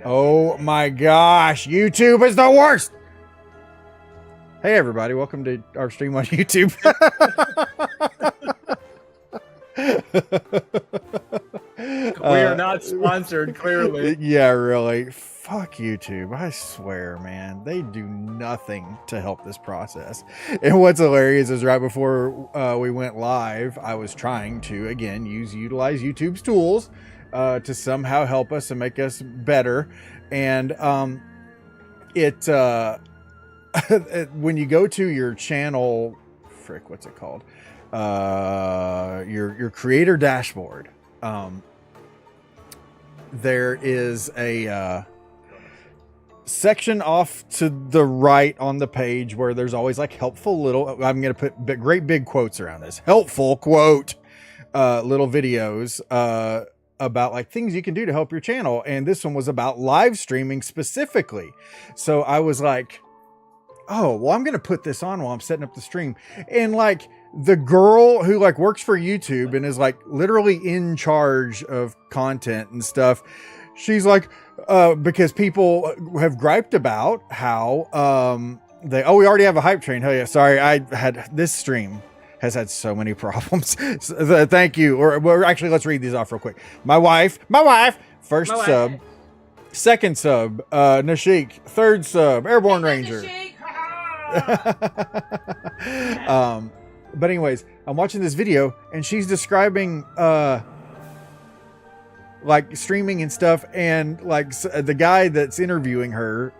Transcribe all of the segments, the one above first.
Oh my gosh, YouTube is the worst. Hey everybody, welcome to our stream on YouTube. We are not sponsored, clearly. Yeah, really. Fuck YouTube. I swear, man. They do nothing to help this process. And what's hilarious is right before we went live, I was trying to, again, utilize YouTube's tools to somehow help us and make us better. And when you go to your channel, what's it called? Your creator dashboard. There is a section off to the right on the page where there's always like helpful little, I'm going to put great big quotes around this, helpful quote, little videos, about like things you can do to help your channel. And this one was about live streaming specifically. So I was like, oh, well, I'm going to put this on while I'm setting up the stream. And like the girl who like works for YouTube and is like literally in charge of content and stuff, she's like, because people have griped about how we already have a hype train. Hell yeah. Sorry, this stream has had so many problems. So, thank you. Or actually, let's read these off real quick. My wife, first sub, second sub, Nashik, third sub, Airborne Ranger. But anyways, I'm watching this video and she's describing like streaming and stuff, and like the guy that's interviewing her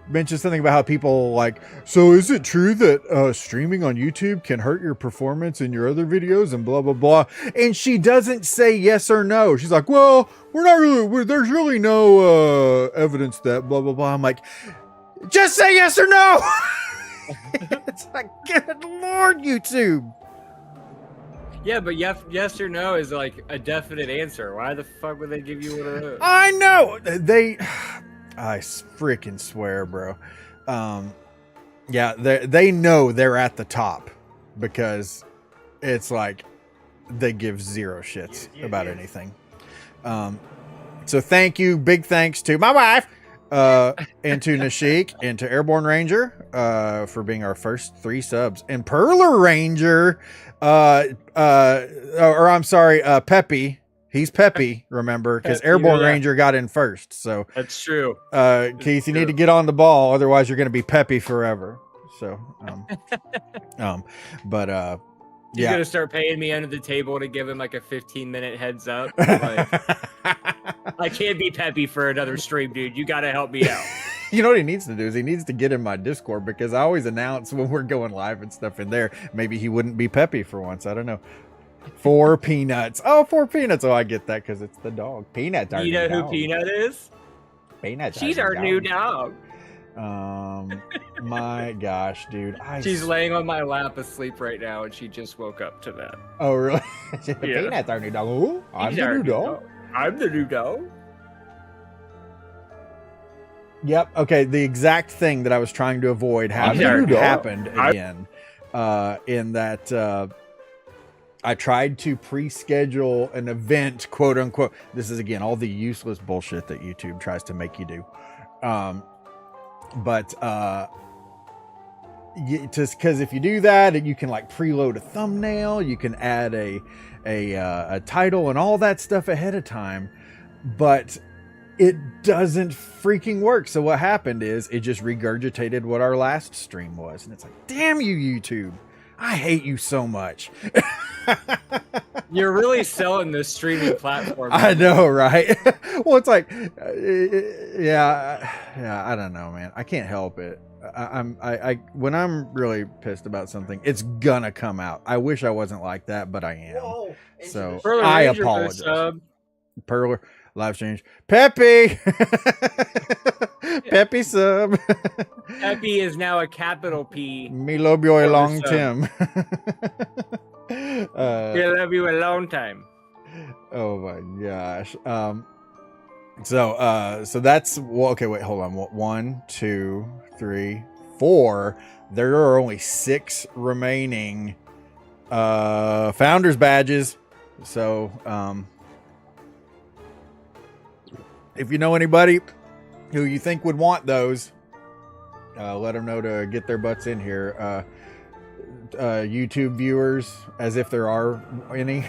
mentions something about how people like, so is it true that streaming on YouTube can hurt your performance in your other videos and blah blah blah, and she doesn't say yes or no. She's like, well, there's really no evidence that blah blah blah. I'm like, just say yes or no. It's like, good Lord, YouTube. Yeah, but yes or no is like a definite answer. Why the fuck would they give you one of those? I know. I freaking swear, bro. Yeah, they know they're at the top because it's like they give zero shits about anything. So thank you. Big thanks to my wife. And to Nashik and to Airborne Ranger for being our first 3 subs, and Perler Ranger Peppy. He's Peppy, remember, because Airborne Ranger got in first. So that's true. Keith, you need to get on the ball, otherwise you're going to be Peppy forever. So He's gonna start paying me under the table to give him like a 15-minute heads up. Like, I can't be Peppy for another stream, dude. You gotta help me out. You know what he needs to do is he needs to get in my Discord, because I always announce when we're going live and stuff in there. Maybe he wouldn't be Peppy for once. I don't know. 4 Peanuts. Oh, 4 Peanuts. Oh, I get that because it's the dog. Peanuts. You know who Peanut is? Peanuts. She's our new dog. My gosh, dude. She's laying on my lap asleep right now, and she just woke up to that. Oh, really? Peanut's our new dog. Ooh, I'm the new dog. I'm the new dog. Yep. Okay. The exact thing that I was trying to avoid happened again. In that I tried to pre-schedule an event, quote unquote. This is again all the useless bullshit that YouTube tries to make you do. Just because if you do that, you can like preload a thumbnail, you can add a title and all that stuff ahead of time, but it doesn't freaking work. So what happened is it just regurgitated what our last stream was, and it's like, damn you, YouTube, I hate you so much. You're really selling this streaming platform. I know, right? Well, it's like, yeah, I don't know, man. I can't help it. When I'm really pissed about something, it's gonna come out. I wish I wasn't like that, but I am. Whoa, so I apologize. Perler live change. Peppy. Peppy sub. Peppy is now a capital P. Me love you a long time. We love you a long time. Oh my gosh. So that's, well, okay, wait, hold on. 1, 2, 3, 4. There are only 6 remaining founders badges. So If you know anybody who you think would want those, let them know to get their butts in here. YouTube viewers, as if there are any.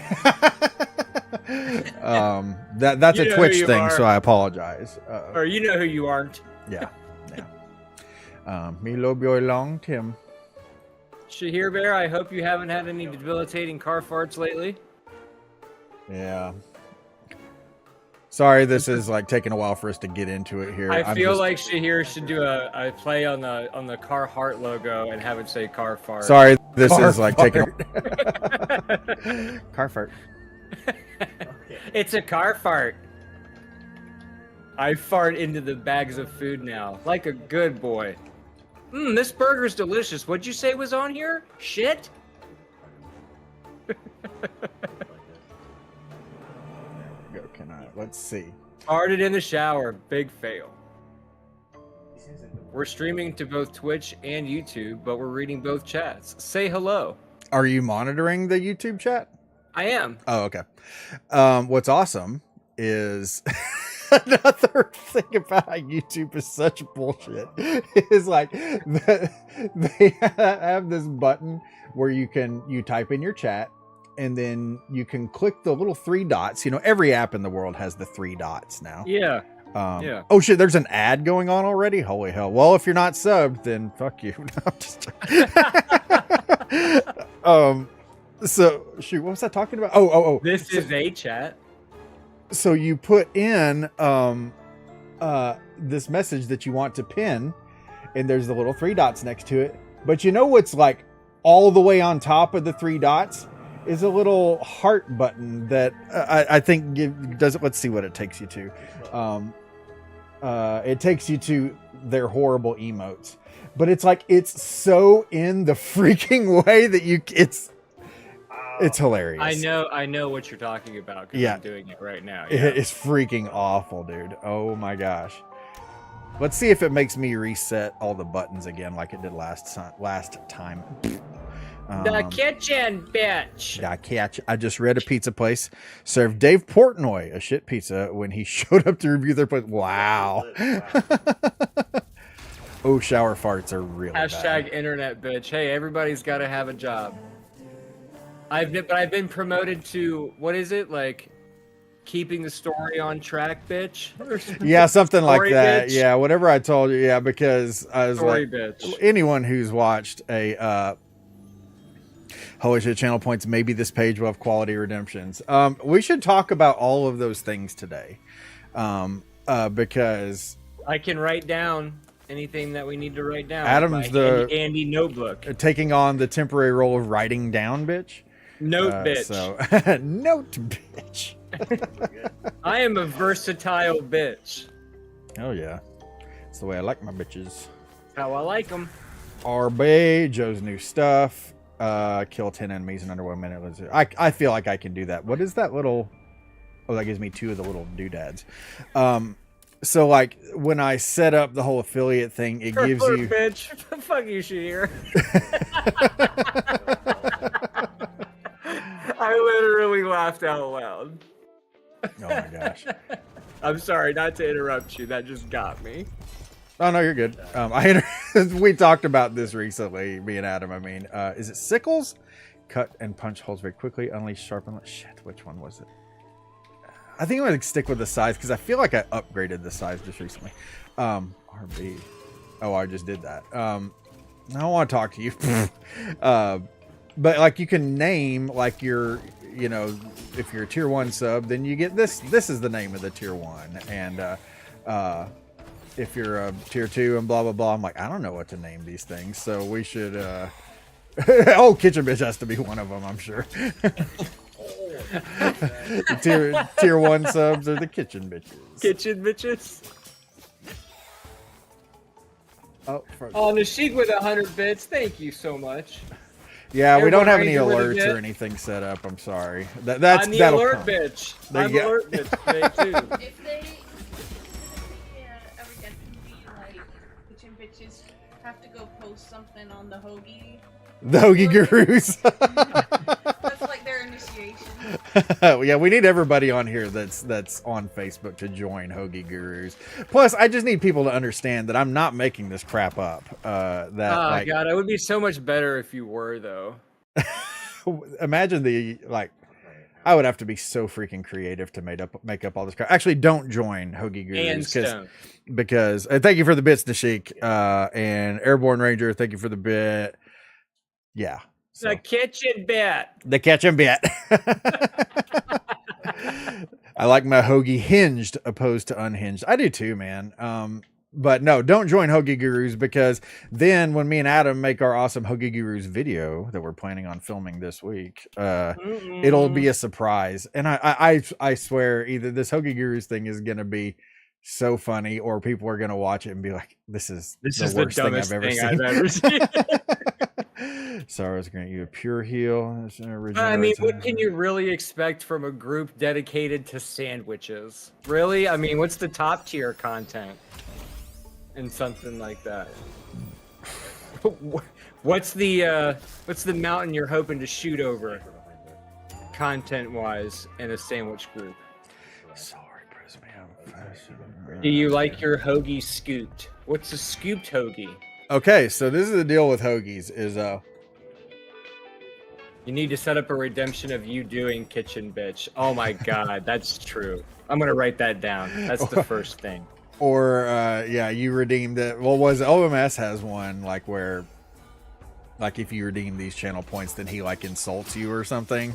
That's a Twitch thing, so I apologize. Or you know who you aren't. Yeah. Me love you long, Tim. Shahir Bear, I hope you haven't had any debilitating car farts lately. Yeah. Sorry, this is like taking a while for us to get into it here. I feel like Shahir should do a play on the car heart logo and have it say car fart. Sorry, this is like taking car fart. It's a car fart. I fart into the bags of food now, like a good boy. This burger's delicious. What'd you say was on here? Shit? Let's see. Farted in the shower. Big fail. We're streaming to both Twitch and YouTube, but we're reading both chats. Say hello. Are you monitoring the YouTube chat? I am. Oh, okay. What's awesome is another thing about how YouTube is such bullshit is like they have this button where you type in your chat and then you can click the little 3 dots. You know, every app in the world has the 3 dots now. Yeah. Yeah. Oh shit, there's an ad going on already? Holy hell. Well, if you're not subbed, then fuck you. No, I'm just so shoot, what was I talking about? Oh. This is a chat. So you put in this message that you want to pin, and there's the little 3 dots next to it. But you know what's like all the way on top of the 3 dots is a little heart button that I think does it. Let's see what it takes you to. It takes you to their horrible emotes, but it's like it's so in the freaking way that it's hilarious. I know what you're talking about because I'm doing it right now. Yeah. It is freaking awful, dude. Oh my gosh. Let's see if it makes me reset all the buttons again like it did last time. The kitchen, bitch. I just read a pizza place served Dave Portnoy a shit pizza when he showed up to review their place. Wow. Oh, shower farts are really Hashtag bad. internet bitch. Hey, everybody's got to have a job. I've been promoted to, what is it, like keeping the story on track, bitch? Yeah, something like that. Bitch. Yeah, whatever I told you. Yeah, because I was Story like, bitch. Anyone who's watched a Holy Shit channel points, maybe this page will have quality redemptions. We should talk about all of those things today, because I can write down anything that we need to write down. Adam's the Andy notebook, taking on the temporary role of writing down, bitch. Note bitch. So note bitch. I am a versatile bitch. Oh yeah, that's the way I like my bitches. How I like them. RB, Joe's new stuff. Kill 10 enemies in under 1 minute. I feel like I can do that. What is that little? Oh, that gives me 2 of the little doodads. So like when I set up the whole affiliate thing, it gives you. Bitch, fuck you, Shahir. I literally laughed out loud. Oh my gosh. I'm sorry, not to interrupt you. That just got me. Oh no, you're good. We talked about this recently, me and Adam. I mean, is it sickles? Cut and punch holes very quickly. Unleash, sharpen. Shit, which one was it? I think I'm gonna stick with the size because I feel like I upgraded the size just recently. RB. Oh, I just did that. I don't want to talk to you. But like you can name like your, you know, if you're a tier 1 sub, then you get this. This is the name of the tier 1, and if you're a tier 2 and blah blah blah. I'm like, I don't know what to name these things, so we should. Oh, kitchen bitch has to be one of them, I'm sure. tier 1 subs are the kitchen bitches. Kitchen bitches. Oh, Nashik with 100 bits. Thank you so much. Yeah, Everyone we don't have any ranger with a alerts bit. or anything set up. I'm sorry. I'm That's the that'll alert come. bitch. There I'm you go. alert bitch today too. If they ever get to be like kitchen bitches, have to go post something on the hoagie. The Hoagie Gurus. That's like their initiation. Yeah, we need everybody on here that's on Facebook to join Hoagie Gurus. Plus, I just need people to understand that I'm not making this crap up. Oh God, it would be so much better if you were though. Imagine I would have to be so freaking creative to make up all this crap. Actually, don't join Hoagie Gurus because thank you for the bits, Nashik, and Airborne Ranger. Thank you for the bit. Yeah. So. The kitchen bit. The kitchen bit. I like my hoagie hinged opposed to unhinged. I do too, man. But no, don't join Hoagie Gurus because then when me and Adam make our awesome Hoagie Gurus video that we're planning on filming this week, it'll be a surprise. And I swear either this Hoagie Gurus thing is going to be so funny or people are going to watch it and be like, this is the worst thing I've ever seen. Sorrow's grant you a pure heal. I mean, what can you really expect from a group dedicated to sandwiches? Really? I mean, what's the top tier content in something like that? What's the mountain you're hoping to shoot over, content-wise, in a sandwich group? Sorry, press me out. Do you like your hoagie scooped? What's a scooped hoagie? Okay, so this is the deal with hoagies is you need to set up a redemption of you doing kitchen bitch. Oh my God, that's true. I'm gonna write that down. That's the first thing. Or yeah, you redeemed it. Well, was OMS has one like where like if you redeem these channel points, then he like insults you or something.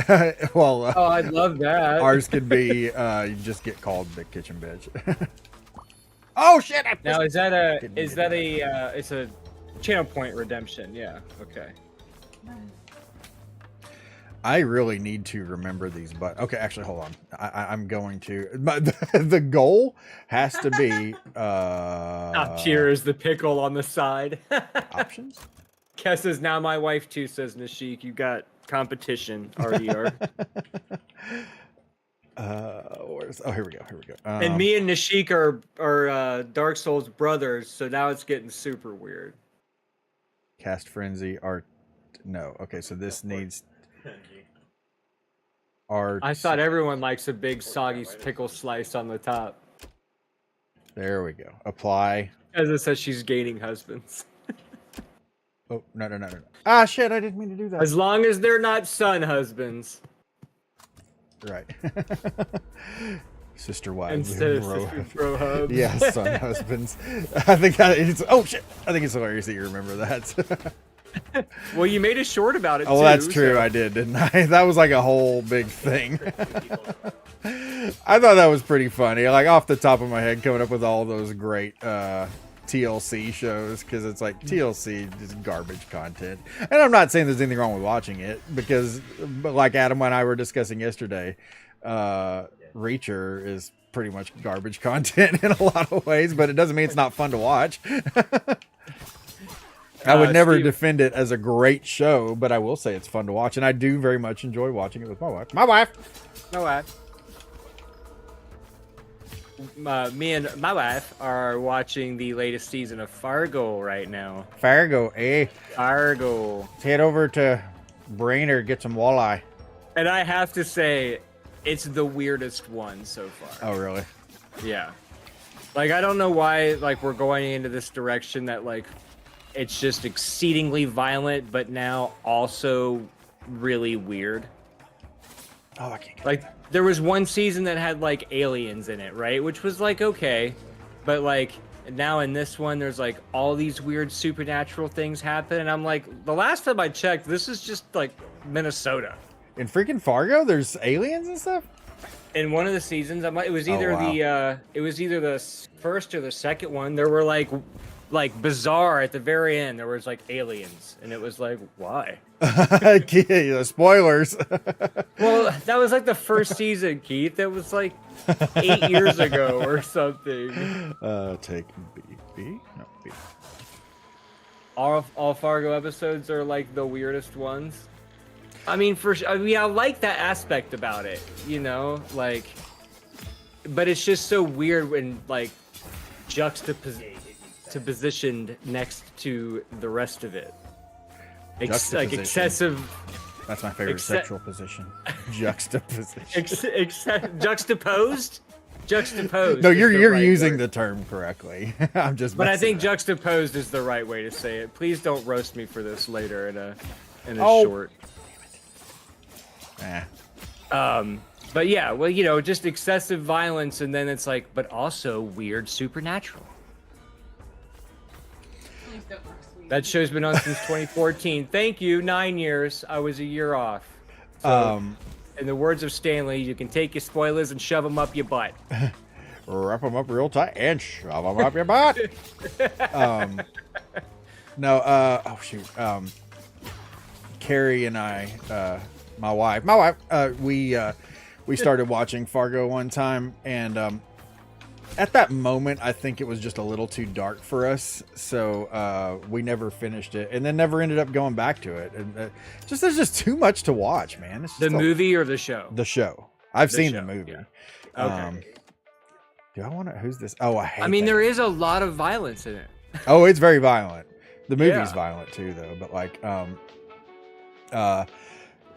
Well, oh, I'd love that. Ours could be you just get called the kitchen bitch. Oh shit! Now is that a it's a channel point redemption? Yeah. Okay. I really need to remember these, but okay, actually, hold on. I'm going to. But the goal has to be top tier is the pickle on the side. Options. Kess is now my wife too. Says Nashik. You got competition. RDR. Here we go. And me and Nashik are Dark Souls brothers, so now it's getting super weird. Cast Frenzy art. No. Okay, so this needs art. I thought everyone likes a big soggy pickle slice on the top. There we go. Apply. As it says, she's gaining husbands. Oh, no. Ah, shit, I didn't mean to do that. As long as they're not son husbands. Right. Sister wives. Instead of sister bro hubs. Yeah, son husbands. I think it's, oh shit. I think it's hilarious that you remember that. Well, you made a short about it, oh, too. That's true. So. I did, didn't I? That was like a whole big thing. I thought that was pretty funny. Like off the top of my head, coming up with all those great TLC shows, because it's like TLC is garbage content. And I'm not saying there's anything wrong with watching it, because like Adam and I were discussing yesterday, Reacher is pretty much garbage content in a lot of ways, but it doesn't mean it's not fun to watch. I would never defend it as a great show, but I will say it's fun to watch, and I do very much enjoy watching it with my wife. My wife! Me and my wife are watching the latest season of Fargo right now. Fargo, eh? Fargo. Let's head over to Brainerd, get some walleye. And I have to say, it's the weirdest one so far. Oh, really? Yeah. Like, I don't know why, like, we're going into this direction that, like, it's just exceedingly violent, but now also really weird. Oh, I can't get like, there was one season that had, like, aliens in it, right? Which was, like, okay. But, like, now in this one, there's, like, all these weird supernatural things happen. And I'm like, the last time I checked, this is just, like, Minnesota. In freaking Fargo, there's aliens and stuff? In one of the seasons, it was either it was either the first or the second one. There were, like bizarre at the very end. There was like aliens, and it was like, why? Spoilers. Well, that was like the first season, Keith. That was like 8 years ago or something. Take B. No, B. All Fargo episodes are like the weirdest ones. I mean, I like that aspect about it, you know, like, but it's just so weird when like juxtapositioned next to the rest of it. Like excessive That's my favorite sexual position. Juxtaposition. Juxtaposed? Juxtaposed. No, is you're the right using word. the term correctly. I'm just. But I messing think up. juxtaposed is the right way to say it. Please don't roast me for this later in a Oh. short. But yeah, well, you know, just excessive violence, and then it's like, but also weird supernatural. Please don't roast me. That show's been on since 2014. Thank you, 9 years. I was a year off. So, in the words of Stanley, you can take your spoilers and shove them up your butt. Wrap them up real tight and shove them up your butt. No, oh shoot. Carrie and I, my wife, we started watching Fargo one time, and at that moment, I think it was just a little too dark for us, so we never finished it, and then never ended up going back to it. And there's just too much to watch, man. It's just The movie or the show? The show. I've seen show, the movie. yeah. Okay. Do I want to? Who's this? Oh, I hate. I mean, that there guy. is a lot of violence in it. Oh, it's very violent. The movie's Yeah. violent too, though. But like,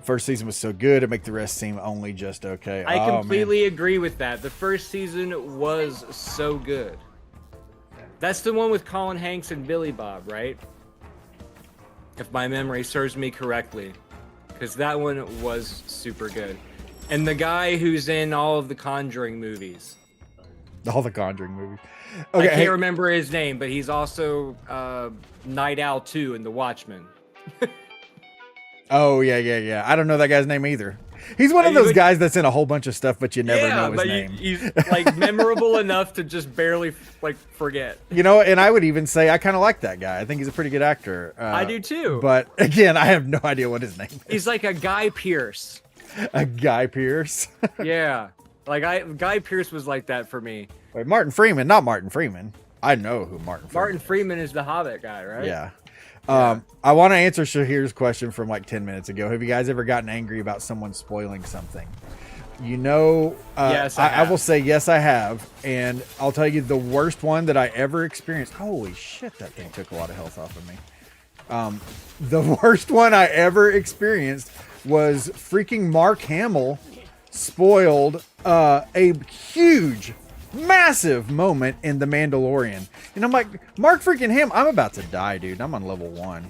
first season was so good, it make the rest seem only just okay. I Oh, man. completely agree with that. The first season was so good. That's the one with Colin Hanks and Billy Bob, right? If my memory serves me correctly. Because that one was super good. And the guy who's in all of the Conjuring movies. All the Conjuring movies. I Okay, can't hey, remember his name, but he's also Night Owl 2 in The Watchmen. oh yeah. I don't know that guy's name either. He's one of You those would- guys that's in a whole bunch of stuff, but you never know his but name. he's like memorable enough to just barely like forget. You know, and I would even say I kind of like that guy. I think he's a pretty good actor. I do too. But again, I have no idea what his name is. He's like a Guy Pearce. A Guy Pearce. Yeah, like Guy Pearce was like that for me. Wait, Martin Freeman, not Martin Freeman. I know who Martin Freeman. Martin Freeman is the Hobbit guy, right? Yeah. I want to answer Shahir's question from like 10 minutes ago. Have you guys ever gotten angry about someone spoiling something? You know, Yes, I will say yes, I have. And I'll tell you the worst one that I ever experienced. Holy shit, that thing took a lot of health off of me. The worst one I ever experienced was freaking Mark Hamill spoiled a huge, massive moment in The Mandalorian. And I'm like, Mark freaking Hamill, I'm about to die, dude. I'm on level 1.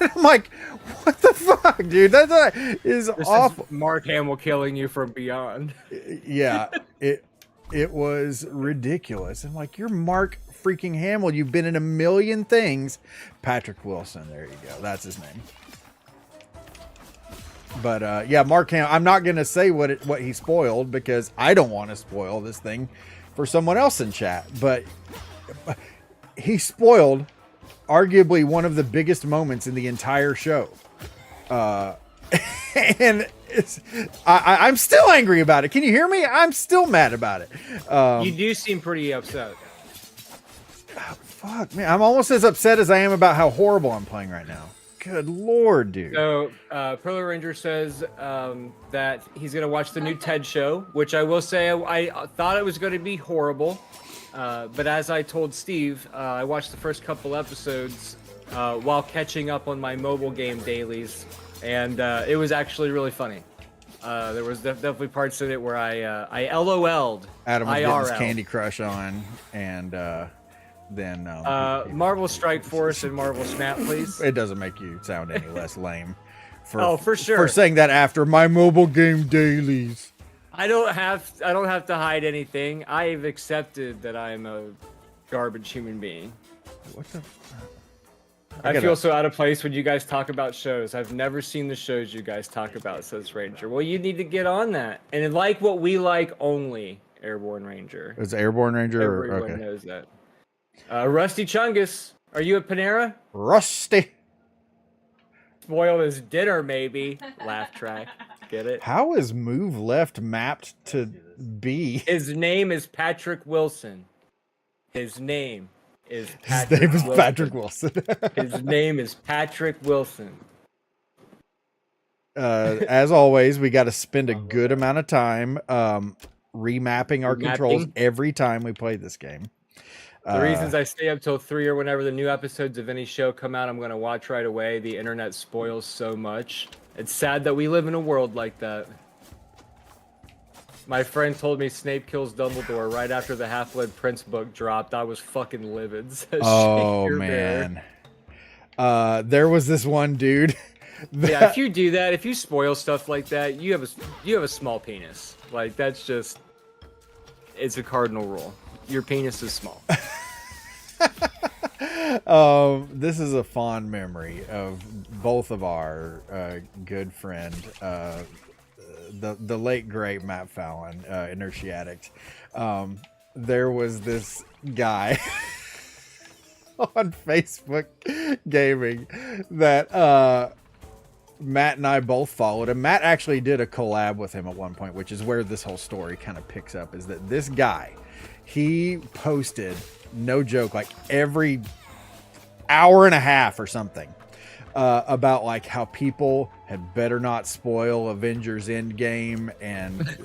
I'm like, what the fuck, dude? That is This awful. is Mark Hamill killing you from beyond. Yeah, it was ridiculous. I'm like, you're Mark freaking Hamill. You've been in a million things. Patrick Wilson, there you go. That's his name. But yeah, Mark Hamill. I'm not gonna say what he spoiled because I don't want to spoil this thing for someone else in chat. But he spoiled arguably one of the biggest moments in the entire show. And I'm still angry about it. Can you hear me? I'm still mad about it. You do seem pretty upset. Fuck, man. I'm almost as upset as I am about how horrible I'm playing right now. Good Lord, dude. So, Perla Ranger says that he's going to watch the new TED show, which I will say I thought it was going to be horrible. But as I told Steve, I watched the first couple episodes while catching up on my mobile game dailies, and it was actually really funny. There was definitely parts in it where I LOL'd. Adam was getting his IRL. Candy Crush on, and then Marvel Strike Force and Marvel Snap, please. it doesn't make you sound any less lame. Oh, for sure. For saying that after my mobile game dailies. I don't have to hide anything. I've accepted that I'm a garbage human being. What the? I feel so out of place when you guys talk about shows. I've never seen the shows you guys talk about, says Ranger. Well, you need to get on that. And like what we like only, Airborne Ranger. Is it Airborne Ranger? Everyone Okay. knows that. Rusty Chungus, are you at Panera? Rusty. Spoil his dinner, maybe. Laugh track. Get it? How is move left mapped to be? His name is Patrick Wilson. His name is His Patrick name is Wilson. Patrick Wilson. His name is Patrick Wilson. As always, we got to spend a good amount of time remapping our controls every time we play this game. The reasons I stay up till 3 or whenever the new episodes of any show come out, I'm going to watch right away. The internet spoils so much. It's sad that we live in a world like that. My friend told me Snape kills Dumbledore right after the Half-Blood Prince book dropped. I was fucking livid. Oh Shake your man. There was this one dude. Yeah, if you do that, if you spoil stuff like that, you have a small penis. Like that's just, it's a cardinal rule. Your penis is small. This is a fond memory of both of our good friend, the late great Matt Fallon, Inertia Addict. There was this guy on Facebook gaming that Matt and I both followed, and Matt actually did a collab with him at one point, which is where this whole story kind of picks up. Is that this guy? He posted, no joke, like every hour and a half or something, about like how people had better not spoil Avengers Endgame and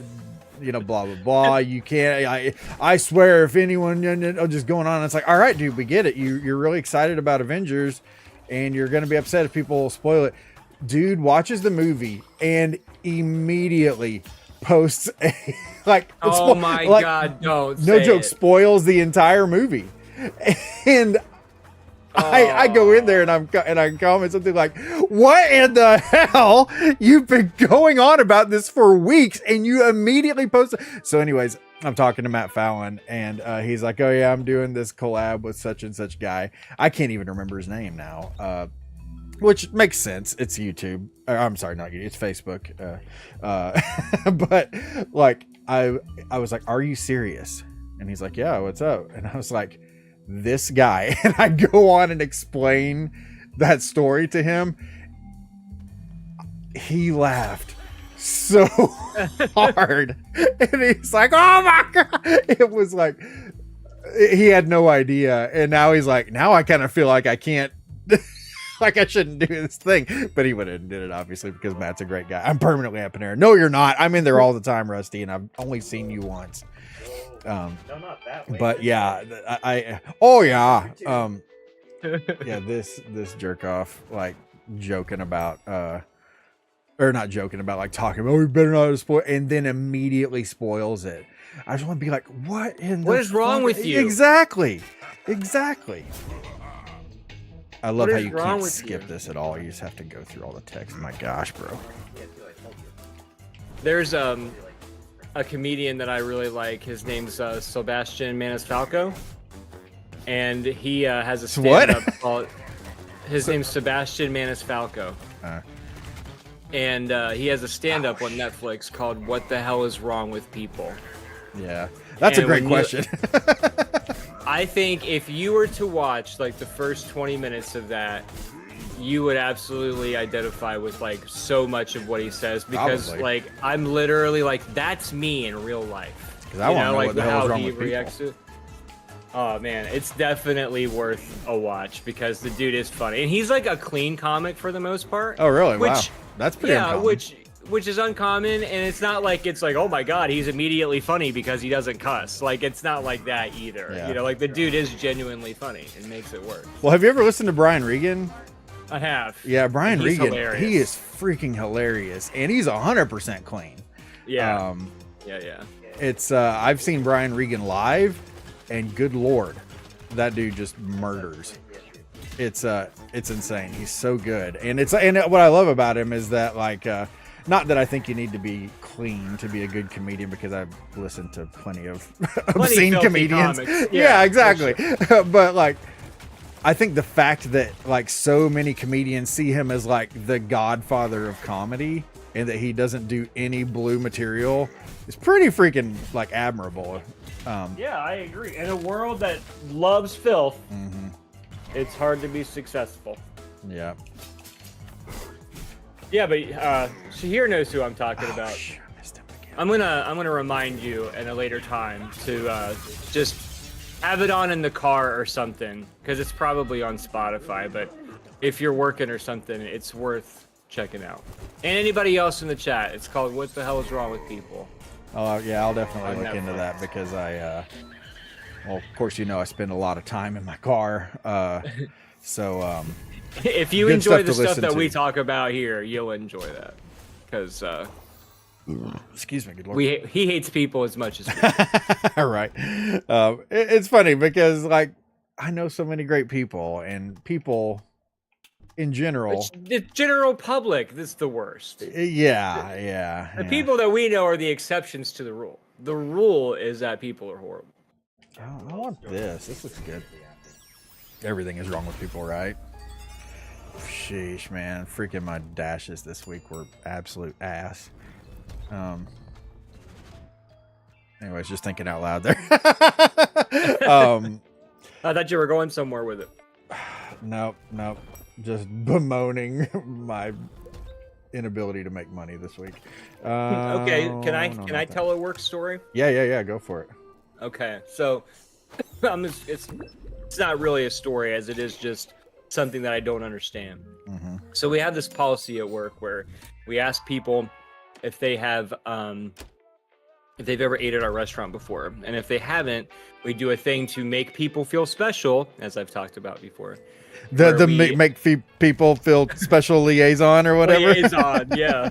you know, blah blah blah. You can't. I swear, if anyone just going on, it's like, all right, dude, we get it. You're really excited about Avengers, and you're gonna be upset if people spoil it. Dude watches the movie and immediately posts a, like, oh my god, don't no say joke, it. spoils the entire movie. And I go in there and I comment something like, what in the hell? You've been going on about this for weeks and you immediately post it. So anyways, I'm talking to Matt Fallon and he's like, oh yeah, I'm doing this collab with such and such guy. I can't even remember his name now. Which makes sense. It's YouTube. I'm sorry, not YouTube. It's Facebook. But like, I was like, are you serious? And he's like, yeah, what's up? And I was like, this guy. And I go on and explain that story to him. He laughed so hard. And he's like, oh my God. It was like, he had no idea. And now he's like, now I kind of feel like I can't. Like I shouldn't do this thing, but he went in and did it obviously because Matt's a great guy. I'm permanently at Panera. No, you're not. I'm in there all the time, Rusty, and I've only seen you once. No, not that way. But yeah, oh yeah, yeah. This jerk off like joking about, or not joking about, like talking about, oh, we better not spoil, and then immediately spoils it. I just want to be like, what in the What is wrong with you? Exactly. I love What how is you wrong can't with skip you? this at all. You just have to go through all the text. My gosh, bro. There's a comedian that I really like. His name's Sebastian Maniscalco, and he has a What? stand-up called. His name's Sebastian Maniscalco, and he has a stand-up on Netflix called "What the Hell Is Wrong with People." Yeah, that's a And great when you- question. I think if you were to watch like the first 20 minutes of that, you would absolutely identify with like so much of what he says because Probably. like I'm literally like that's me in real life. 'Cause I wanna know like what the hell is how wrong he with people. reacts to it. Oh man, it's definitely worth a watch because the dude is funny and he's like a clean comic for the most part. Oh, really? Wow. Which, That's pretty yeah, uncommon. which is uncommon, and it's not like it's like, oh my god, he's immediately funny because he doesn't cuss. Like it's not like that either. Yeah. You know, like the dude is genuinely funny and makes it work. Well, have you ever listened to Brian Regan? I have. Yeah, Brian He's Regan. hilarious. He is freaking hilarious, and he's 100% clean. Yeah. Yeah. It's I've seen Brian Regan live, and good lord, that dude just murders. It's insane. He's so good, and what I love about him is that like. Not that I think you need to be clean to be a good comedian because I've listened to plenty of obscene filthy comedians. comics. Yeah, Yeah, exactly. But like, I think the fact that like so many comedians see him as like the godfather of comedy and that he doesn't do any blue material is pretty freaking like admirable. Yeah, I agree. In a world that loves filth, It's hard to be successful. Yeah. Yeah, but Shahir knows who I'm talking about. Shit, I missed him again. I'm gonna remind you at a later time to just have it on in the car or something because it's probably on Spotify. But if you're working or something, it's worth checking out. And anybody else in the chat, it's called "What the Hell Is Wrong with People." Oh yeah, I'll definitely On look into Netflix. that because well, of course, you know, I spend a lot of time in my car. So If you Good enjoy stuff the to stuff listen that to. we talk about here, you'll enjoy that. Because Excuse me, good lord. he hates people as much as we do. All right. It's funny because like I know so many great people and people in general. The general public, this is the worst. Yeah. The people that we know are the exceptions to the rule. The rule is that people are horrible. I want this. This looks good. Everything is wrong with people, right? Sheesh, man. Freaking my dashes this week were absolute ass. Anyways, just thinking out loud there. I thought you were going somewhere with it. Nope. Just bemoaning my inability to make money this week. Okay, can I tell a work story? Yeah. Go for it. Okay, so it's not really a story as it is just something that I don't understand. Mm-hmm. So we have this policy at work where we ask people if they have if they've ever ate at our restaurant before, and if they haven't, we do a thing to make people feel special, as I've talked about before. Make people feel special liaison or whatever. Liaison, yeah.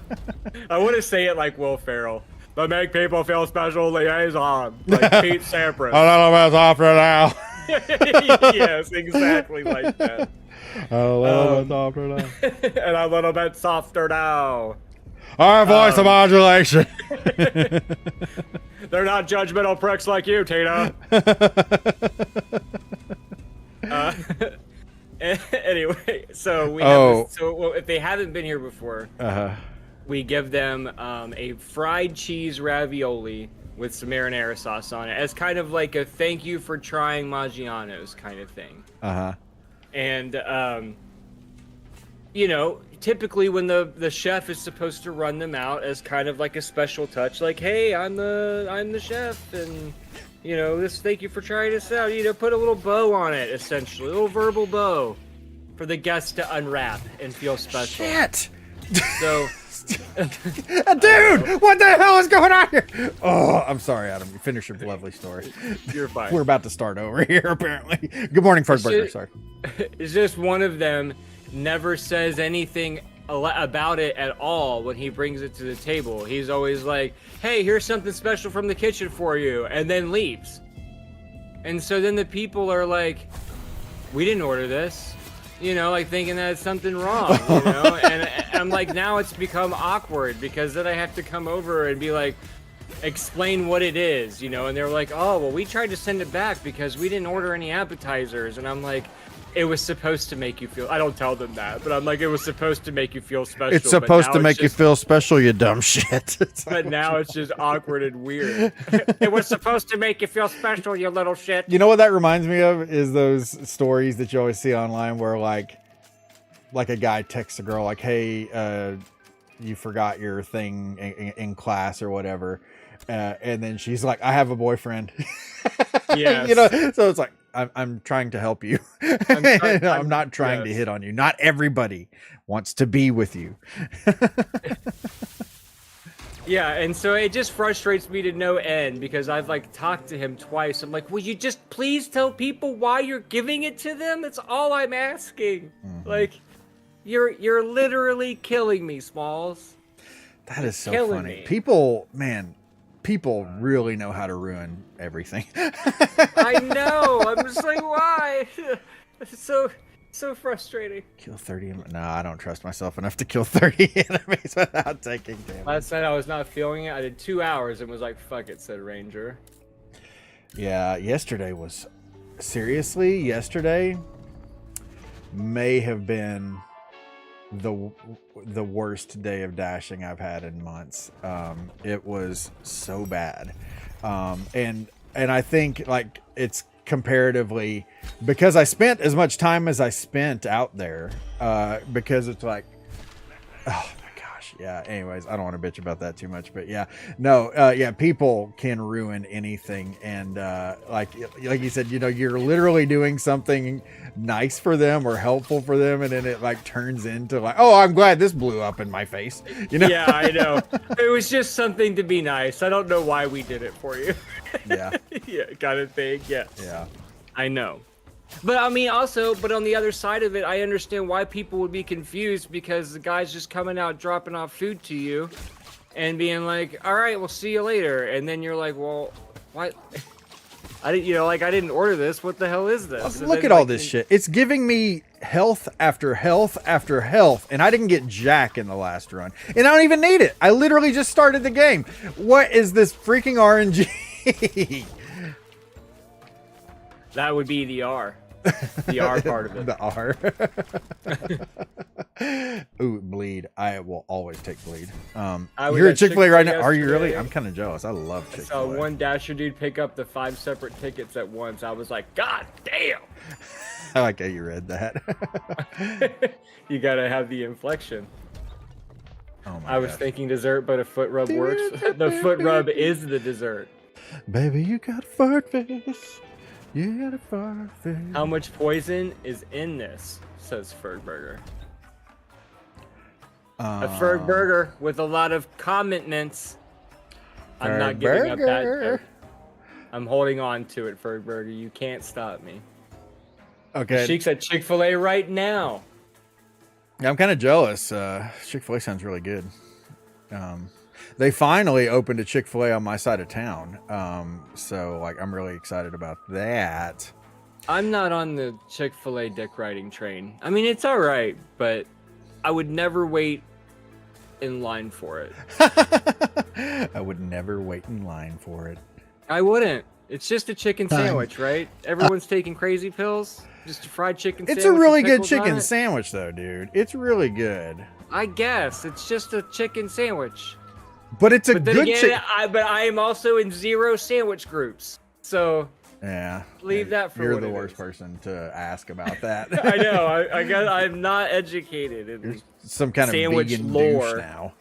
I want to say it like Will Ferrell. But make people feel special liaison, like Pete Sampras. A little bit softer now. Yes, exactly like that. A little bit softer now. And a little bit softer now. Our voice modulation. They're not judgmental pricks like you, Tina. Anyway, so we have well, if they haven't been here before, we give them a fried cheese ravioli with some marinara sauce on it as kind of like a thank you for trying Maggiano's kind of thing. And you know, typically when the chef is supposed to run them out as kind of like a special touch, like, hey, I'm the chef, and you know, this thank you for trying this out. You know, put a little bow on it, essentially, a little verbal bow for the guests to unwrap and feel special. Shit. So, dude, what the hell is going on here? Oh, I'm sorry, Adam. You finish your lovely story. You're fine. We're about to start over here, apparently. Good morning, Fred Burger. Sorry. It's just one of them never says anything about it at all when he brings it to the table. He's always like, hey, here's something special from the kitchen for you, and then leaves. And so then the people are like, we didn't order this, you know, like thinking that it's something wrong, you know. And I'm like, now it's become awkward because then I have to come over and be like, explain what it is, you know. And they're like, oh, well, we tried to send it back because we didn't order any appetizers. And I'm like, it was supposed to make you feel, I don't tell them that, but I'm like, it was supposed to make you feel special. It's supposed to make you feel special, you dumb shit. But now it's just awkward and weird. It was supposed to make you feel special, you little shit. You know what that reminds me of is those stories that you always see online where like a guy texts a girl like, hey, you forgot your thing in class or whatever. And then she's like, I have a boyfriend. Yes. You know, so it's like, I'm trying to help you. I'm not trying to hit on you. Not everybody wants to be with you. Yeah, and so it just frustrates me to no end because I've like talked to him twice. I'm like, will you just please tell people why you're giving it to them? That's all I'm asking. Mm-hmm. Like, you're literally killing me, Smalls. That is so killing funny. me. People really know how to ruin everything. I know. I'm just like, why? It's so frustrating. Kill 30. No, I don't trust myself enough to kill 30 enemies without taking damage. Last night I was not feeling it. I did 2 hours and was like, fuck it, said Ranger. Yeah, yesterday may have been the worst day of dashing I've had in months. It was so bad. And I think like it's comparatively because I spent as much time as I spent out there, because it's like, oh my gosh. Yeah. Anyways, I don't want to bitch about that too much, but yeah, no, yeah, people can ruin anything. And, like you said, you know, you're literally doing something nice for them or helpful for them. And then it like turns into like, oh, I'm glad this blew up in my face. You know? Yeah, I know. It was just something to be nice. I don't know why we did it for you. Yeah. Yeah. Kind of thing. Yes. Yeah. I know. But I mean, also, but on the other side of it, I understand why people would be confused because the guy's just coming out, dropping off food to you, and being like, "All right, we'll see you later," and then you're like, "Well, what? I didn't, I didn't order this. What the hell is this?" Look at all this shit. It's giving me health after health after health, and I didn't get jack in the last run, and I don't even need it. I literally just started the game. What is this freaking RNG? That would be the R. The R part of it. The R. Ooh, bleed. I will always take bleed. You're at Chick-fil-A right now. Are you really? I'm kind of jealous. I love Chick-fil-A. I saw one Dasher dude pick up the 5 separate tickets at once. I was like, God damn. I like how you read that. You gotta have the inflection. Oh my I was thinking dessert, but a foot rub works. The foot rub is the dessert. Baby, you got a fart face. You got a fart face. How much poison is in this? Says Fergburger. A Fergburger with a lot of commitments. I'm not giving up that joke. I'm holding on to it, Fergburger. You can't stop me. Okay. Sheik's at Chick-fil-A right now. Yeah, I'm kind of jealous. Chick-fil-A sounds really good. They finally opened a Chick-fil-A on my side of town. So like, I'm really excited about that. I'm not on the Chick-fil-A dick riding train. I mean, it's all right, but I would never wait in line for it. I would never wait in line for it. I wouldn't. It's just a chicken sandwich, right? Everyone's taking crazy pills. Just a fried chicken sandwich. It's a really with good pickles on chicken it. sandwich, though, dude. It's really good. I guess it's just a chicken sandwich. But it's a But then good again, chicken. but I am also in 0 sandwich groups, so Yeah. leave that for You're what the it worst is. person to ask about that. I know. I'm not educated in Some kind of sandwich vegan lore. douche now.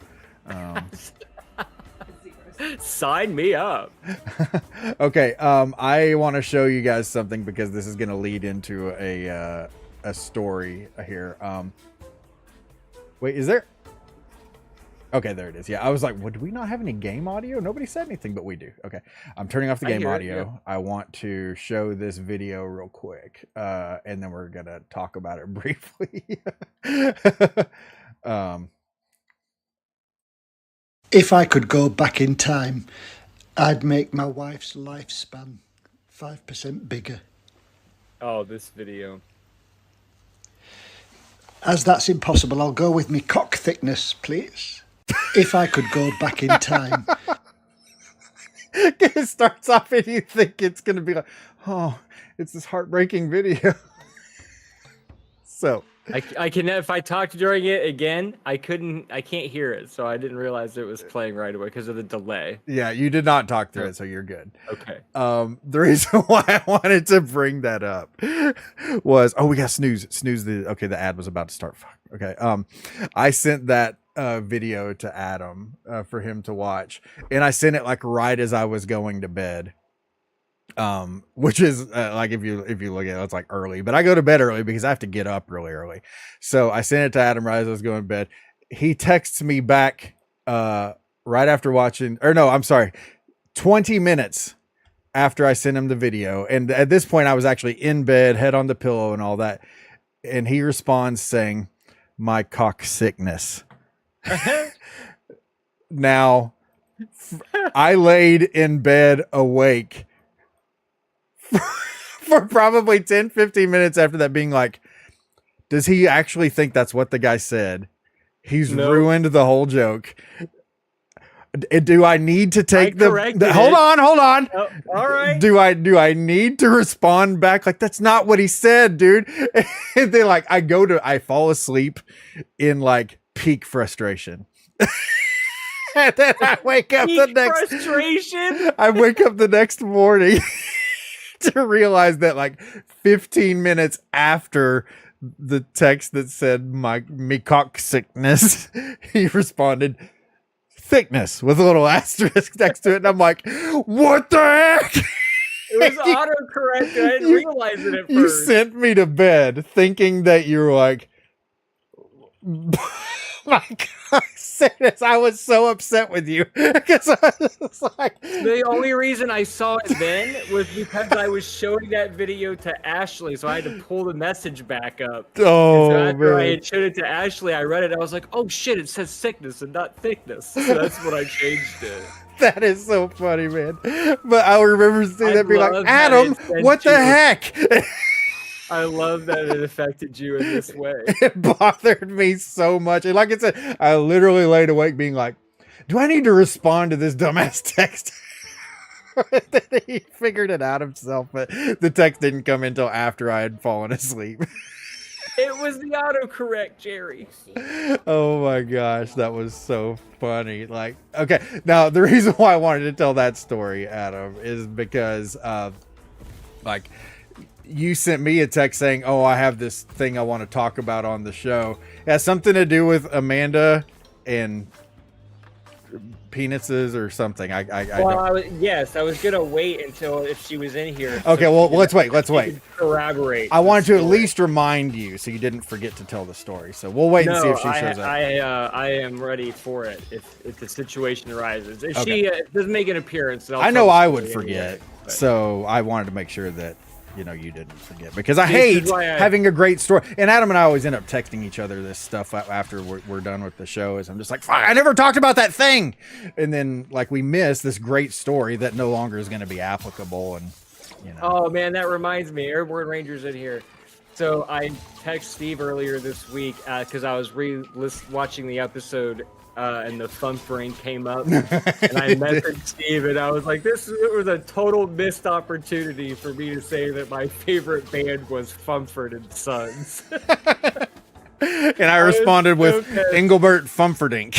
Sign me up. Okay, I want to show you guys something because this is going to lead into a story here. Wait, is there? Okay, there it is. Yeah, I was like, do we not have any game audio? Nobody said anything, but we do. Okay, I'm turning off the game hear it, audio. yeah. I want to show this video real quick, and then we're gonna talk about it briefly. If I could go back in time, I'd make my wife's lifespan 5% bigger. Oh, this video. As that's impossible, I'll go with me cock thickness, please. If I could go back in time. It starts off and you think it's gonna be like, oh, it's this heartbreaking video. So I can, if I talked during it again, I can't hear it, so I didn't realize it was playing right away because of the delay. yeah, you did not talk through it, so you're good. Okay. The reason why I wanted to bring that up was, we got snooze the ad was about to start. Fuck. Okay. I sent that video to Adam for him to watch, and I sent it like right as I was going to bed. Which is like if you look at it, it's like early, but I go to bed early because I have to get up really early. So I sent it to Adam right as I was going to bed. He texts me back right after watching, or no, I'm sorry, 20 minutes after I sent him the video. And at this point I was actually in bed, head on the pillow and all that. And he responds saying, "My cock sickness." Now I laid in bed awake for probably 10-15 minutes after that, being like, does he actually think that's what the guy said? He's ruined the whole joke. Do I need to take hold on. Oh, all right. Do I need to respond back like, that's not what he said, dude? And then like I fall asleep in like peak frustration. And then I wake up I wake up the next morning to realize that like 15 minutes after the text that said me cock sickness, he responded thickness with a little asterisk next to it. And I'm like, what the heck? It was autocorrect. I didn't realize it at first. You sent me to bed thinking that you're like, my God, Dennis, I was so upset with you because I was like, The only reason I saw it then was because I was showing that video to Ashley, so I had to pull the message back up. And so oh after I man, had showed it to Ashley, I read it. I was like, "Oh shit! It says sickness and not thickness." So that's when I changed it. that is so funny, man. But I remember seeing I that, be like, love that Adam, it sent what the you- heck? I love that it affected you in this way. It bothered me so much. And like I said, I literally laid awake being like, do I need to respond to this dumbass text? Then he figured it out himself, but the text didn't come until after I had fallen asleep. It was the autocorrect, Jerry. Oh my gosh, that was so funny. Like, okay, now the reason why I wanted to tell that story, Adam, is because like you sent me a text saying, "Oh, I have this thing I want to talk about on the show." It has something to do with Amanda and penises or something. I was gonna wait until if she was in here. Okay, so well, she let's could- wait. Let's she wait. could Corroborate. I wanted to the at story. least remind you so you didn't forget to tell the story. So we'll wait and see if she shows up. I am ready for it if the situation arises. If Okay. she doesn't make an appearance, then I'll I tell know the I story would anyway, forget, but- so I wanted to make sure that you didn't forget, because I This hate is why having a great story. And Adam and I always end up texting each other this stuff after we're done with the show. Is I'm just like, fuck, I never talked about that thing, and then like we miss this great story that no longer is going to be applicable, and Oh man, that reminds me. Airborne Rangers in here. So I texted Steve earlier this week because I was watching the episode and the thumpering came up, and I messaged Steve and I was like, "This was a total missed opportunity for me to say that my favorite band was Fumford and Sons." and I responded with pissed. Engelbert Fumfordink.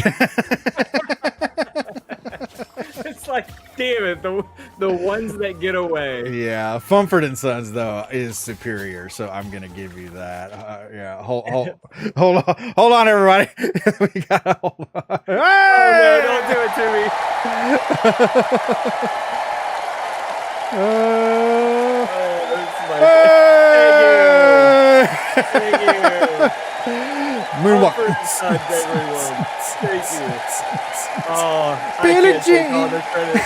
It's like, damn it, the ones that get away. Yeah, Fumford and Sons though is superior, so I'm gonna give you that. Yeah, hold on, everybody. We gotta hold on. Oh no, don't do it to me. Thank you. Moonwalk. Fumford and Sons, everyone. Thank you. Oh, Billie I can't take all the credit.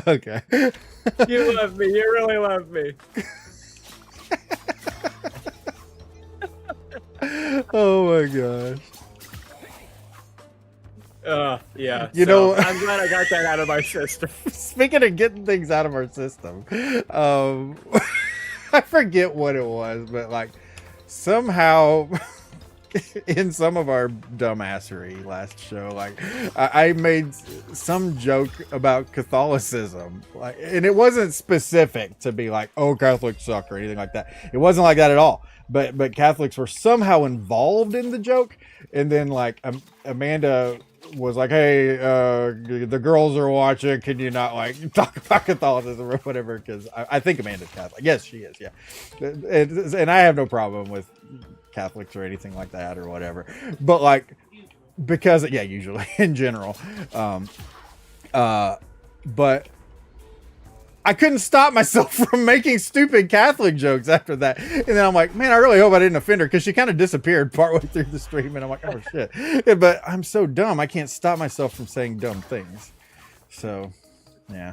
Okay. You love me. You really love me. Oh my gosh. Yeah. You know- I'm glad I got that out of my system. Speaking of getting things out of our system, I forget what it was, but like somehow in some of our dumbassery last show, like I made some joke about Catholicism, like, and it wasn't specific to be like, "Oh, Catholics suck" or anything like that. It wasn't like that at all. But Catholics were somehow involved in the joke, and then like Amanda was like, "Hey, the girls are watching. Can you not like talk about Catholicism or whatever?" Because I think Amanda's Catholic. Yes, she is. Yeah, and I have no problem with Catholics or anything like that or whatever. But like, because yeah, usually in general, but I couldn't stop myself from making stupid Catholic jokes after that. And then I'm like, man, I really hope I didn't offend her, because she kind of disappeared partway through the stream. And I'm like, oh shit. Yeah, but I'm so dumb. I can't stop myself from saying dumb things. So, yeah.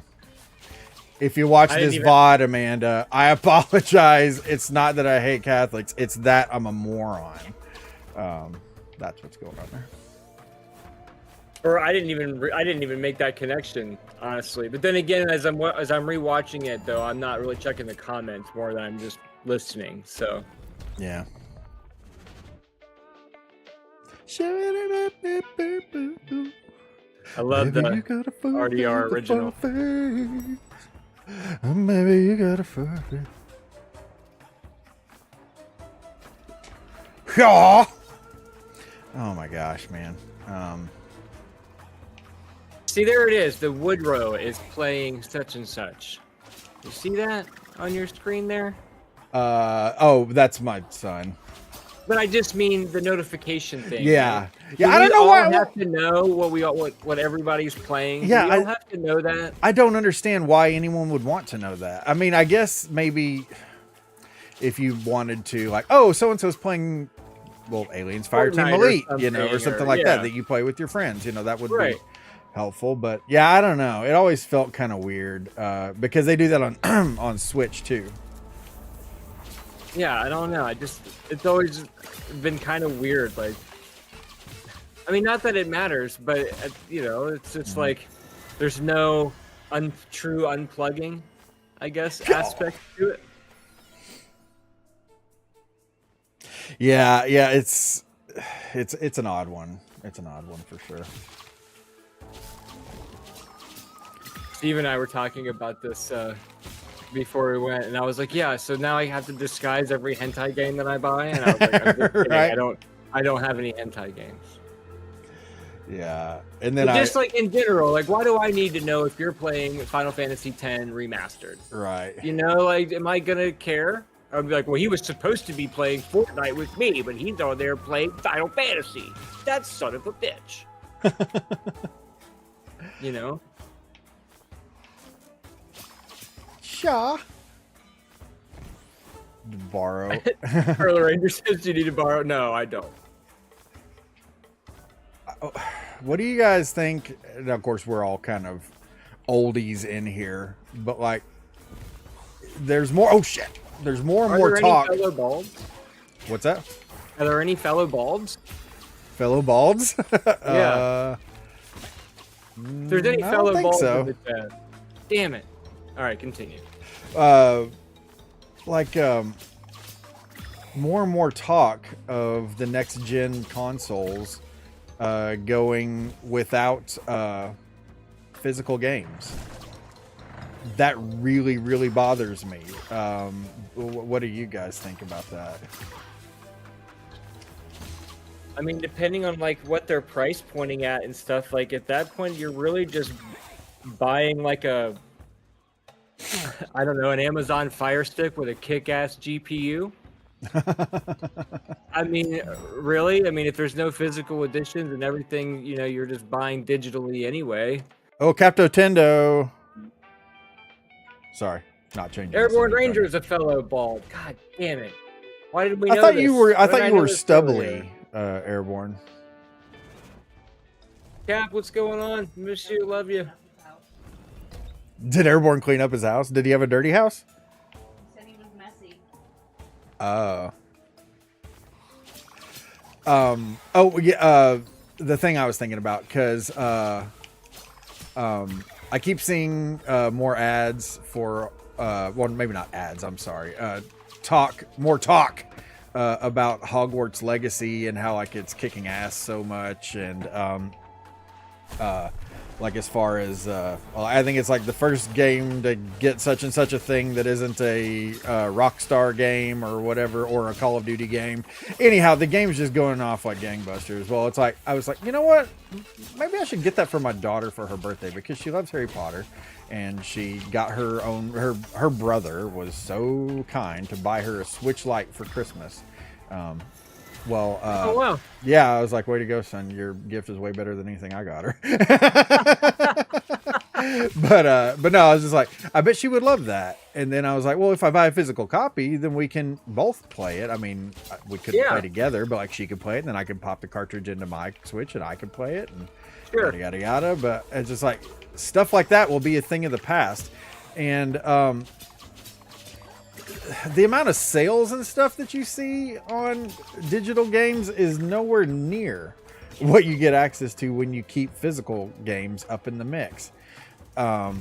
If you watch this VOD, Amanda, I apologize. It's not that I hate Catholics. It's that I'm a moron. That's what's going on there. Or I didn't even make that connection, honestly. But then again, as I'm rewatching it, though, I'm not really checking the comments more than I'm just listening. So Yeah. I love the RDR original. Maybe you got a fur face. Yeah. Oh my gosh, man. See, there it is. The Woodrow is playing such and such. You see that on your screen there? Oh, that's my son. But I just mean the notification thing. Yeah. Right? Yeah, Do I don't we know all why. have to know what everybody's playing. Yeah, Do we all have to know that. I don't understand why anyone would want to know that. I mean, I guess maybe if you wanted to, like, oh, so and so's playing, well, Aliens Fireteam Fortnite or Elite, you know, or something like yeah. that you play with your friends. You know, that would Right. be helpful. But yeah, I don't know. It always felt kind of weird because they do that on on Switch too. Yeah, I don't know. It's always been kind of weird. Like, I mean, not that it matters, but you know, it's just like there's no true unplugging, I guess, aspect to it. Yeah, it's an odd one. It's an odd one for sure. Steve and I were talking about this before we went, and I was like, "Yeah, so now I have to disguise every hentai game that I buy." And I was like, I'm just kidding. Right. I don't have any hentai games." Yeah, and then But just like in general, like, why do I need to know if you're playing Final Fantasy X remastered? right. You know, like, am I gonna care? I'd be like, well, he was supposed to be playing Fortnite with me, but he's over there playing Final Fantasy. That son of a bitch. You know? Sure. Borrow. Earl Ranger says you need to borrow. No, I don't. What do you guys think? And of course, we're all kind of oldies in here, but like, there's more. Oh shit! There's more and Are more there talk. any fellow balds? What's that? Are there any fellow balds? Fellow balds? Yeah. If there's any I don't fellow think balds so. in the chat. Damn it. All right, continue. Like more and more talk of the next gen consoles going without physical games. That really, really bothers me. What do you guys think about that? I mean, depending on like what they're price pointing at and stuff, like at that point, you're really just buying like a, I don't know, an Amazon Fire Stick with a kick-ass GPU. I mean, really? I mean, if there's no physical editions and everything, you know, you're just buying digitally anyway. Oh, Capto Tendo. Sorry, not changing. Airborne Ranger is a fellow bald. God damn it! Why did we know I thought this? you were. I Why did thought you know were this stubbly, earlier? Airborne. Cap, what's going on? Miss you, love you. Did Airborne clean up his house? Did he have a dirty house? He said he was messy. Oh yeah. The thing I was thinking about, because I keep seeing more ads for well, maybe not ads. I'm sorry. More talk about Hogwarts Legacy and how like it's kicking ass so much, and like as far as well, I think it's like the first game to get such and such a thing that isn't a Rockstar game or whatever, or a Call of Duty game. Anyhow, the game's just going off like gangbusters. Well, it's like I was like, you know what? Maybe I should get that for my daughter for her birthday, because she loves Harry Potter, and she got her own. Her brother was so kind to buy her a Switch Lite for Christmas. Well, Oh wow! yeah, I was like, way to go, son. Your gift is way better than anything I got her. But no, I was just like, I bet she would love that. And then I was like, well, if I buy a physical copy, then we can both play it. I mean, we couldn't play together, but like she could play it, and then I can pop the cartridge into my Switch and I can play it, and yada yada yada. But it's just like stuff like that will be a thing of the past. And the amount of sales and stuff that you see on digital games is nowhere near what you get access to when you keep physical games up in the mix. I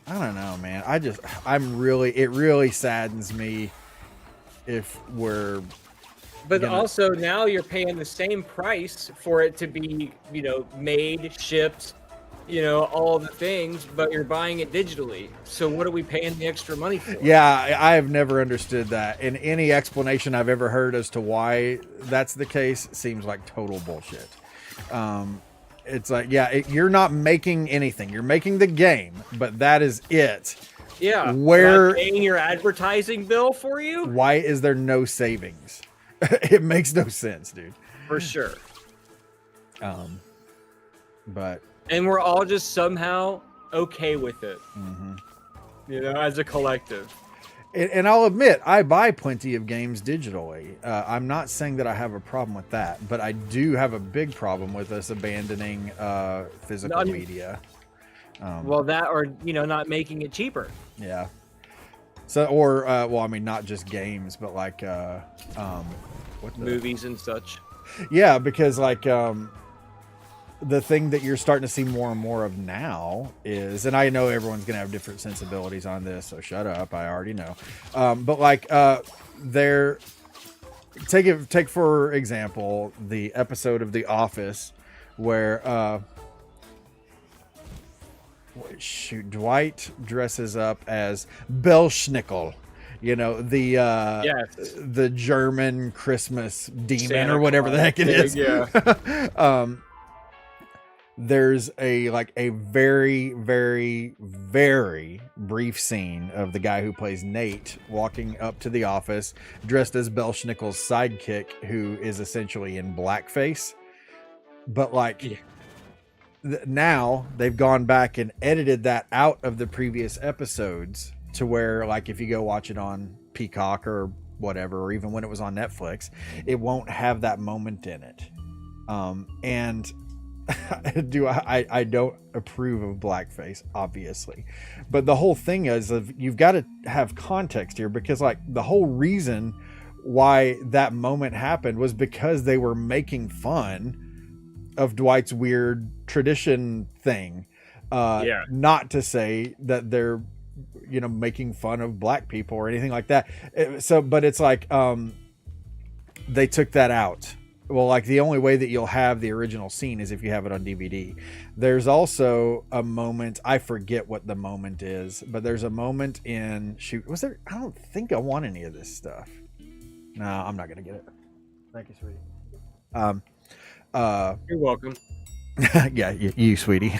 don't know, man. It really saddens me if we're. But also now you're paying the same price for it to be, you know, made, shipped, you know, all the things, but you're buying it digitally. So what are we paying the extra money for? Yeah, I have never understood that. And any explanation I've ever heard as to why that's the case seems like total bullshit. It's like, yeah, you're not making anything. You're making the game, but that is it. Yeah. Where am I paying your advertising bill for you? Why is there no savings? It makes no sense, dude. For sure. But and we're all just somehow okay with it. Mm-hmm. You know, as a collective. and I'll admit, I buy plenty of games digitally. I'm not saying that I have a problem with that, but I do have a big problem with us abandoning physical media. Well, that or not making it cheaper. Yeah. So, or well, I mean, not just games, but like Movies and such. Yeah, because like the thing that you're starting to see more and more of now is, and I know everyone's gonna have different sensibilities on this, so shut up, I already know. But like they're take for example the episode of The Office where Dwight dresses up as Belschnickel. The German Christmas demon Santa or whatever the heck it is. Yeah. There's a very, very, very brief scene of the guy who plays Nate walking up to the office dressed as Belschnickel's sidekick, who is essentially in blackface. But now they've gone back and edited that out of the previous episodes to where, like, if you go watch it on Peacock or whatever, or even when it was on Netflix, it won't have that moment in it. And I don't approve of blackface, obviously, but the whole thing is you've got to have context here, because like the whole reason why that moment happened was because they were making fun of Dwight's weird tradition thing. Not to say that they're making fun of black people or anything like that. But it's like they took that out. Well, like the only way that you'll have the original scene is if you have it on DVD. There's also a moment, I forget what the moment is, but there's a moment in was there? I don't think I want any of this stuff. No, I'm not gonna get it. Thank you, sweetie. You're welcome. Yeah, you sweetie.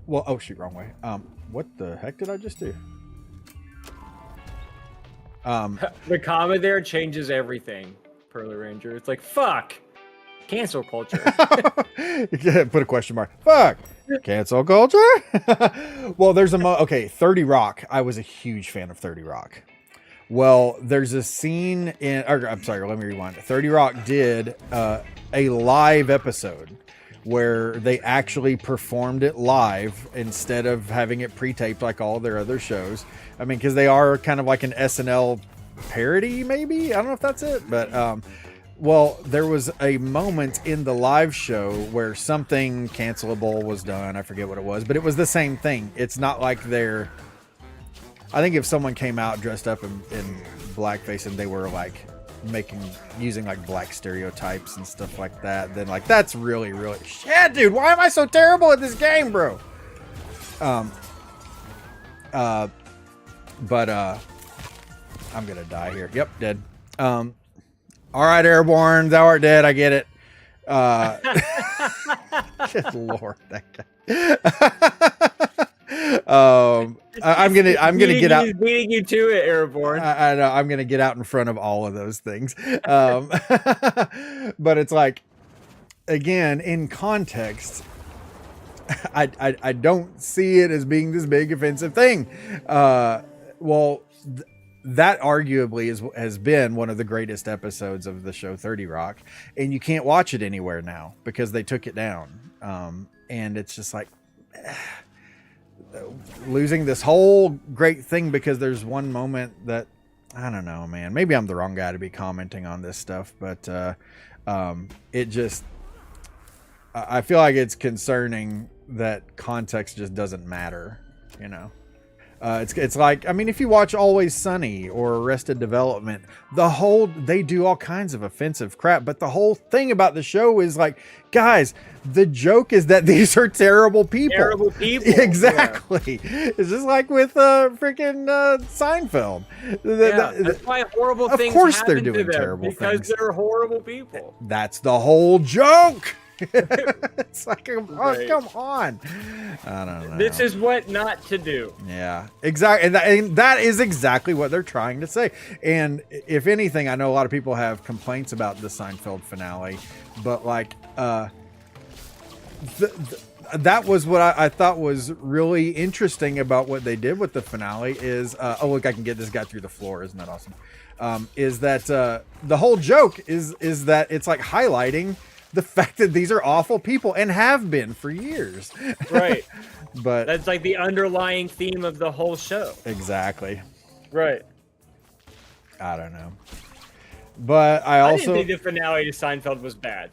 Well, oh shoot, wrong way. What the heck did I just do? The comment there changes everything, Pearly Ranger. It's like, fuck, cancel culture. Put a question mark. Fuck, cancel culture. Well, there's okay, 30 Rock. I was a huge fan of 30 Rock. Well, there's a scene I'm sorry, let me rewind. 30 Rock did a live episode where they actually performed it live instead of having it pre-taped like all their other shows. I mean, because they are kind of like an SNL parody, maybe? I don't know if that's it, but well, there was a moment in the live show where something cancelable was done. I forget what it was, but it was the same thing. It's not like I think if someone came out dressed up in blackface and they were like using like black stereotypes and stuff like that, then like that's really, really shit, dude. Why am I so terrible at this game, bro? But I'm gonna die here. Yep, dead. All right, Airborne, thou art dead. I get it. Good Lord, that guy. I'm gonna get out. He's beating you to it, Airborne. I know. I'm gonna get out in front of all of those things. But it's like, again, in context, I don't see it as being this big offensive thing. Well, that arguably has been one of the greatest episodes of the show 30 Rock, and you can't watch it anywhere now because they took it down. And it's just like losing this whole great thing because there's one moment that, I don't know, man, maybe I'm the wrong guy to be commenting on this stuff, but it just, I feel like it's concerning that context just doesn't matter, It's like, I mean, if you watch Always Sunny or Arrested Development, they do all kinds of offensive crap, but the whole thing about the show is like, guys, the joke is that these are terrible people. Terrible people. Exactly. Yeah. It's just like with freaking Seinfeld. That's why horrible things happen. Of course they're doing terrible things. Because they're horrible people. That's the whole joke. It's like, come on. I don't know. This is what not to do. Yeah, exactly. And that is exactly what they're trying to say. And if anything, I know a lot of people have complaints about the Seinfeld finale, but like, that was what I thought was really interesting about what they did with the finale is, oh, look, I can get this guy through the floor. Isn't that awesome? Is that the whole joke is that it's like highlighting the fact that these are awful people and have been for years. Right. But That's like the underlying theme of the whole show. exactly. Right. I don't know. But I I also, didn't think the finale to Seinfeld was bad.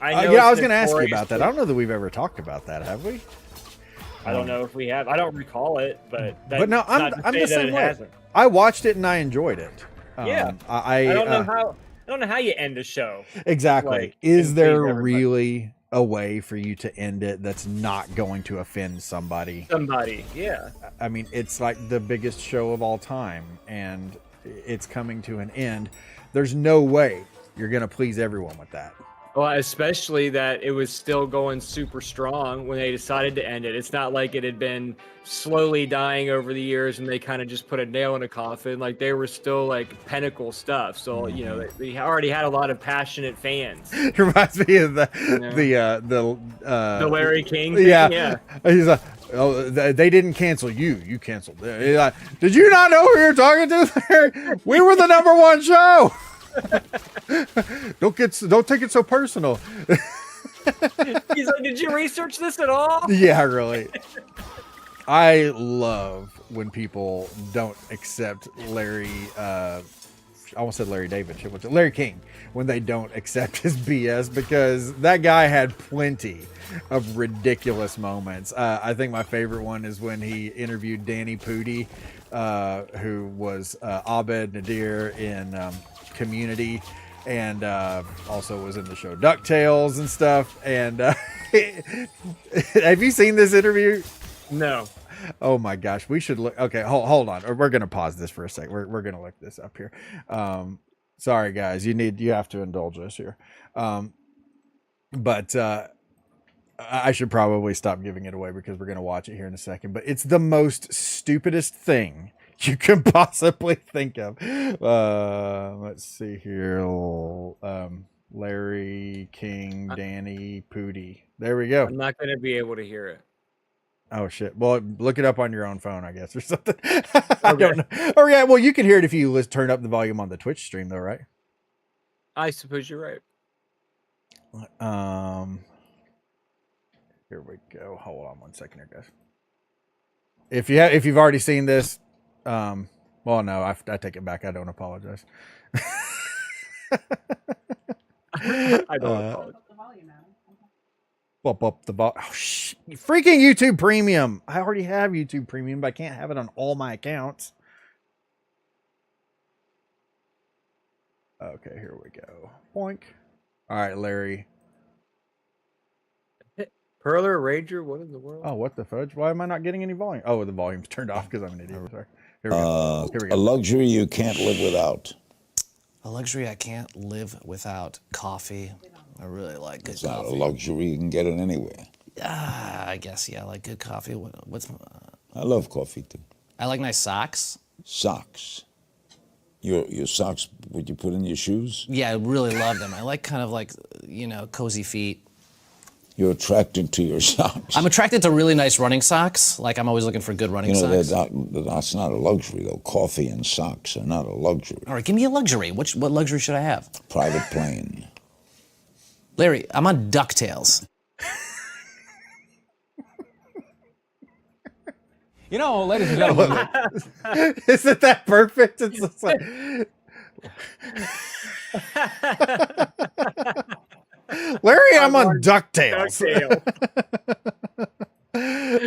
I know yeah, I was it's going to ask you notorious about that. for- I don't know that we've ever talked about that, have we? I don't know if we have. I don't recall it, but that's But no, I'm not to I'm say the that same it way. hasn't. I watched it and I enjoyed it. Yeah. I I don't know how you end a show. exactly. like, Is and there please everybody. really a way for you to end it that's not going to offend somebody? Somebody, yeah. I mean, it's like the biggest show of all time, and it's coming to an end. There's no way you're going to please everyone with that. Well, especially that it was still going super strong when they decided to end it. It's not like it had been slowly dying over the years and they kind of just put a nail in a coffin. Like they were still like pinnacle stuff. So, you know, they already had a lot of passionate fans. It reminds me of the The Larry King thing, yeah. He's like, oh, they didn't cancel you. You canceled them. He's like, did you not know who you're talking to there? We were the #1 show. Don't take it so personal. He's like, did you research this at all? Yeah, really. I love when people don't accept Larry. I almost said Larry David. What's it? Larry King. When they don't accept his BS, because that guy had plenty of ridiculous moments. I think my favorite one is when he interviewed Danny Pudi, who was Abed Nadir in Community, and also was in the show DuckTales and stuff. And have you seen this interview? No. Oh my gosh, we should look. Okay, hold on. We're gonna pause this for a sec. We're gonna look this up here. Sorry guys, you have to indulge us here. But I should probably stop giving it away because we're gonna watch it here in a second. But it's the most stupidest thing you can possibly think of. Let's see here. Larry King, Danny Pudi. There we go. I'm not going to be able to hear it. Oh shit! Well, look it up on your own phone, I guess, or something. I don't know. Or yeah, well, you can hear it if you turn up the volume on the Twitch stream, though, right? I suppose you're right. Here we go. Hold on one second, here, guys. If you've already seen this, well, no, I take it back. I don't apologize. I don't apologize. Bump up the volume. Oh, freaking YouTube Premium. I already have YouTube Premium, but I can't have it on all my accounts. Okay, here we go. Boink. All right, Larry. Perler, Rager, what in the world? Oh, what the fudge? Why am I not getting any volume? Oh, the volume's turned off because I'm an idiot. Sorry. Here we go. Here we A go. luxury you can't live without. A luxury I can't live without. Coffee. I really like good It's not a coffee. luxury. You can get it anywhere. I guess, yeah, I like good coffee. What's I love coffee too. I like nice socks. Socks. Your socks, would you put in your shoes? Yeah, I really love them. I like kind of like, cozy feet. You're attracted to your socks. I'm attracted to really nice running socks. Like, I'm always looking for good running socks. That's not a luxury, though. Coffee and socks are not a luxury. All right, give me a luxury. What luxury should I have? Private plane. Larry, I'm on DuckTales. You know, ladies and gentlemen, Isn't that perfect? It's just like... Larry, I'm on DuckTales.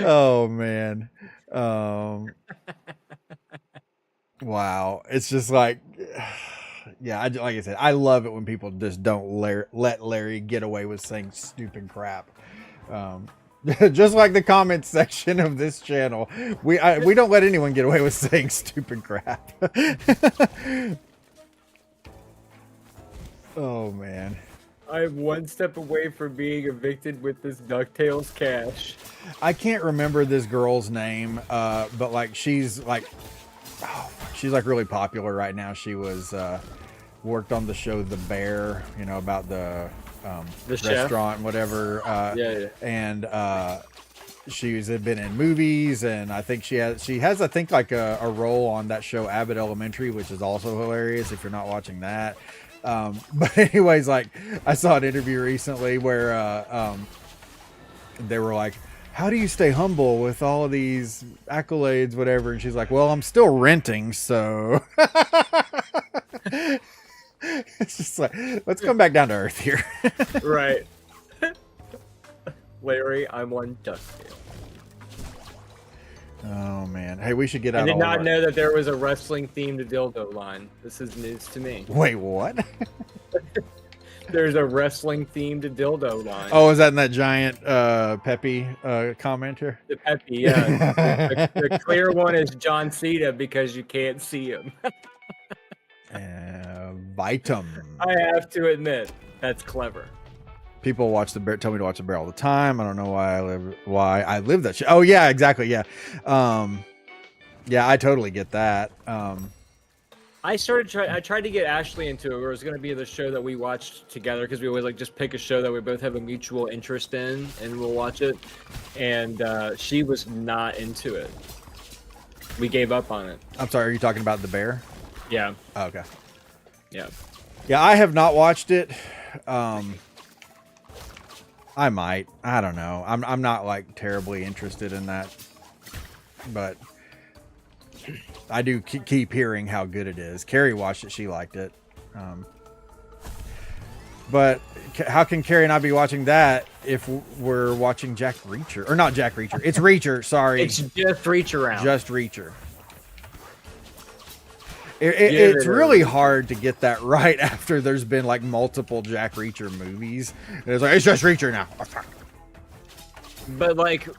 Oh man. Wow. It's just like, yeah, like I said, I love it when people just don't let Larry get away with saying stupid crap. Just like the comment section of this channel, we don't let anyone get away with saying stupid crap. Oh man. I'm one step away from being evicted with this DuckTales cash. I can't remember this girl's name, but like she's like really popular right now. She was worked on the show The Bear, about the The chef? restaurant and whatever. Yeah. And she's been in movies, and I think she has I think like a role on that show Abbott Elementary, which is also hilarious if you're not watching that. But anyways, like I saw an interview recently where they were like, how do you stay humble with all of these accolades, whatever? And she's like, well, I'm still renting, so it's just like, let's come back down to earth here. Right. Larry, I'm one ducktail. Oh man, hey, we should get I out. did all not of our... know that there was a wrestling themed dildo line. This is news to me. Wait, what? There's a wrestling themed dildo line. Oh, is that in that giant Peppy comment here? The Peppy, yeah. The clear one is John Cena because you can't see him. Vitum. I have to admit, that's clever. People watch the bear, tell me to watch the bear all the time. I don't know why I live that shit. Oh yeah, exactly. Yeah. Yeah, I totally get that. I tried to get Ashley into it, where it was going to be the show that we watched together, because we always like just pick a show that we both have a mutual interest in and we'll watch it. And she was not into it. We gave up on it. I'm sorry, are you talking about the bear? Yeah. Oh, okay. Yeah. Yeah, I have not watched it. I might. I don't know. I'm not like terribly interested in that, but I do keep hearing how good it is. Carrie watched it; she liked it. But how can Carrie not be watching that if we're watching Jack Reacher? Or not Jack Reacher? It's Reacher. Sorry, It's just reach around. just Reacher. It's really hard to get that right after there's been like multiple Jack Reacher movies. And it's like, it's just Reacher now. But like,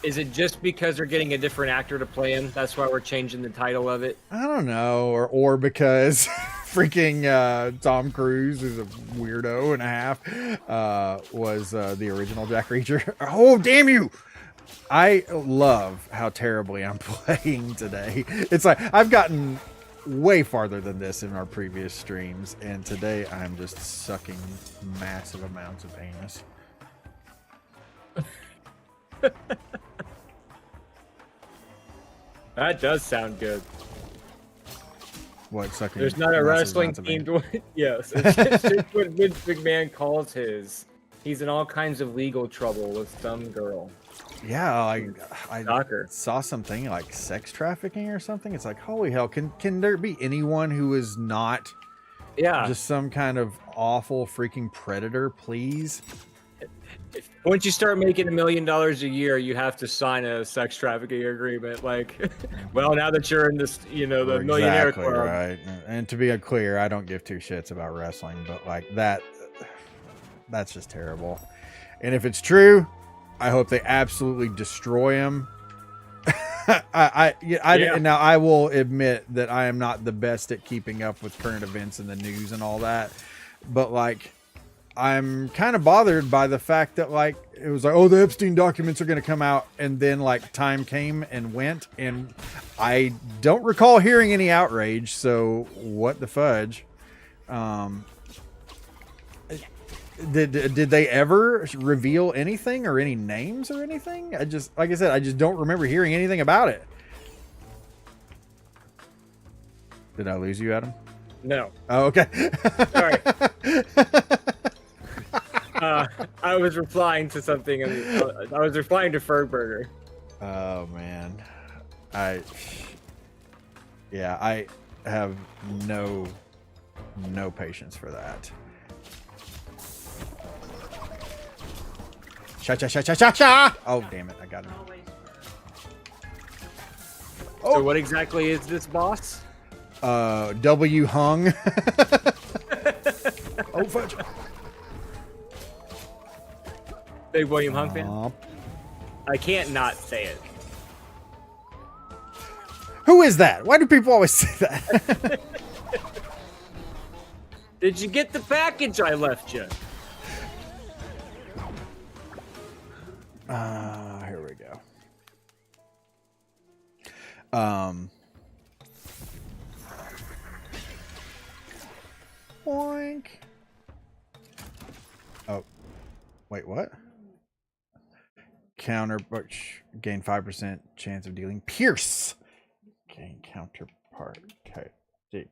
is it just because they're getting a different actor to play him? That's why we're changing the title of it? I don't know. Or because freaking Tom Cruise, who's a weirdo and a half, was the original Jack Reacher. Oh, damn you! I love how terribly I'm playing today. It's like, I've gotten way farther than this in our previous streams, and today I'm just sucking massive amounts of anus. That does sound good. What, sucking? There's not a massive wrestling amounts of anus? themed one. Yes, it's just what Vince McMahon calls his. He's in all kinds of legal trouble with some girl. Yeah, like I Stalker. saw something like sex trafficking or something. It's like, holy hell, can there be anyone who is not just some kind of awful freaking predator, please? Once you start making $1 million a year, you have to sign a sex trafficking agreement. Like, well, now that you're in this, the millionaire Exactly, club. right. And to be clear, I don't give two shits about wrestling, but like that's just terrible. And if it's true, I hope they absolutely destroy him. Now I will admit that I am not the best at keeping up with current events in the news and all that, but like, I'm kind of bothered by the fact that like, it was like, oh, the Epstein documents are going to come out. And then like time came and went, and I don't recall hearing any outrage. So what the fudge? Did they ever reveal anything or any names or anything? Like I said, I just don't remember hearing anything about it. Did I lose you, Adam? No. Oh, okay. Sorry. I was replying to something, and I was replying to Fergburger. Oh man, I have no patience for that. Cha. Oh damn it, I got him. So what exactly is this, boss? W hung. Oh fudge. Big William Hung fan? I can't not say it. Who is that? Why do people always say that? Did you get the package I left you? Here we go. Boink. Wait, what? Counter gain 5% chance of dealing pierce. Gain counterpart. Okay.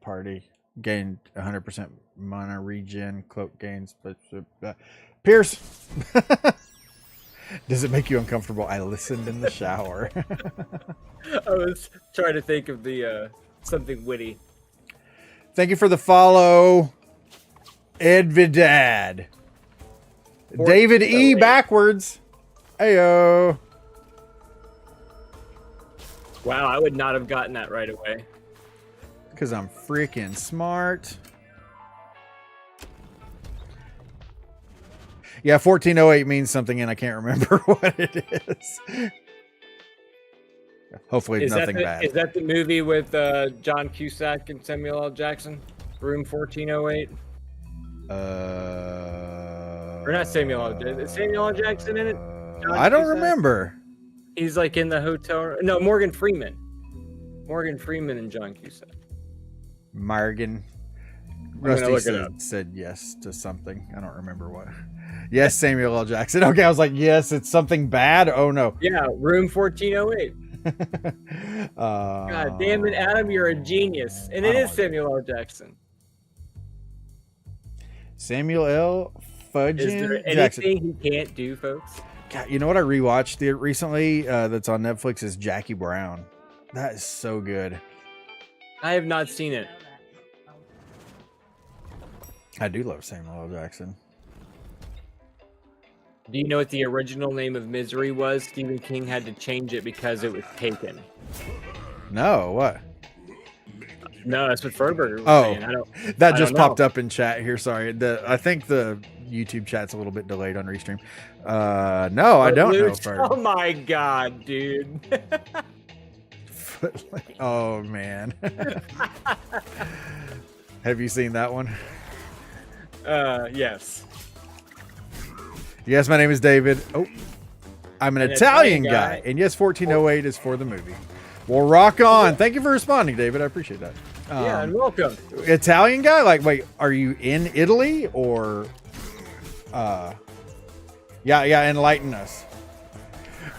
Party gain 100% mana regen. Cloak gains. Pierce. Does it make you uncomfortable? I listened in the shower. I was trying to think of the something witty. Thank you for the follow, Ed Vidad. David E. backwards. Ayo. Wow, I would not have gotten that right away. Because I'm freaking smart. Yeah, 1408 means something, and I can't remember what it is. Hopefully, it's nothing bad. Is that the movie with John Cusack and Samuel L. Jackson? Room 1408? Or not Samuel L. Jackson. Is Samuel L. Jackson in it? I don't remember. He's like in the hotel. No, Morgan Freeman. Morgan Freeman and John Cusack. Morgan. Rusty said yes to something. I don't remember what. Yes, Samuel L. Jackson. Okay, I was like, yes, it's something bad. Oh, no. Yeah, Room 1408. God damn it, Adam, you're a genius. And it is Samuel L. Jackson. Samuel L. Fudgin' Is there Jackson. anything he can't do, folks? God, you know what I rewatched recently that's on Netflix is Jackie Brown. That is so good. I have not seen it. I do love Samuel L. Jackson. Do you know what the original name of Misery was? Stephen King had to change it because it was taken. No, what? No, that's what Fernberger was saying. That just popped up in chat here. Sorry. I think the YouTube chat's a little bit delayed on Restream. No, I don't know. Oh my god, dude. Oh man. Have you seen that one? Yes. Yes, my name is David. Oh, I'm an Italian guy. And yes, 1408 is for the movie. Well, rock on. Thank you for responding, David. I appreciate that. Yeah, and welcome. Italian guy? Like, wait, are you in Italy or... Yeah, enlighten us.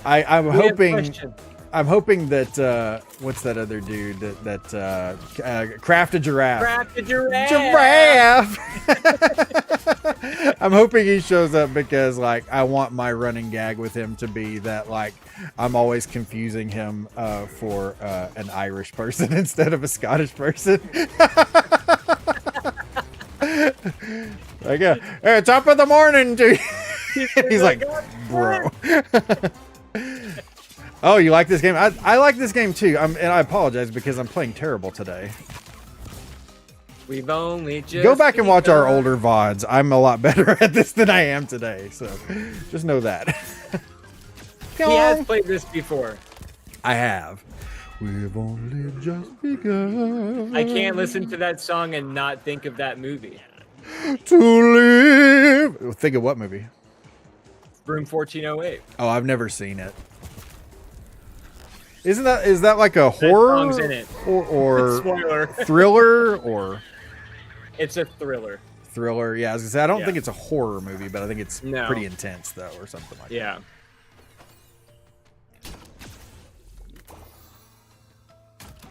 I'm hoping that what's that other dude that Craft a Giraffe. Craft a Giraffe. I'm hoping he shows up because like I want my running gag with him to be that like I'm always confusing him for an Irish person instead of a Scottish person. Like hey, top of the morning to he's like, bro. Oh, you like this game? I like this game too. And I apologize because I'm playing terrible today. We've only just go back and watch our older VODs. I'm a lot better at this than I am today. So just know that. He has played this before. I have. We've only just begun. I can't listen to that song and not think of that movie. To live. Think of what movie? Room 1408. Oh, I've never seen it. Is that like a horror song's in it. or spoiler thriller or? It's a thriller. Thriller, yeah. I was gonna say I don't think it's a horror movie, but I think it's No. pretty intense though, or something like that. Yeah.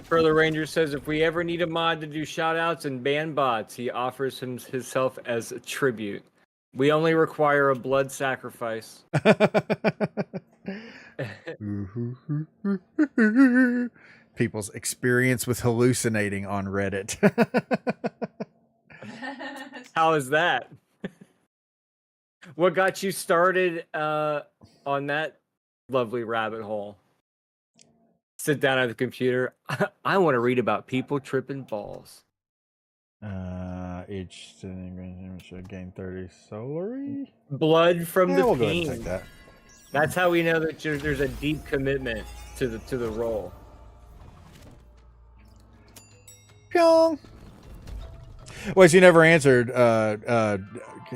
Further Ranger says if we ever need a mod to do shoutouts and ban bots, he offers himself as a tribute. We only require a blood sacrifice. People's experience with hallucinating on Reddit. How is that? What got you started on that lovely rabbit hole? Sit down at the computer. I want to read about people tripping balls. Each should gain 30 solary. Blood from the we'll go ahead pain. and take that. That's how we know that there's a deep commitment to the role. Pyong. Well, you never answered.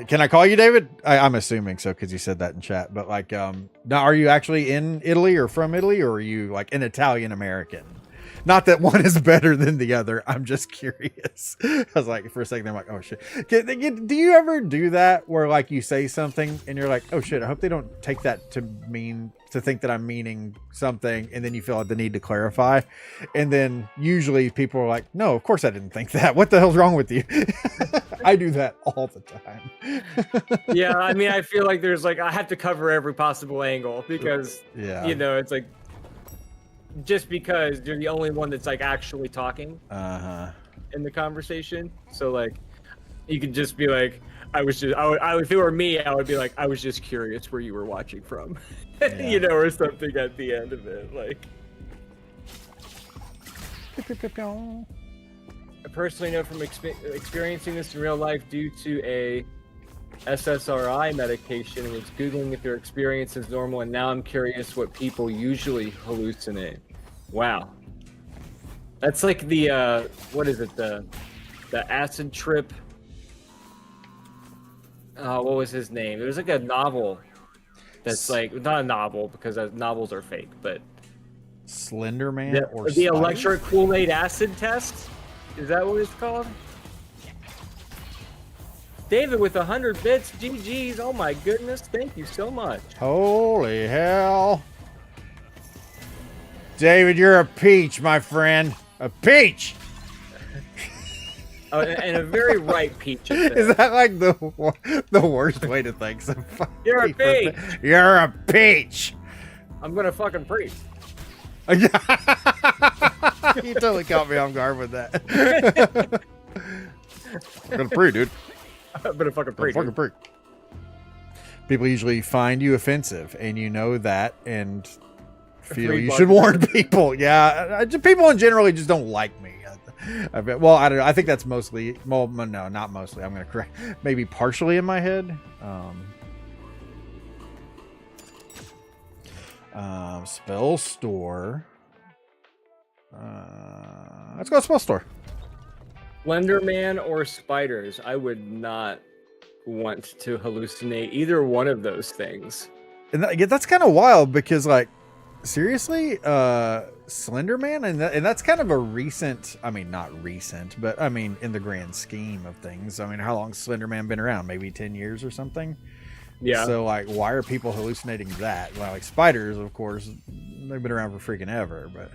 Can I call you David? I'm assuming so because you said that in chat. But like, now are you actually in Italy or from Italy, or are you like an Italian American? Not that one is better than the other. I'm just curious. I was like, for a second, I'm like, oh shit. Do you ever do that where like you say something and you're like, oh shit, I hope they don't take that to think that I'm meaning something, and then you feel like the need to clarify, and then usually people are like, no, of course I didn't think that. What the hell's wrong with you? I do that all the time. Yeah, I mean, I feel like there's like I have to cover every possible angle because Yeah. you know, it's like just because you're the only one that's like actually talking in the conversation. So like you could just be like, I would, if it were me, I would be like, I was just curious where you were watching from, you know, or something at the end of it. Like, I personally know from experiencing this in real life due to a SSRI medication and was Googling if their experience is normal, and now I'm curious what people usually hallucinate. Wow. That's like the, what is it, the acid trip. What was his name? It was like a novel that's like, not a novel because novels are fake, but Slender Man or the Spider? electric Kool-Aid acid test? Is that what it's called? David with 100 bits, GG's, oh my goodness, thank you so much. Holy hell. David, you're a peach, my friend. A peach! Oh, and a very ripe peach. Is that like the worst way to think? You're a peach! You're a peach! I'm gonna fucking preach. You totally caught me off guard with that. I'm gonna pre, dude. I'm gonna fucking preach. Fucking pre. People usually find you offensive, and you know that, and feel you should warn people. Yeah, people in general just don't like me. Well, I don't know. I think that's mostly, well, no, not mostly. I'm gonna correct, maybe partially in my head. Spell store. Let's go spell store. Slenderman or spiders? I would not want to hallucinate either one of those things. And that's kind of wild because, like, seriously, Slender Man, and that's kind of a recent, I mean, not recent, but I mean, in the grand scheme of things, I mean, how long's Slender Man been around? Maybe 10 years or something? Yeah. So, like, why are people hallucinating that? Well, like, spiders, of course, they've been around for freaking ever, but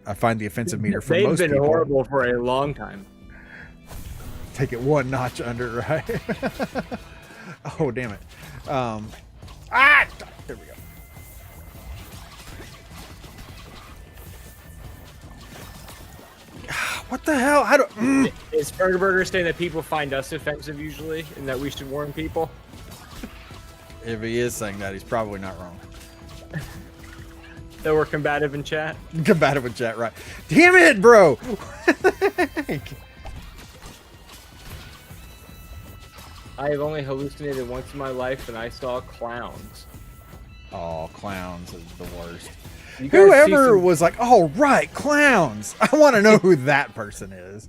I find the offensive meter for most people. They've been horrible for a long time. Take it one notch under, right? Oh, damn it. There we go. What the hell? How do? Is Burger saying that people find us offensive usually, and that we should warn people? If he is saying that, he's probably not wrong. That we're combative in chat? Combative in chat, right. Damn it, bro! I have only hallucinated once in my life, and I saw clowns. Oh, clowns is the worst. You guys Whoever was like, oh, right, clowns. I want to know who that person is.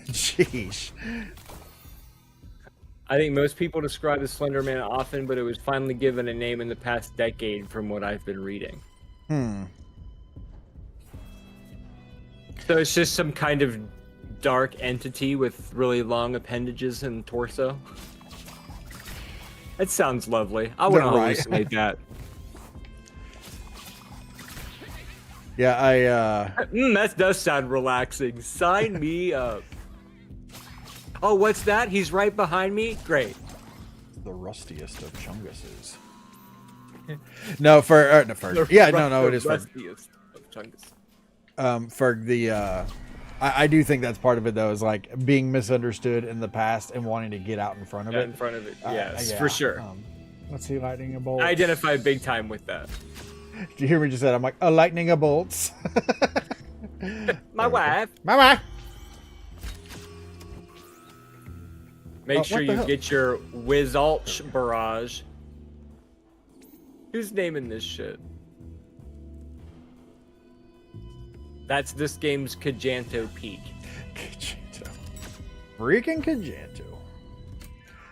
Sheesh. I think most people describe the Slender Man often, but it was finally given a name in the past decade from what I've been reading. So it's just some kind of dark entity with really long appendages and torso. That sounds lovely. I want to hallucinate that. Yeah, That does sound relaxing. Sign me up. Oh, what's that? He's right behind me? Great. the rustiest of chunguses. No, yeah, no, it is for rustiest of chungus. For the I do think that's part of it though, is like being misunderstood in the past and wanting to get out in front of it. In front of it, yes, yeah. for sure. Let's see, lightning a bolt. I identify big time with that. Did you hear me just said? I'm like a lightning a bolts. My wife. My wife. Make Oh, sure what the you hell? get your Wizalch barrage. Who's naming this shit? That's this game's Kajanto peak. Kajanto. Freaking Kajanto.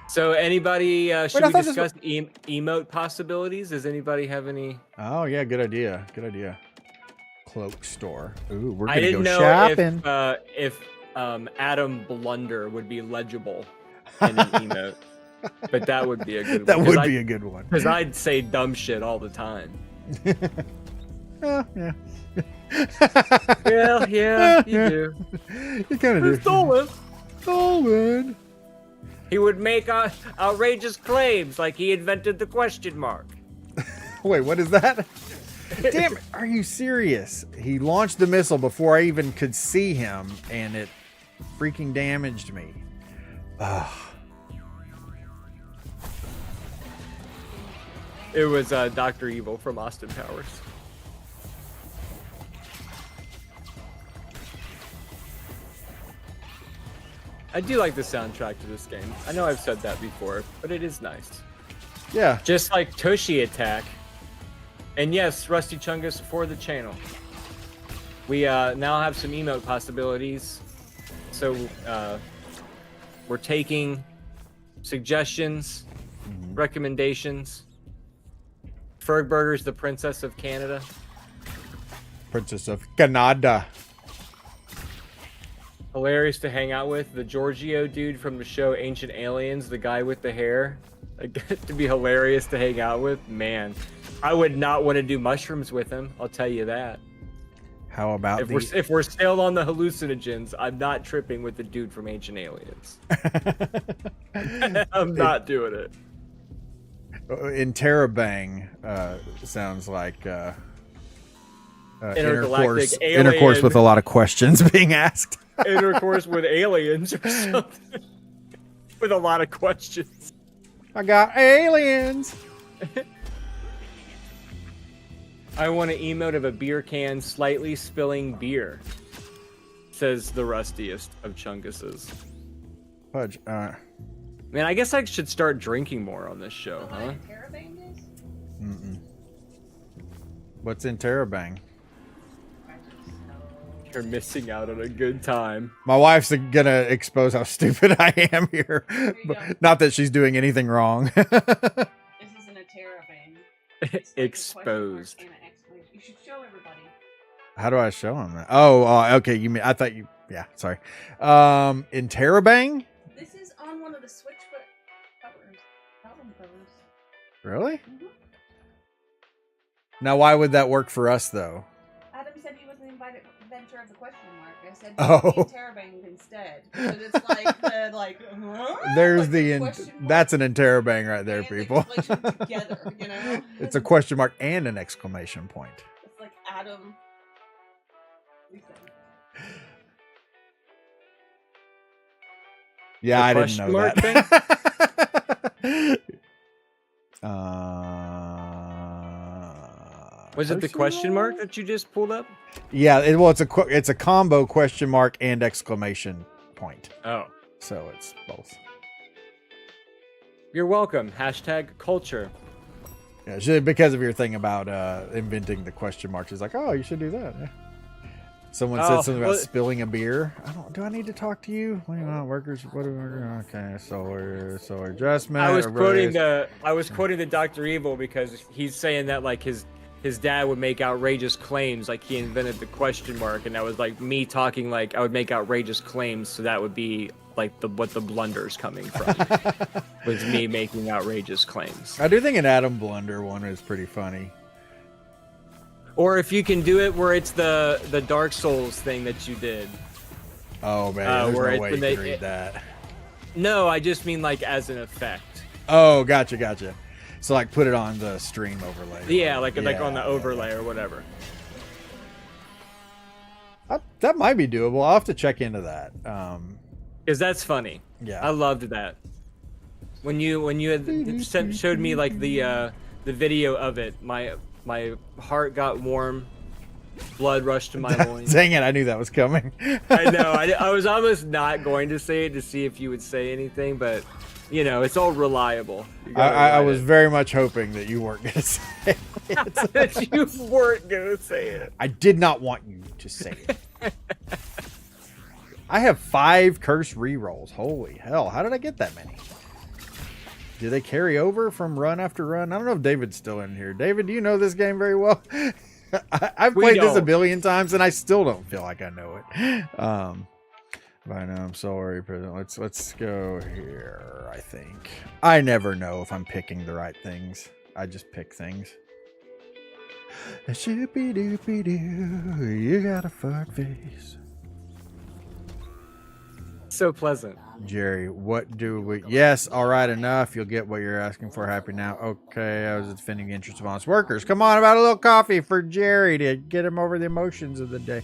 So anybody, should I we thought this discuss emote possibilities? Does anybody have any? Oh yeah, good idea. Good idea. cloak store. Ooh, we're I gonna didn't go know shopping. if Adam Blunder would be legible in an emote, but that would be a good That one. would be a good one. Because I'd say dumb shit all the time. Oh, yeah. Yeah, you do. You kind of do. Stolen. Stolen. He would make outrageous claims like he invented the question mark. Wait, what is that? Damn it, are you serious? He launched the missile before I even could see him, and it freaking damaged me. Ugh. It was Dr. Evil from Austin Powers. I do like the soundtrack to this game. I know I've said that before, but it is nice. Yeah. Just like Tushy Attack. And yes, Rusty Chungus for the channel. We now have some emote possibilities. So we're taking suggestions, recommendations. Fergburger's the Princess of Canada. Princess of Canada. Hilarious to hang out with. The Giorgio dude from the show Ancient Aliens, the guy with the hair. Like, to be hilarious to hang out with. Man, I would not want to do mushrooms with him. I'll tell you that. How about if we're still on the hallucinogens, I'm not tripping with the dude from Ancient Aliens. I'm not doing it. Interrobang sounds like Intergalactic intercourse with a lot of questions being asked. Intercourse with aliens or something. With a lot of questions. I got aliens. I want an emote of a beer can slightly spilling beer. Says the rustiest of Chunguses. Fudge. Man, I guess I should start drinking more on this show, huh? What's Interrobang? You're missing out on a good time. My wife's gonna expose how stupid I am here. But not that she's doing anything wrong. This isn't a terabang. It's like Exposed. A question mark and an exclamation. You should show everybody. How do I show him that? Oh, okay. You mean I thought you? Yeah, sorry. Interrobang? This is on one of the Switchfoot covers. Album covers. Really? Mm-hmm. Now, why would that work for us though? Adam said he was the inventor of the question mark. I said Oh. terabang instead. But it's like the huh? There's Like the question mark that's an interrobang right there, and the people. exclamation together, you know? It's a question mark and an exclamation point. It's like Adam. Yeah, The I didn't question know mark that. Was it the question mark that you just pulled up? Yeah, it's a combo question mark and exclamation point. Oh. So it's both. You're welcome. Hashtag culture. Yeah, because of your thing about inventing the question mark, she's like, oh, you should do that. Yeah. Someone said something about spilling a beer. Do I need to talk to you? What do you want, workers? What okay, solar adjustment. I was quoting the Dr. Evil because he's saying that like his dad would make outrageous claims like he invented the question mark, and that was like me talking like I would make outrageous claims, so that would be like what the blunder's coming from was me making outrageous claims. I do think an Adam Blunder one is pretty funny. Or if you can do it where it's the Dark Souls thing that you did. Oh man, there's where no way you can read that. No, I just mean like as an effect. Oh, gotcha. So like put it on the stream overlay. Yeah, like on the overlay or whatever. That might be doable. I'll have to check into that. Because that's funny. Yeah, I loved that. When you had showed me like the video of it, my heart got warm, blood rushed to my loins. Dang it! I knew that was coming. I know. I was almost not going to say it to see if you would say anything, but you know, it's all reliable. I was very much hoping that you weren't going to say it. That you weren't going to say it. I did not want you to say it. I have 5 curse rerolls. Holy hell! How did I get that many? Do they carry over from run after run? I don't know if David's still in here. David, do you know this game very well? I've We played this a don't. billion times and I still don't feel like I know it. But I know I'm sorry, President. Let's go here. I think I never know if I'm picking the right things. I just pick things. Shoopy doopy doo, you got a fart face. So pleasant. Jerry, what do we? Yes, all right, enough. You'll get what you're asking for. Happy now. Okay, I was defending the interests of honest workers. Come on, about a little coffee for Jerry to get him over the emotions of the day.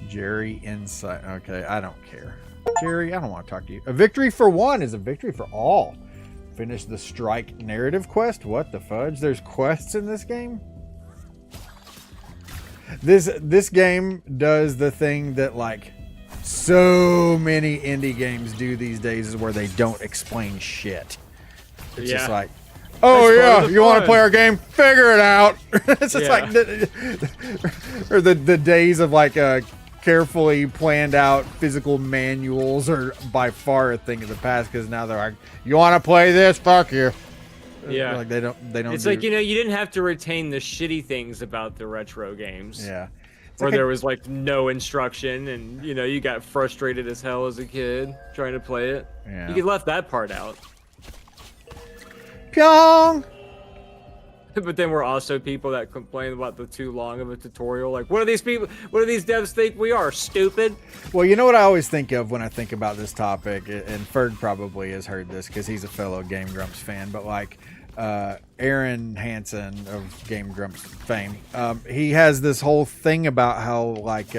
Jerry Insight. Okay, I don't care. Jerry, I don't want to talk to you. A victory for one is a victory for all. Finish the strike narrative quest. What the fudge? There's quests in this game? This game does the thing that like so many indie games do these days, is where they don't explain shit. It's just like, oh That's part yeah, of the you want to fun. play our game? Figure it out. It's just Yeah. like or the days of like carefully planned out physical manuals are by far a thing of the past, because now they're like, you want to play this? Fuck you. Yeah. Like they don't. It's like, you know, you didn't have to retain the shitty things about the retro games. Yeah. It's Where like there was like no instruction, and you know, you got frustrated as hell as a kid trying to play it. Yeah. You could left that part out. Pyong. But then we're also people that complain about the too long of a tutorial. Like, what do these people, what do these devs think we are, stupid? Well, you know what I always think of when I think about this topic, and Ferg probably has heard this because he's a fellow Game Grumps fan, but like Aaron Hansen of Game Grumps fame, he has this whole thing about how like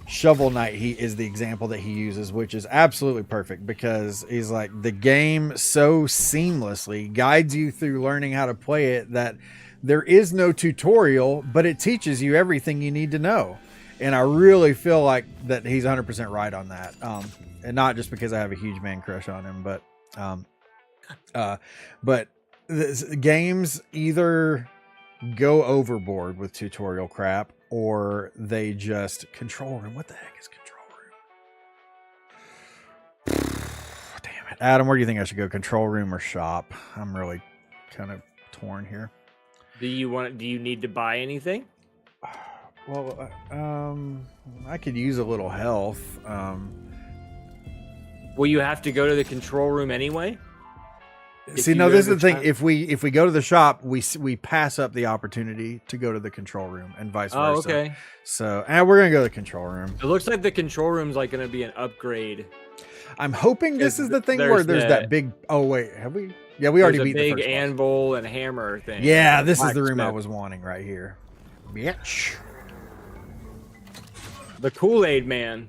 Shovel Knight is the example that he uses, which is absolutely perfect, because he's like, the game so seamlessly guides you through learning how to play it that there is no tutorial, but it teaches you everything you need to know. And I really feel like that he's 100% right on that. And not just because I have a huge man crush on him, but games either go overboard with tutorial crap, or they just control room. What the heck is control room? Damn it. Adam, where do you think I should go? Control room or shop? I'm really kind of torn here. Do you need to buy anything? Well, I could use a little health. Will you have to go to the control room anyway? See, no, this is the thing. If we go to the shop, we pass up the opportunity to go to the control room, and vice versa. Oh, okay. So, we're gonna go to the control room. It looks like the control room's like gonna be an upgrade. I'm hoping this is the thing There's where there's the- that big. Oh wait, have we? Yeah, we already There's a beat the big first boss. anvil and hammer thing. Yeah, this is the room I Blacksmith. was wanting right here. Bitch. The Kool-Aid Man.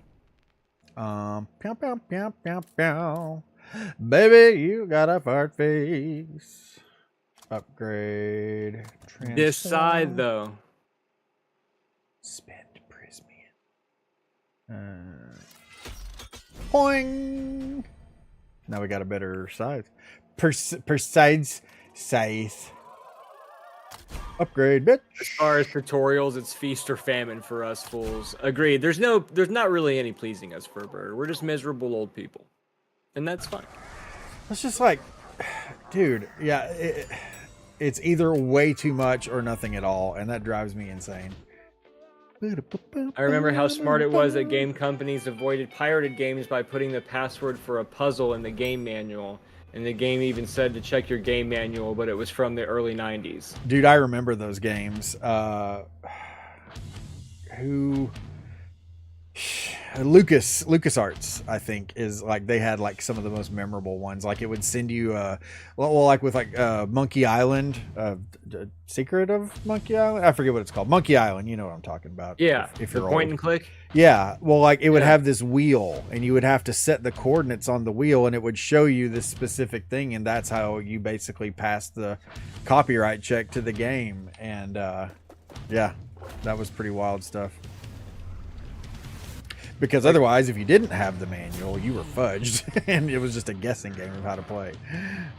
Pew, pew, pew, pew, pew. Baby, you got a fart face. Upgrade. This side Transform. though. Spend Prismian. Boing. Now we got a better size. Precise size. Upgrade, bitch. As far as tutorials, it's feast or famine for us fools. Agreed. There's not really any pleasing us for a bird. We're just miserable old people. And that's fine. It's just like, dude, yeah, it's either way too much or nothing at all, and that drives me insane. I remember how smart it was that game companies avoided pirated games by putting the password for a puzzle in the game manual. And the game even said to check your game manual, but it was from the early 90s. Dude, I remember those games. LucasArts, I think, is like, they had like some of the most memorable ones. Like it would send you like with like Monkey Island, Secret of Monkey Island. I forget what it's called. Monkey Island, you know what I'm talking about. Yeah, if the you're point old. and click. Yeah, well, like it would Yeah. have this wheel, and you would have to set the coordinates on the wheel, and it would show you this specific thing, and that's how you basically pass the copyright check to the game. And yeah, that was pretty wild stuff. Because otherwise, if you didn't have the manual, you were fudged, and it was just a guessing game of how to play, you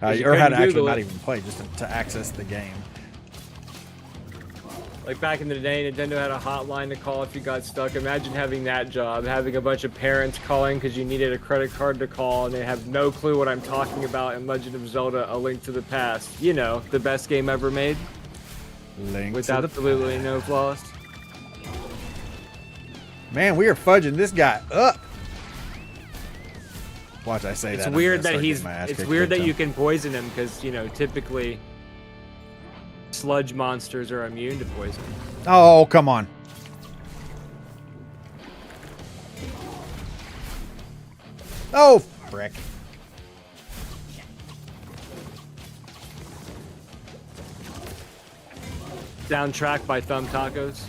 or how to couldn't actually Google not it. even play, just to access the game. Like back in the day, Nintendo had a hotline to call if you got stuck. Imagine having that job, having a bunch of parents calling because you needed a credit card to call, and they have no clue what I'm talking about in Legend of Zelda: A Link to the Past. You know, the best game ever made. Link with to the absolutely no flaws. Man, we are fudging this guy up. Watch, I say It's that. weird that it's weird that you can poison him because, you know, typically sludge monsters are immune to poison. Oh, come on. Oh, frick. Soundtrack by Thumb Tacos.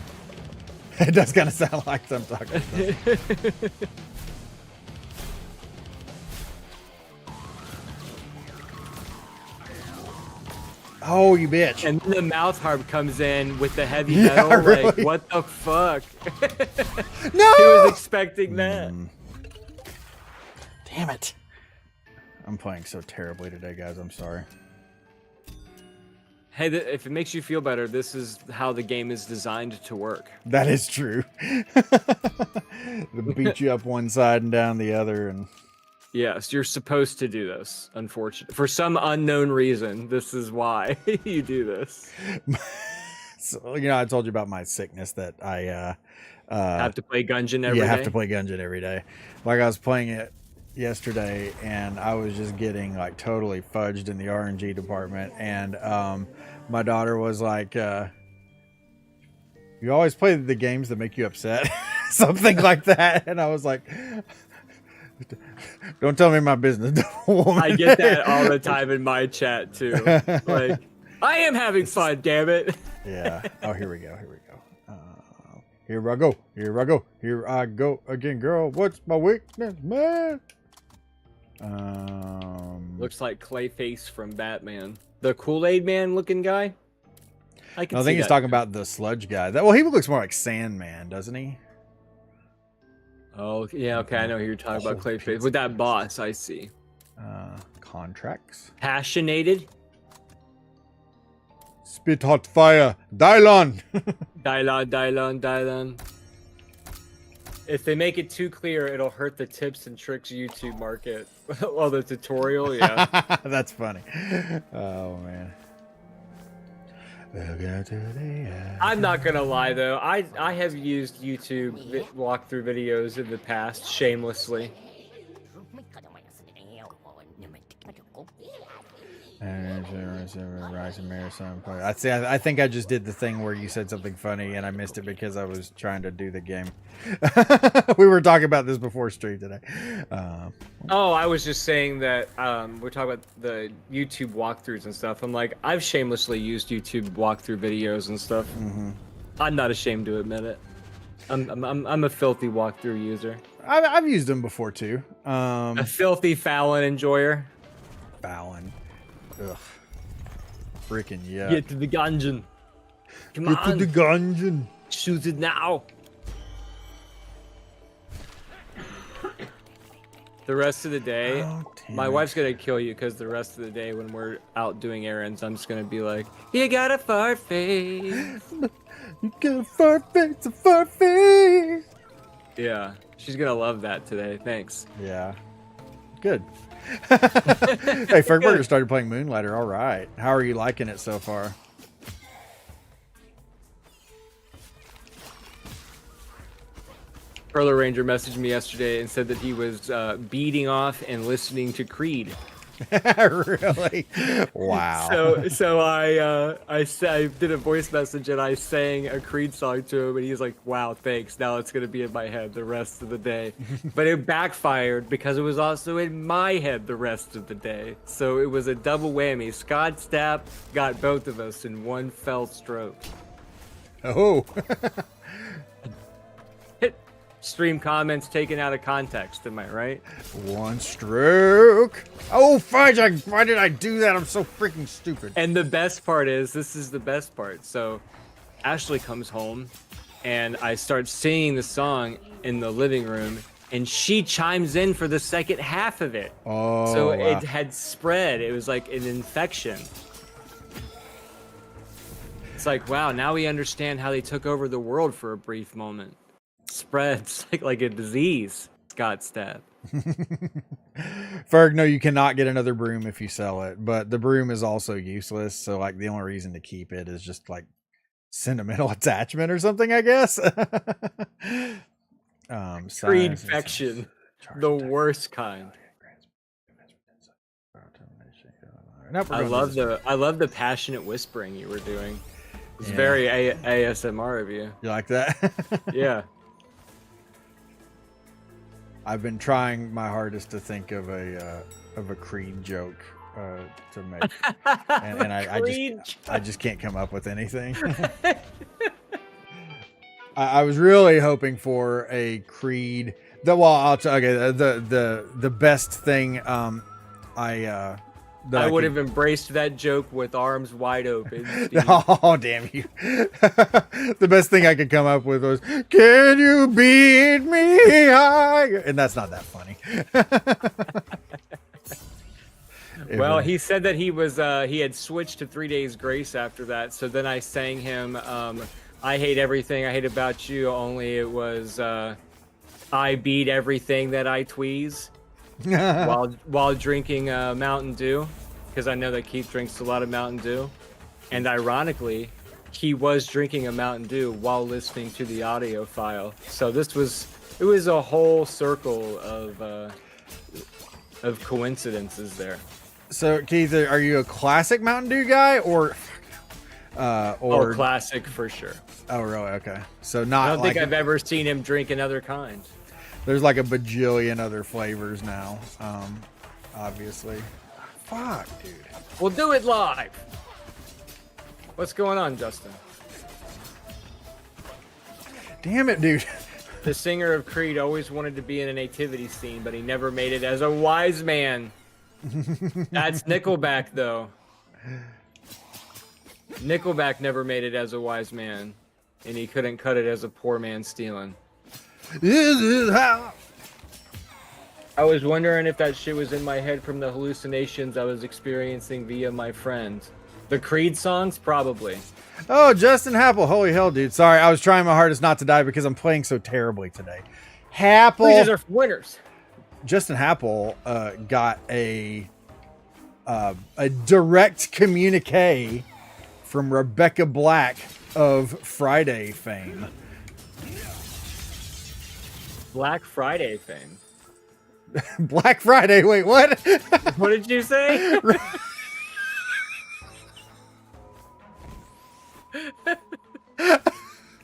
It does kind of sound like some tacos. Oh, you bitch. And then the mouth harp comes in with the heavy Yeah, metal. Like, really. what the fuck? No! Who was expecting that? Damn it. I'm playing so terribly today, guys. I'm sorry. Hey, if it makes you feel better, this is how the game is designed to work. That is true. Beat you up one side and down the other, and Yes, you're supposed to do this, unfortunately. For some unknown reason, this is why you do this. so, you know, I told you about my sickness that I Have to play Gungeon every day. have to play Gungeon every day. Like, I was playing it yesterday, and I was just getting like totally fudged in the RNG department, and my daughter was like, you always play the games that make you upset. Something like that. And I was like, don't tell me my business, woman. I get that all the time in my chat, too. Like, I am having fun, damn it. Yeah. Oh, here we go. Here we go. Here I go. Here I go. Here I go again, girl. What's my weakness, man? Looks like Clayface from Batman. The Kool-Aid Man looking guy? I think he's talking about the sludge guy. Well, he looks more like Sandman, doesn't he? Oh, yeah, okay, I know who you're talking about, Clayface. With that boss, I see. Contracts. Passionated? Spit hot fire. Dylon. Dylon. If they make it too clear, it'll hurt the tips and tricks YouTube market. Well, the tutorial, yeah. That's funny. Oh, man. I'm not gonna lie though, I have used YouTube walkthrough videos in the past shamelessly. I think I just did the thing where you said something funny and I missed it because I was trying to do the game. We were talking about this before stream today. Oh, I was just saying that we're talking about the YouTube walkthroughs and stuff. I'm like, I've shamelessly used YouTube walkthrough videos and stuff. Mm-hmm. I'm not ashamed to admit it. I'm a filthy walkthrough user. I've used them before too. A filthy Fallon enjoyer. Fallon. Ugh. Freaking yeah. Get to the gungeon. Come Get on. to the gungeon. Shoot it now. The rest of the day, my wife's gonna kill you because the rest of the day when we're out doing errands, I'm just gonna be like, you got a fart face. You got a fart face, a fart face. Yeah, she's gonna love that today. Thanks. Yeah. Good. Hey, Fergberger started playing Moonlighter. All right. How are you liking it so far? Perler Ranger messaged me yesterday and said that he was beating off and listening to Creed. Really? Wow. So I did a voice message and I sang a Creed song to him and he's like, "Wow, thanks. Now it's gonna be in my head the rest of the day." But it backfired because it was also in my head the rest of the day. So it was a double whammy. Scott Stapp got both of us in one fell stroke. Oh. Stream comments taken out of context, am I right? One stroke. Oh, fudge. Why did I do that? I'm so freaking stupid. And the best part is, this is the best part. So Ashley comes home and I start singing the song in the living room and she chimes in for the second half of it. Oh, so wow. it had spread. It was like an infection. It's like, wow, now we understand how they took over the world for a brief moment. Spreads like a disease. Scott Stapp. Ferg, no, you cannot get another broom if you sell it, but the broom is also useless. So like the only reason to keep it is just like sentimental attachment or something, I guess. Reinfection, the worst kind. Nope, I love the passionate whispering you were doing. It's very ASMR of you. You like that? Yeah. I've been trying my hardest to think of a Creed joke to make, and I just can't come up with anything. I was really hoping for a Creed. The best thing I would have embraced that joke with arms wide open. Steve. Oh, damn you. The best thing I could come up with was, "Can you beat me high?" And that's not that funny. Well, he said that he had switched to 3 Days Grace after that. So then I sang him, "I hate everything I hate about you, only it was I beat everything that I tweeze." while drinking Mountain Dew, because I know that Keith drinks a lot of Mountain Dew, and ironically, he was drinking a Mountain Dew while listening to the audio file. So it was a whole circle of coincidences there. So Keith, are you a classic Mountain Dew guy or Classic for sure. Oh, really? Okay. So not. I don't think I've ever seen him drink another kind. There's like a bajillion other flavors now, obviously. Fuck, dude. We'll do it live. What's going on, Justin? Damn it, dude. The singer of Creed always wanted to be in a nativity scene, but he never made it as a wise man. That's Nickelback, though. Nickelback never made it as a wise man, and he couldn't cut it as a poor man stealing. This is how. I was wondering if that shit was in my head from the hallucinations I was experiencing via my friend. The Creed songs, probably. Oh, Justin Happel. Holy hell, dude. Sorry, I was trying my hardest not to die because I'm playing so terribly today. These are winners. Justin Happel got a direct communique from Rebecca Black of Friday fame. Black Friday fame. Black Friday. Wait, what? What did you say?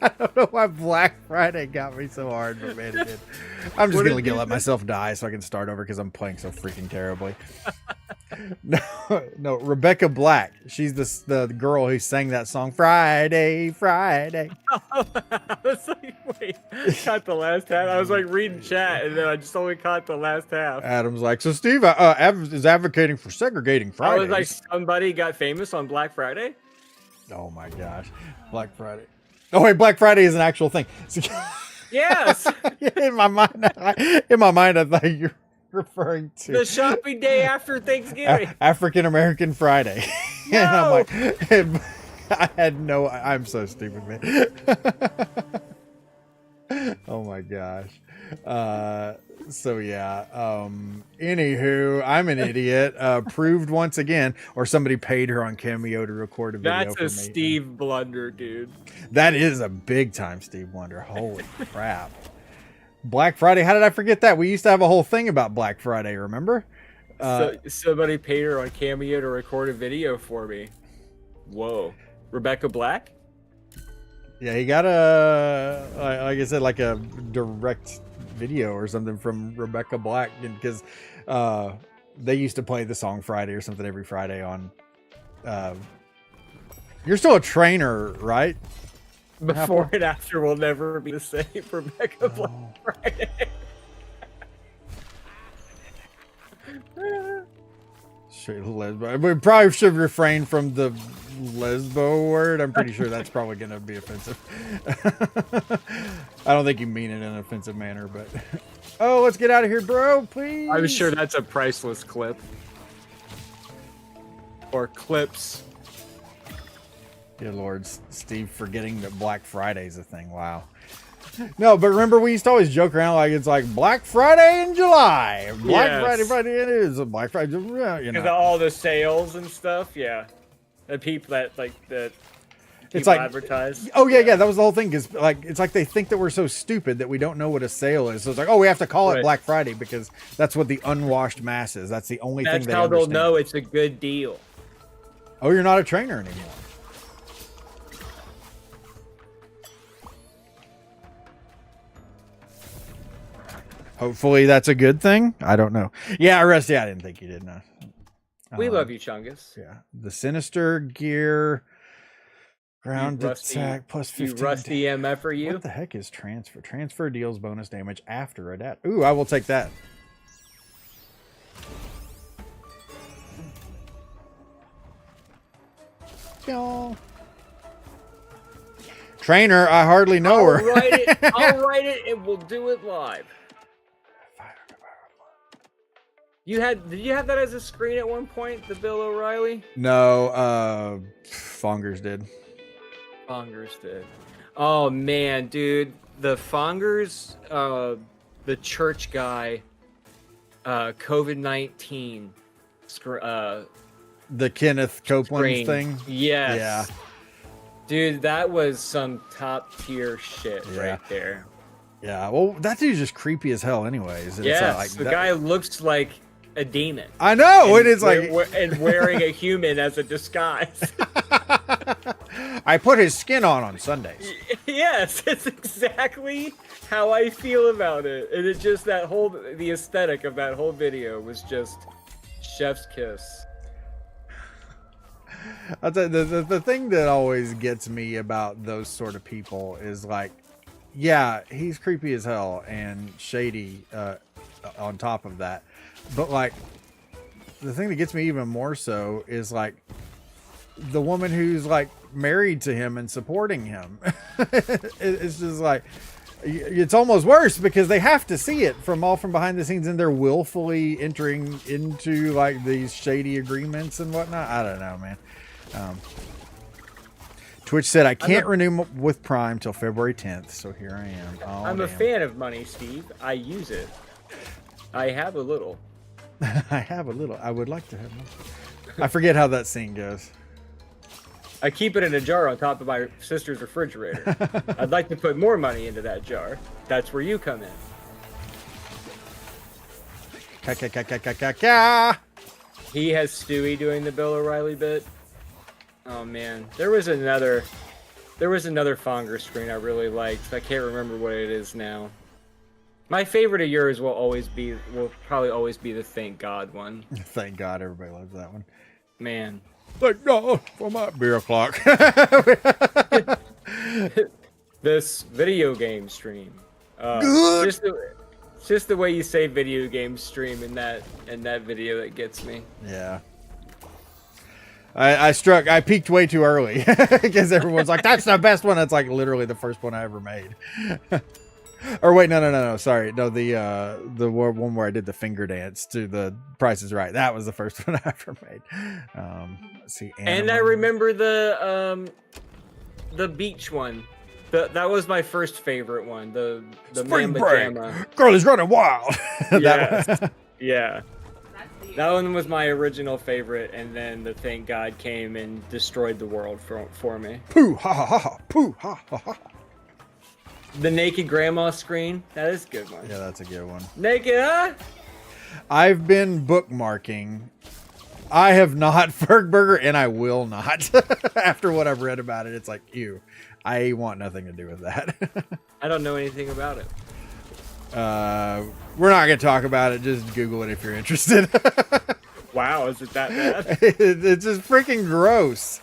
I don't know why Black Friday got me so hard, but man, it did. I'm just going to let myself die so I can start over because I'm playing so freaking terribly. No, Rebecca Black. She's the girl who sang that song, Friday, Friday. I was like, wait, caught the last half. I was like reading chat, and then I just only caught the last half. Adam's like, so Steve is advocating for segregating Fridays. I was like, somebody got famous on Black Friday? Oh my gosh. Black Friday. Oh wait, Black Friday is an actual thing. Yes. In my mind, I thought you're referring to the shopping day after Thanksgiving. African American Friday. No. And I'm like, I'm so stupid, man. Oh my gosh. So yeah. Anywho, I'm an idiot. Proved once again, or somebody paid her on Cameo to record a video. That's for a me. Steve blunder, dude. That is a big time Steve Wonder. Holy crap. Black Friday. How did I forget that? We used to have a whole thing about Black Friday, remember? So somebody paid her on Cameo to record a video for me. Whoa. Rebecca Black? Yeah, he got like I said, like a direct video or something from Rebecca Black, because they used to play the song Friday or something every Friday on. You're still a trainer, right? Before and after will never be the same. Rebecca Black Friday. Straight lesbo. We probably should refrain from the lesbo word. I'm pretty sure that's probably going to be offensive. I don't think you mean it in an offensive manner, but oh, let's get out of here, bro, please. I'm sure that's a priceless clip. Or clips. Good Lord, Steve forgetting that Black Friday's a thing. Wow. No, but remember we used to always joke around like it's like Black Friday in July. Friday it is a Black Friday. You know. All the sales and stuff, yeah. The people that like that. It's like advertise. Oh yeah. That was the whole thing. Cause like it's like they think that we're so stupid that we don't know what a sale is. So it's like, oh, we have to call it Right. Black Friday because that's what the unwashed masses. That's the only That's thing they how they'll understand. know it's a good deal. Oh, you're not a trainer anymore. Hopefully that's a good thing. I don't know. Yeah, Rusty, I didn't think you did. No. We love you, Chungus. Yeah, the sinister gear, ground rusty- attack plus 15. You rusty MF, are you? What the heck is transfer? Transfer deals bonus damage after a death. Ooh, I will take that. Y'all. Trainer, I hardly know her. I'll write it. I'll write it, and we'll do it live. Did you have that as a screen at one point, the Bill O'Reilly? No, Fongers did. Fongers did. Oh man, dude, the Fongers, the church guy, COVID-19, The Kenneth Copeland screen. thing. Yes. Yeah. Dude, that was some top tier shit Yeah. right there. Yeah. Well, that dude's just creepy as hell, anyways. And it's Yes, like the that- guy looks like a demon. I know. And It is like and wearing a human as a disguise. I put his skin on Sundays. Yes, it's exactly how I feel about it. And it just the aesthetic of that whole video was just chef's kiss. I'll tell you, the thing that always gets me about those sort of people is like, yeah, he's creepy as hell and shady on top of that. But like, the thing that gets me even more so is like the woman who's like married to him and supporting him. It's just like, it's almost worse because they have to see it from behind the scenes and they're willfully entering into like these shady agreements and whatnot. I don't know, man. Twitch said I can't renew with Prime till February 10th, so here I am. Oh, I'm a damn. fan of money, Steve. I use it. I have a little. I have a little. I would like to have more. I forget how that scene goes. I keep it in a jar on top of my sister's refrigerator. I'd like to put more money into that jar. That's where you come in. He has Stewie doing the Bill O'Reilly bit. Oh man, there was another Fonger screen I really liked. I can't remember what it is now. My favorite of yours will probably always be the Thank God one. Thank God everybody loves that one. Man. Thank God for my beer clock. This video game stream. Good. Just the way you say video game stream in that video that gets me. Yeah. I peaked way too early because everyone's like, that's the best one. It's like literally the first one I ever made. Or wait, no. Sorry. No, the one where I did the finger dance to the Price is Right. That was the first one I ever made. Let's see. And I remember the beach one. That was my first favorite one. The Spring Mamba Break. Jamma. Girl is running wild. Yes. Yeah. That one was my original favorite, and then the Thank God came and destroyed the world for me. Pooh ha ha ha. Pooh ha ha ha. The naked grandma screen. That is a good one. Yeah, that's a good one. Naked, huh? I've been bookmarking. I have not Fergburger, and I will not. After what I've read about it, it's like, ew. I want nothing to do with that. I don't know anything about it. We're not going to talk about it. Just Google it if you're interested. Wow, is it that bad? It's just freaking gross.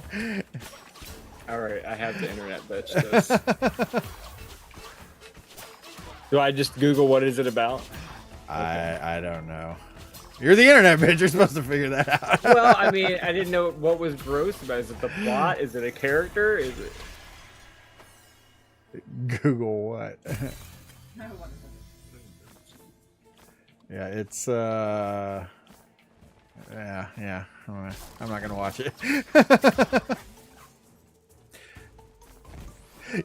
All right, I have to internet bitch this. Do I just Google what is it about? I don't know. You're the internet bitch. You're supposed to figure that out. Well, I mean, I didn't know what was gross about it. Is it the plot? Is it a character? Is it... Google what? Yeah, it's yeah. I'm not gonna watch it.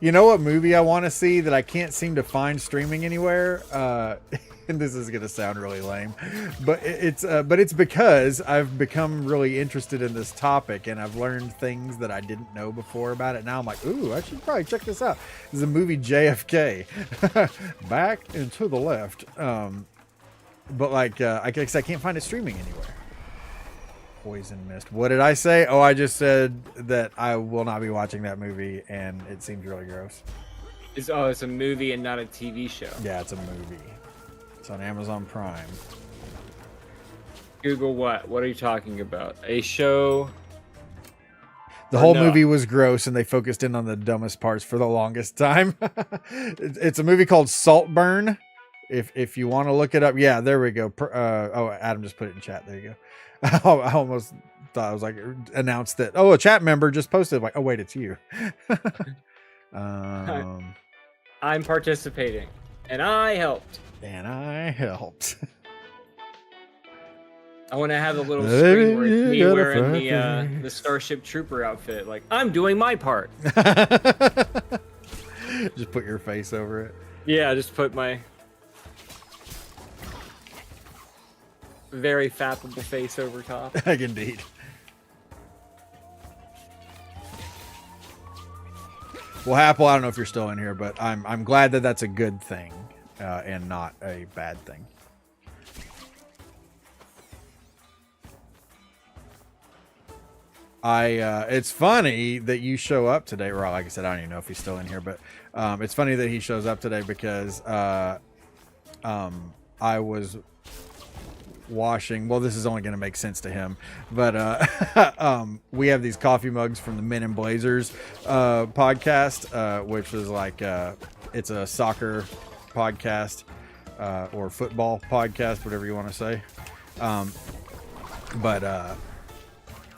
You know what movie I want to see that I can't seem to find streaming anywhere? and this is gonna sound really lame, but it's because I've become really interested in this topic, and I've learned things that I didn't know before about it. Now I'm like, ooh, I should probably check this out. This is a movie JFK, back and to the left. But like, I guess I can't find it streaming anywhere. Poison Mist. What did I say? Oh, I just said that I will not be watching that movie, and it seems really gross. It's a movie and not a TV show. Yeah, it's a movie. It's on Amazon Prime. Google what? What are you talking about? A show? The whole movie was gross, and they focused in on the dumbest parts for the longest time. It's a movie called Saltburn. If you want to look it up, yeah, there we go. Adam just put it in chat. There you go. I almost thought I was like announced that. Oh, a chat member just posted. Like, oh wait, it's you. I'm participating, and I helped. I want to have a little screen where it's me wearing the Starship Trooper outfit. Like, I'm doing my part. Just put your face over it. Yeah, just put my very fappable face over top. Indeed. Well, Apple, I don't know if you're still in here, but I'm glad that that's a good thing and not a bad thing. It's funny that you show up today. Well, like I said, I don't even know if he's still in here, but it's funny that he shows up today because I was washing. Well, this is only going to make sense to him, but we have these coffee mugs from the Men in Blazers podcast, which was like it's a soccer podcast or football podcast, whatever you want to say.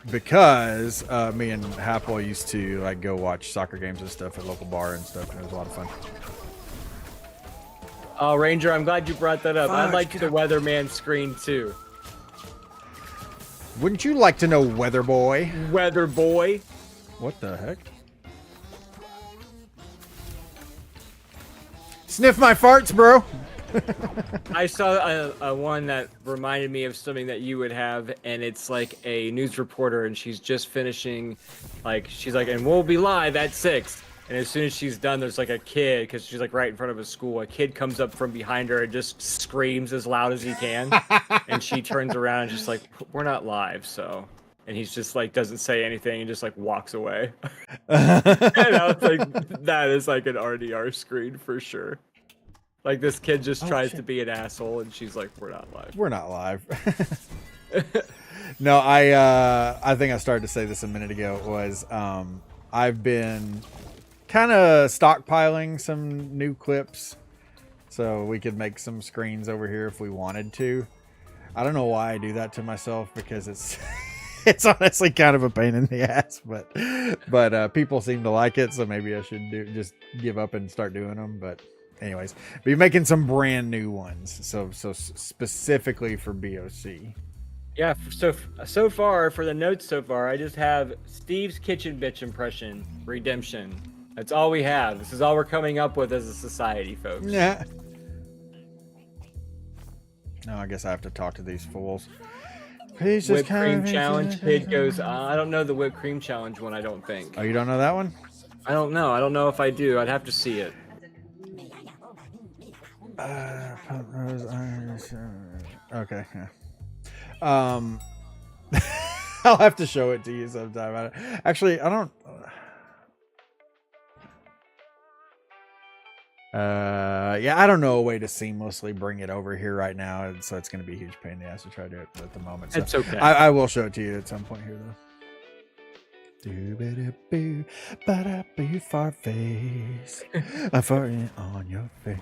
Because me and Happel used to like go watch soccer games and stuff at local bar and stuff, and it was a lot of fun. Oh, Ranger, I'm glad you brought that up. I'd like the Weatherman screen too. Wouldn't you like to know, Weather Boy? Weather Boy. What the heck? Sniff my farts, bro. I saw a one that reminded me of something that you would have, and it's like a news reporter, and she's just finishing, like, she's like, and we'll be live at 6. And as soon as she's done, there's like a kid, because she's like right in front of a school. A kid comes up from behind her and just screams as loud as he can. And she turns around and just like, we're not live, so. And he's just like, doesn't say anything and just like walks away. And I was like, that is like an RDR screen for sure. Like this kid just tries to be an asshole, and she's like, we're not live. We're not live. No, I think I started to say this a minute ago, was I've been kind of stockpiling some new clips so we could make some screens over here if we wanted to. I don't know why I do that to myself, because it's it's honestly kind of a pain in the ass, but people seem to like it, so maybe I should just give up and start doing them. But anyways, be making some brand new ones, so specifically for BOC. Yeah, so far for the notes so far, I just have Steve's kitchen bitch impression, redemption. That's all we have. This is all we're coming up with as a society, folks. Yeah. No, I guess I have to talk to these fools. Please just Whipped cream challenge. Kid goes, I don't know the whipped cream challenge one, I don't think. Oh, you don't know that one? I don't know. I don't know if I do. I'd have to see it. Okay. Yeah. I'll have to show it to you sometime. Actually, I don't. Yeah, I don't know a way to seamlessly bring it over here right now, and so it's going to be a huge pain in the ass to try to do it at the moment. So it's okay. I will show it to you at some point here, though. Fart face. I'm farting on your face.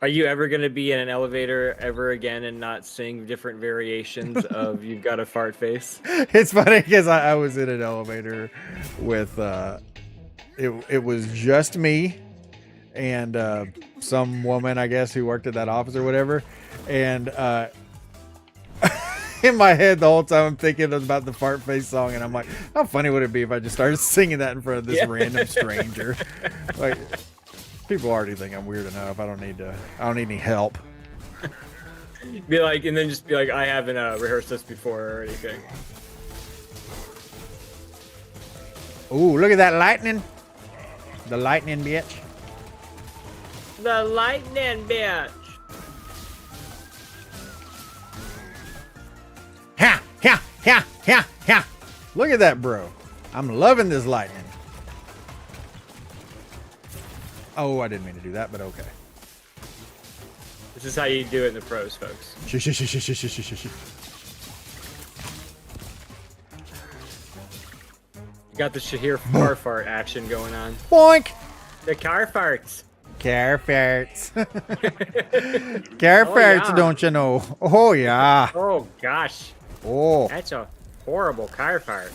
Are you ever going to be in an elevator ever again and not sing different variations of You've Got a Fart Face? It's funny because I was in an elevator with it was just me and some woman, I guess, who worked at that office or whatever, and in my head the whole time I'm thinking about the Fart Face song, and I'm like, how funny would it be if I just started singing that in front of this random stranger? Like, people already think I'm weird enough. I don't need any help. Be like, and then just be like, I haven't rehearsed this before or anything. Ooh, look at that lightning. The lightning, bitch. The lightning bitch. Ha! Ha! Ha! Ha! Ha! Look at that, bro. I'm loving this lightning. Oh, I didn't mean to do that, but okay. This is how you do it in the pros, folks. Shh, shh, shh, shh, shh, shh, shh, shh. You got the Shahir car fart action going on. Boink! The car farts. Car farts. Car farts, yeah. don't you know? Oh, yeah. Oh gosh, Oh, that's a horrible car fart.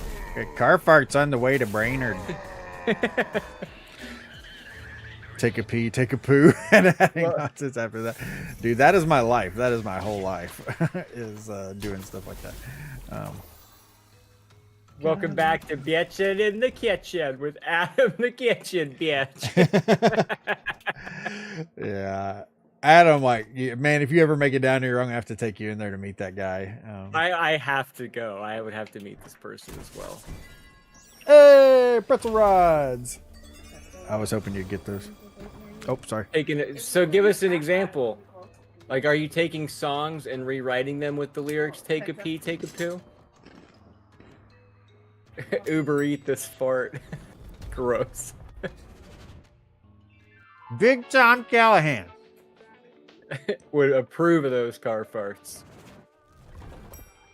car farts on the way to Brainerd. Take a pee, take a poo, and adding nonsense after that. Dude, that is my life. That is my whole life, is doing stuff like that. Welcome back to Bitchin' in the Kitchen with Adam the Kitchen Bitch. Yeah. Adam, like, man, if you ever make it down here, I'm going to have to take you in there to meet that guy. I have to go. I would have to meet this person as well. Hey, pretzel rods. I was hoping you'd get those. Oh, sorry. So give us an example. Like, are you taking songs and rewriting them with the lyrics, take a pee, take a poo? Uber eat this fart. Gross. Big Tom Callahan. Would approve of those car farts.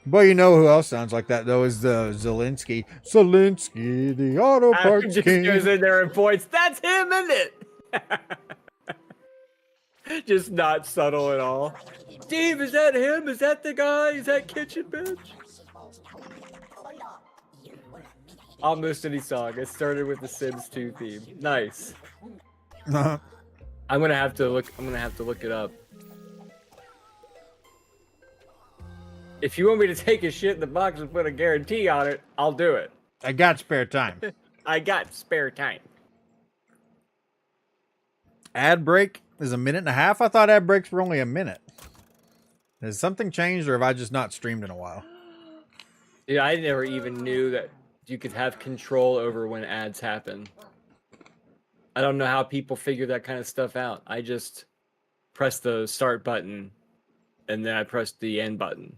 But you know who else sounds like that, though, is the Zelensky. Zelensky, the auto Adam parts just king. goes in there and points. That's him, isn't it? Just not subtle at all. Steve, is that him? Is that the guy? Is that Kitchen Bitch? Almost any song. It started with the Sims 2 theme. Nice. I'm gonna have to look it up. If you want me to take a shit in the box and put a guarantee on it, I'll do it. I got spare time. I got spare time. Ad break is a minute and a half. I thought ad breaks were only a minute. Has something changed, or have I just not streamed in a while? Yeah, I never even knew that you could have control over when ads happen. I don't know how people figure that kind of stuff out. I just press the start button and then I press the end button.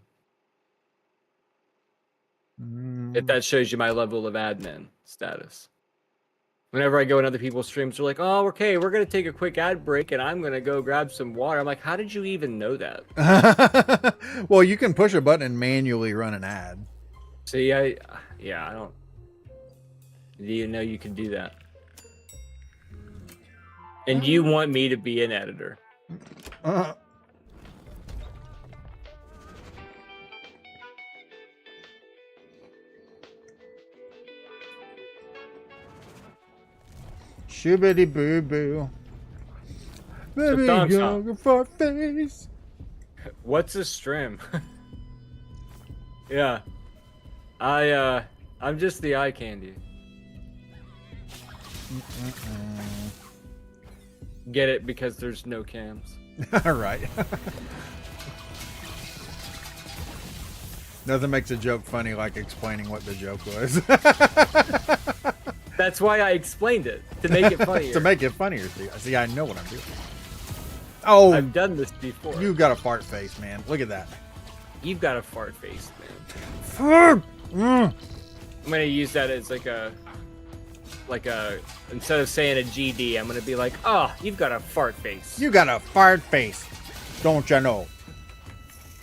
If that shows you my level of admin status. Whenever I go in other people's streams, they're like, oh, okay, we're going to take a quick ad break and I'm going to go grab some water. I'm like, how did you even know that? Well, you can push a button and manually run an ad. See, I don't. Do you know you can do that? And you want me to be an editor? Shibbity boo boo. Baby, thong you're song. a fart face. What's a strim? Yeah, I'm just the eye candy. Get it because there's no cams. All right. Nothing makes a joke funny like explaining what the joke was. That's why I explained it to make it funnier. To make it funnier. See, I know what I'm doing. Oh, I've done this before. you got a fart face, man. Look at that. You've got a fart face, man. Fart. I'm gonna use that as like a instead of saying a GD, I'm gonna be like, oh, you've got a fart face. You got a fart face, don't you know?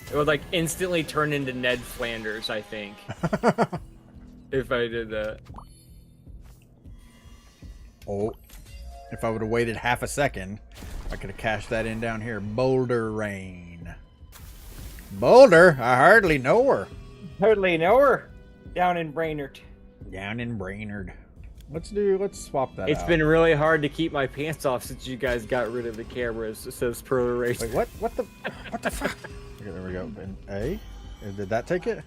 It would like instantly turn into Ned Flanders, I think. If I did that. Oh, if I would have waited half a second, I could have cashed that in down here. Boulder Rain. Boulder? I hardly know her. Totally know her. Down in Brainerd. Down in Brainerd. Let's swap that It's out. been really hard to keep my pants off since you guys got rid of the cameras. It says Pro Race. Wait, what? What the fuck? Okay, there we go. And A? Did that take it?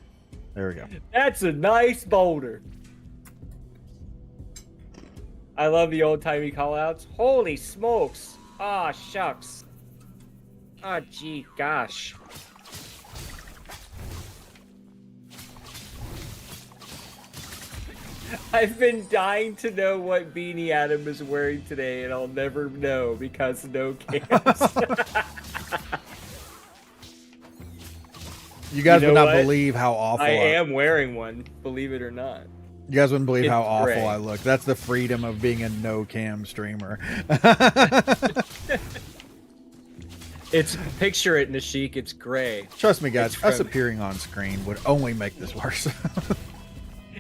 There we go. That's a nice boulder. I love the old-timey call-outs. Holy smokes. Ah, shucks. Oh, gee, gosh. I've been dying to know what beanie Adam is wearing today, and I'll never know because no cams. You guys You would know not what? believe how awful I am wearing one, believe it or not. You guys wouldn't believe It's how awful gray. I look. That's the freedom of being a no cam streamer. It's picture it, Nashik. It's gray. Trust me, guys. It's Us from- appearing on screen would only make this worse.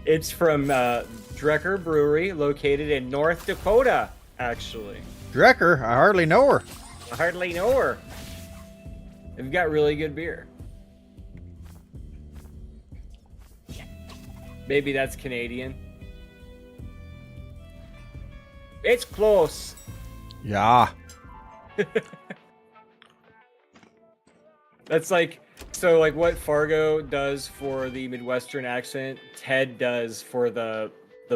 It's from Drecker Brewery, located in North Dakota. Actually, Drecker, I hardly know her. I hardly know her. They've got really good beer. Maybe that's Canadian. It's close. Yeah. That's like, so like what Fargo does for the Midwestern accent, Ted does for the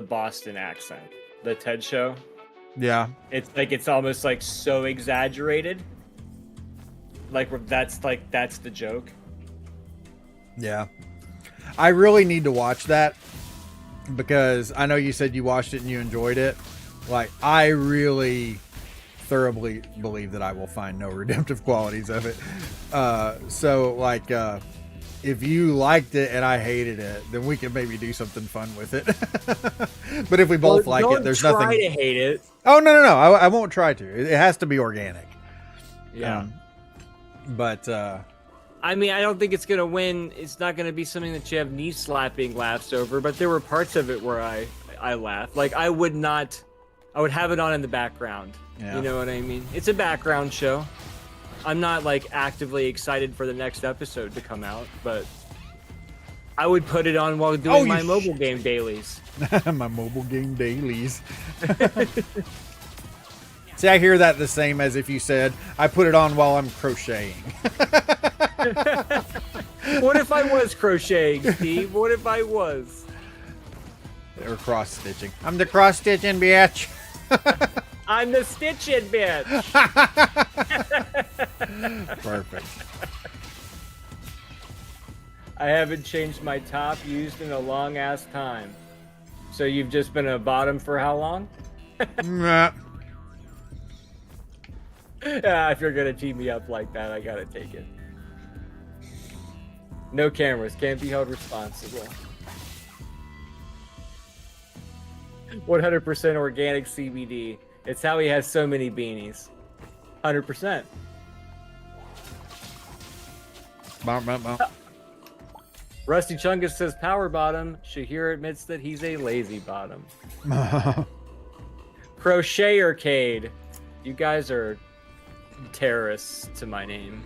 Boston accent. The Ted show. Yeah. It's like, it's almost like so exaggerated. Like that's the joke. Yeah. I really need to watch that because I know you said you watched it and you enjoyed it. Like, I really thoroughly believe that I will find no redemptive qualities of it. So, like, if you liked it and I hated it, then we can maybe do something fun with it. But if we both like it, there's nothing. Try to hate it. Oh, no. I won't try to. It has to be organic. Yeah. But I mean, I don't think it's gonna win. It's not gonna be something that you have knee slapping laughs over. But there were parts of it where I laughed. Like I would have it on in the background. Yeah. You know what I mean? It's a background show. I'm not like actively excited for the next episode to come out, but I would put it on while doing my mobile game dailies. my mobile game dailies. See, I hear that the same as if you said, I put it on while I'm crocheting. What if I was crocheting, Steve? What if I was? Or cross-stitching. I'm the cross-stitching bitch. I'm the stitching bitch. Perfect. I haven't changed my top used in a long ass time. So you've just been a bottom for how long? Nah. Yeah, if you're gonna team me up like that, I gotta take it. No cameras, can't be held responsible. 100% organic CBD. It's how he has so many beanies. 100%. Rusty Chungus says power bottom. Shahir admits that he's a lazy bottom. Crochetercade. You guys are terrorists to my name.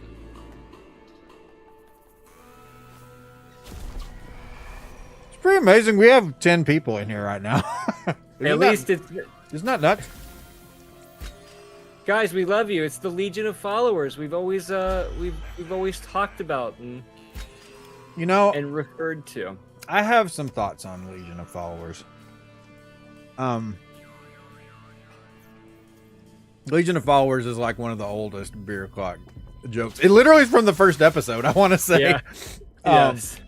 It's pretty amazing. We have 10 people in here right now. At least it's... Isn't that nuts? Guys, we love you. It's the Legion of Followers. We've always talked about and referred to. I have some thoughts on Legion of Followers. Legion of Followers is like one of the oldest beer clock jokes. It literally is from the first episode, I want to say. Yeah. Yes.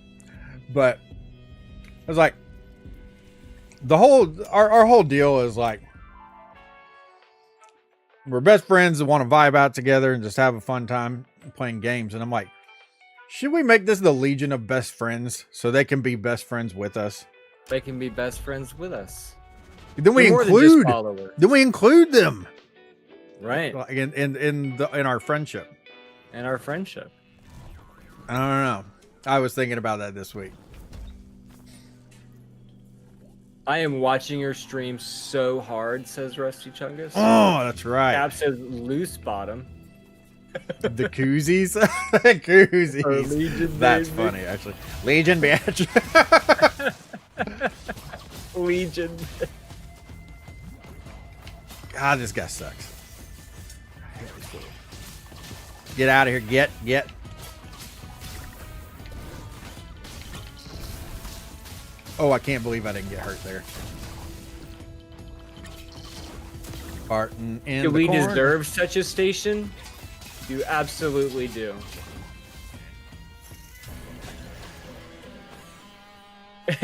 But it was like our whole deal is like we're best friends that want to vibe out together and just have a fun time playing games. And I'm like, should we make this the Legion of Best Friends so they can be best friends with us? They can be best friends with us. Then we They're more than just include followers. Then we include them. Right. Like in our friendship. And our friendship. I don't know. I was thinking about that this week. I am watching your stream so hard, says Rusty Chungus. Oh, that's right. Cap says loose bottom. The koozies. Koozies. Or Legion, That's baby. funny, actually. Legion, bitch. Legion. God, this guy sucks. Get out of here. Get. Oh, I can't believe I didn't get hurt there. Barton in Do the we corner. deserve such a station? You absolutely do.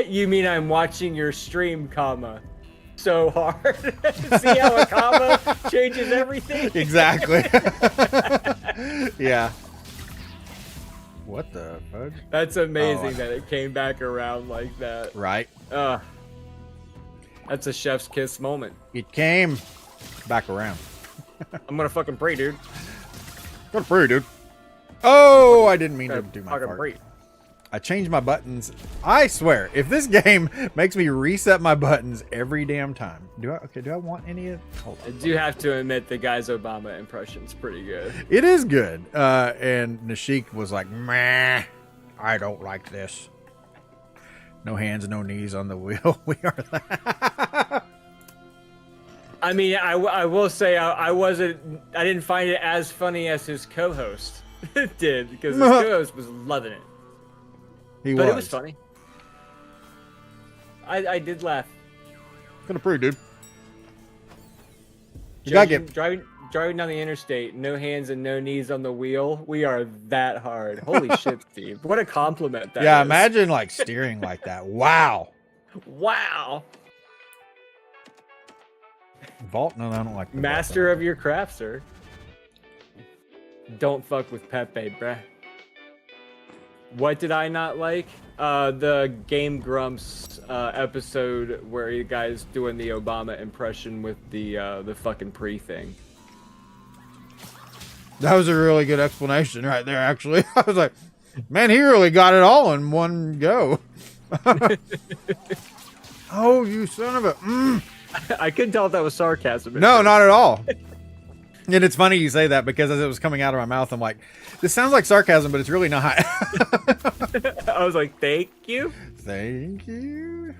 You mean I'm watching your stream, comma, so hard? See how a comma changes everything? Exactly. Yeah. What the fuck? That's amazing Oh, that it came back around like that. Right. That's a chef's kiss moment. It came back around. I'm gonna fucking pray, dude. Got pray, dude. Oh, I didn't mean to do my Fucking part. pray. I changed my buttons. I swear, if this game makes me reset my buttons every damn time, do I want any of? Hold I on. do have to admit the guy's Obama impression's pretty good. It is good. And Nashik was like, meh, I don't like this. No hands, no knees on the wheel. We are that. I mean, I will say I didn't find it as funny as his co-host did, because his co-host was loving it. But it was funny. I did laugh. Gonna prove, dude. You gotta get. Driving down the interstate, no hands and no knees on the wheel. We are that hard. Holy shit, Steve! What a compliment that Yeah, is. imagine like steering like that. Wow. Wow. Vault? No, I don't like the Master vault. of your craft, sir. Don't fuck with Pepe, bruh. What did I not like? The Game Grumps episode where you guys doing the Obama impression with the fucking pre thing. That was a really good explanation right there, actually. I was like, man, he really got it all in one go. Oh, you son of a... I couldn't tell if that was sarcasm. No, not at all. And it's funny you say that, because as it was coming out of my mouth, I'm like, this sounds like sarcasm, but it's really not. I was like, thank you. Thank you.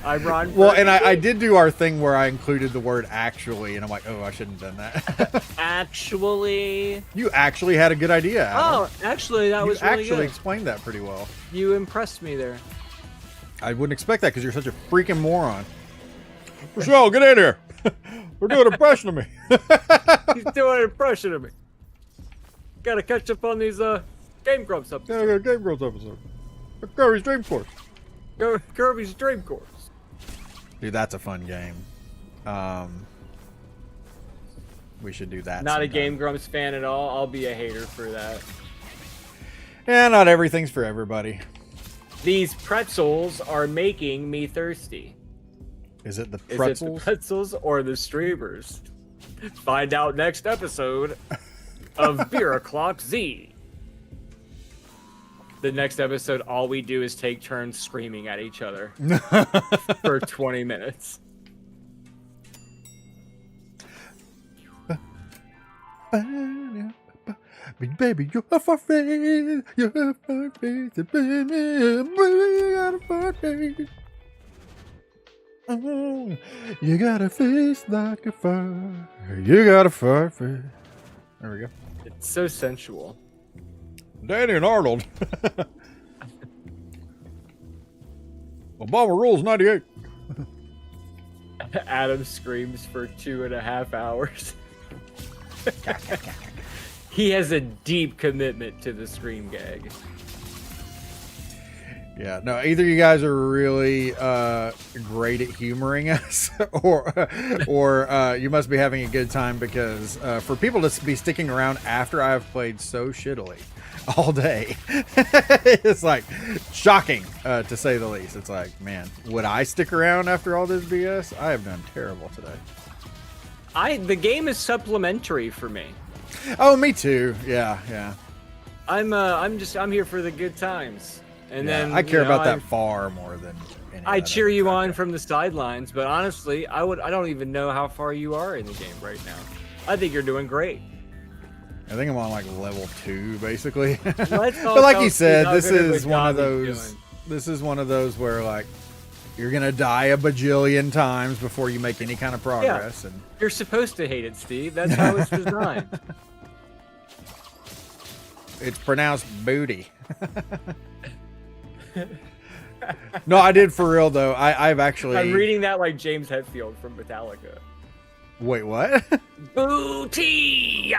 I'm Ron. Well, and I did do our thing where I included the word actually, and I'm like, oh, I shouldn't have done that. Actually. You actually had a good idea, Adam. Oh, actually, that You was really actually good. explained that pretty well. You impressed me there. I wouldn't expect that because you're such a freaking moron. Rochelle, get in here. We're doing an impression of me. He's doing an impression of me. Gotta catch up on these Game Grumps up. Yeah, I got a Game Girls episode. Kirby's Dream Course. Kirby's Dream Course. Dude, that's a fun game. We should do that. Not sometime. a Game Grumps fan at all. I'll be a hater for that. Yeah, not everything's for everybody. These pretzels are making me thirsty. Is it the Is it pretzels? the pretzels or the streamers? Find out next episode of Beer O'Clock Z. The next episode, all we do is take turns screaming at each other for 20 minutes. Baby, you're a face. You're a face. You got a fun face. Oh, you got a face like a fire. You got a fire face. There we go. It's so sensual. Danny and Arnold. Obama rules 98. Adam screams for 2.5 hours. He has a deep commitment to the scream gag. Yeah, no, either you guys are really great at humoring us, or you must be having a good time, because for people to be sticking around after I've played so shittily all day, it's like shocking to say the least. It's like, man, would I stick around after all this BS? I have done terrible today. The game is supplementary for me. Oh, me too. Yeah. I'm here for the good times. And Yeah, then I care about I'm- that far more than any I of that cheer other you crap. on from the sidelines, but honestly, I don't even know how far you are in the game right now. I think you're doing great. I think I'm on like level 2, basically. Let's But like all you see said, how this good of a is one of job he's those. doing. This is one of those where like you're gonna die a bajillion times before you make any kind of progress. And You're supposed to hate it, Steve. That's how it's designed. it's pronounced booty. No, I did for real though. I've actually. I'm reading that like James Hetfield from Metallica. Wait, what? Booty!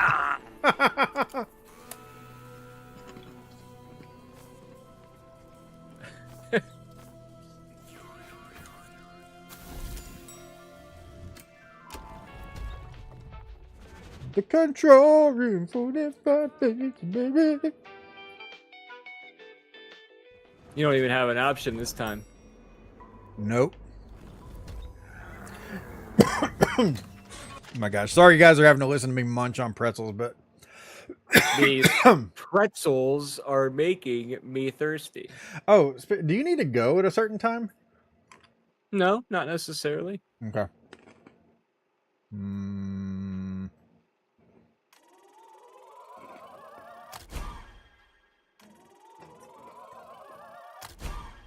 The control room for this baby. You don't even have an option this time. Nope. Oh my gosh. Sorry you guys are having to listen to me munch on pretzels, but These pretzels are making me thirsty. oh, do you need to go at a certain time? No, not necessarily. Okay.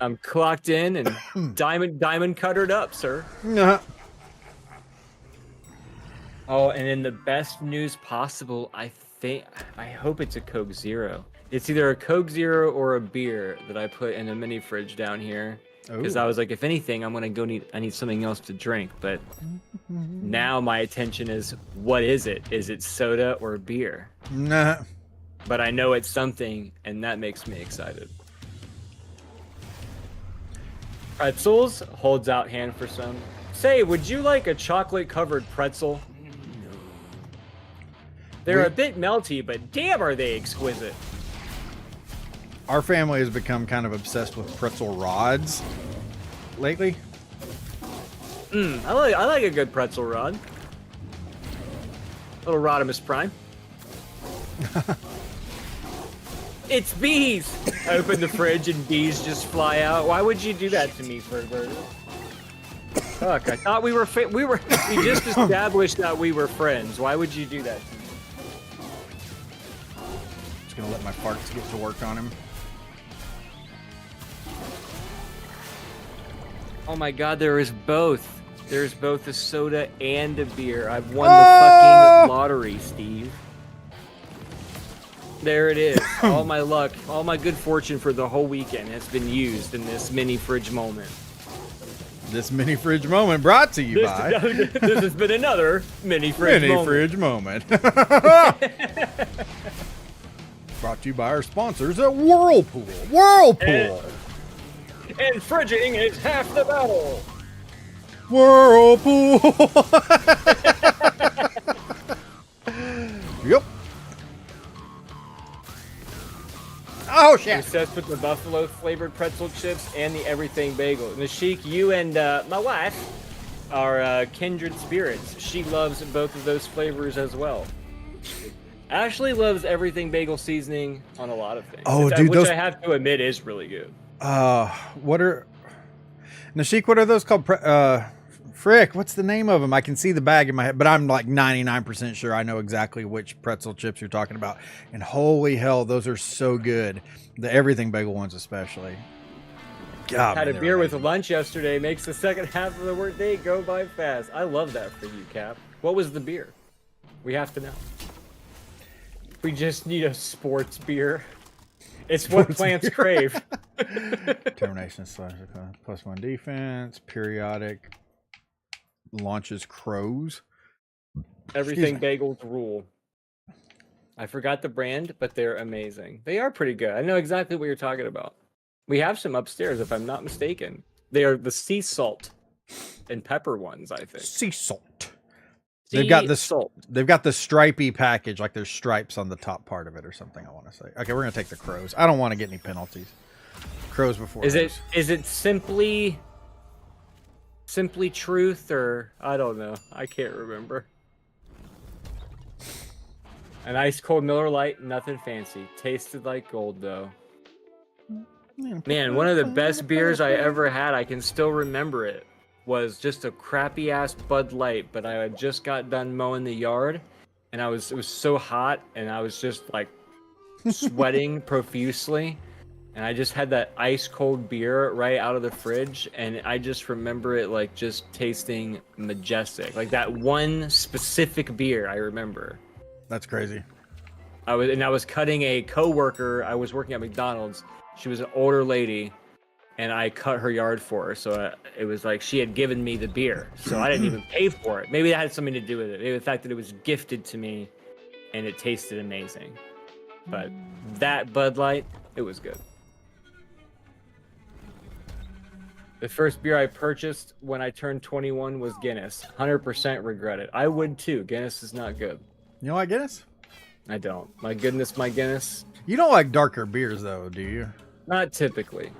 I'm clocked in and diamond cuttered up, sir. Nah. Oh, and in the best news possible, I hope it's a Coke Zero. It's either a Coke Zero or a beer that I put in a mini fridge down here. Because I was like, if anything, I need something else to drink. But now my attention is, what is it? Is it soda or beer? Nah. But I know it's something, and that makes me excited. Pretzels holds out hand for some. Say, would you like a chocolate-covered pretzel? They're a bit melty, but damn, are they exquisite. Our family has become kind of obsessed with pretzel rods lately. I like a good pretzel rod. Little Rodimus Prime. It's bees! I open the fridge and bees just fly out. Why would you do that to me, Ferber? Fuck, I thought we just established that we were friends. Why would you do that to me? Just gonna let my farts get to work on him. Oh my god, there is both. There's both a soda and a beer. I've won the fucking lottery, Steve. There it is. All my luck, all my good fortune for the whole weekend has been used in this mini fridge moment. This mini fridge moment brought to you by This has been another mini fridge moment. Fridge moment. Brought to you by our sponsors at Whirlpool. Whirlpool. And fridging is half the battle. Whirlpool. Yep. Oh shit. Obsessed with the buffalo flavored pretzel chips and the everything bagel. Nashik, you and my wife are kindred spirits. She loves both of those flavors as well. Ashley loves everything bagel seasoning on a lot of things. Oh, dude, which those... I have to admit is really good. What are Nashik? What are those called? Frick, what's the name of them? I can see the bag in my head, but I'm like 99% sure I know exactly which pretzel chips you're talking about. And holy hell, those are so good. The everything bagel ones, especially. God, Had man, a beer with lunch yesterday. Makes the second half of the workday go by fast. I love that for you, Cap. What was the beer? We have to know. We just need a sports beer. It's what plants crave. Termination / +1 defense. Periodic launches crows. Everything bagels rule. I forgot the brand, but they're amazing. They are pretty good. I know exactly what you're talking about. We have some upstairs, if I'm not mistaken. They are the sea salt and pepper ones, I think. Sea salt. They've got the salt. They've got the stripy package, like there's stripes on the top part of it or something. I want to say. Okay, we're gonna take the crows. I don't want to get any penalties. Crows before. Is it simply truth, or I don't know. I can't remember. An ice cold Miller Lite, nothing fancy. Tasted like gold though. Man, one of the best beers I ever had, I can still remember it, was just a crappy ass Bud Light, but I had just got done mowing the yard and it was so hot and I was just like sweating profusely. And I just had that ice cold beer right out of the fridge, and I just remember it like just tasting majestic. Like that one specific beer I remember. That's crazy. I was cutting a coworker. I was working at McDonald's. She was an older lady, and I cut her yard for her. So it was like she had given me the beer, so I didn't even pay for it. Maybe that had something to do with it. Maybe the fact that it was gifted to me and it tasted amazing. But that Bud Light, it was good. The first beer I purchased when I turned 21 was Guinness. 100% regret it. I would too. Guinness is not good. You know what, Guinness? I don't. My goodness, my Guinness. You don't like darker beers, though, do you? Not typically.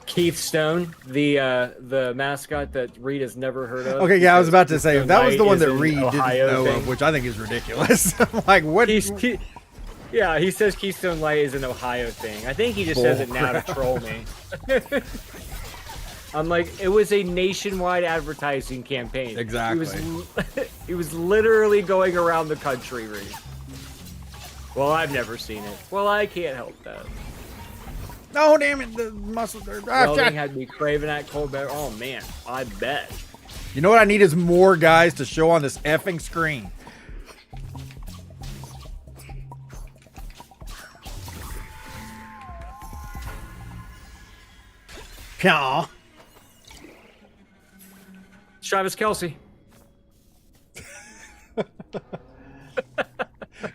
Keith Stone, the mascot that Reed has never heard of. Okay, yeah, I was about to say, if that was the one that Light is Reed an didn't Ohio know thing. of, which I think is ridiculous. Like, what? Yeah, he says Keystone Light is an Ohio thing. I think he just says it now to troll me. I'm like, it was a nationwide advertising campaign. Exactly. He was literally going around the country, Reed. Well, I've never seen it. Well, I can't help that. Oh, damn it, the muscles are... Welding had me craving that cold beverage. Oh, man, I bet. You know what I need is more guys to show on this effing screen. Pyaw. Travis Kelsey.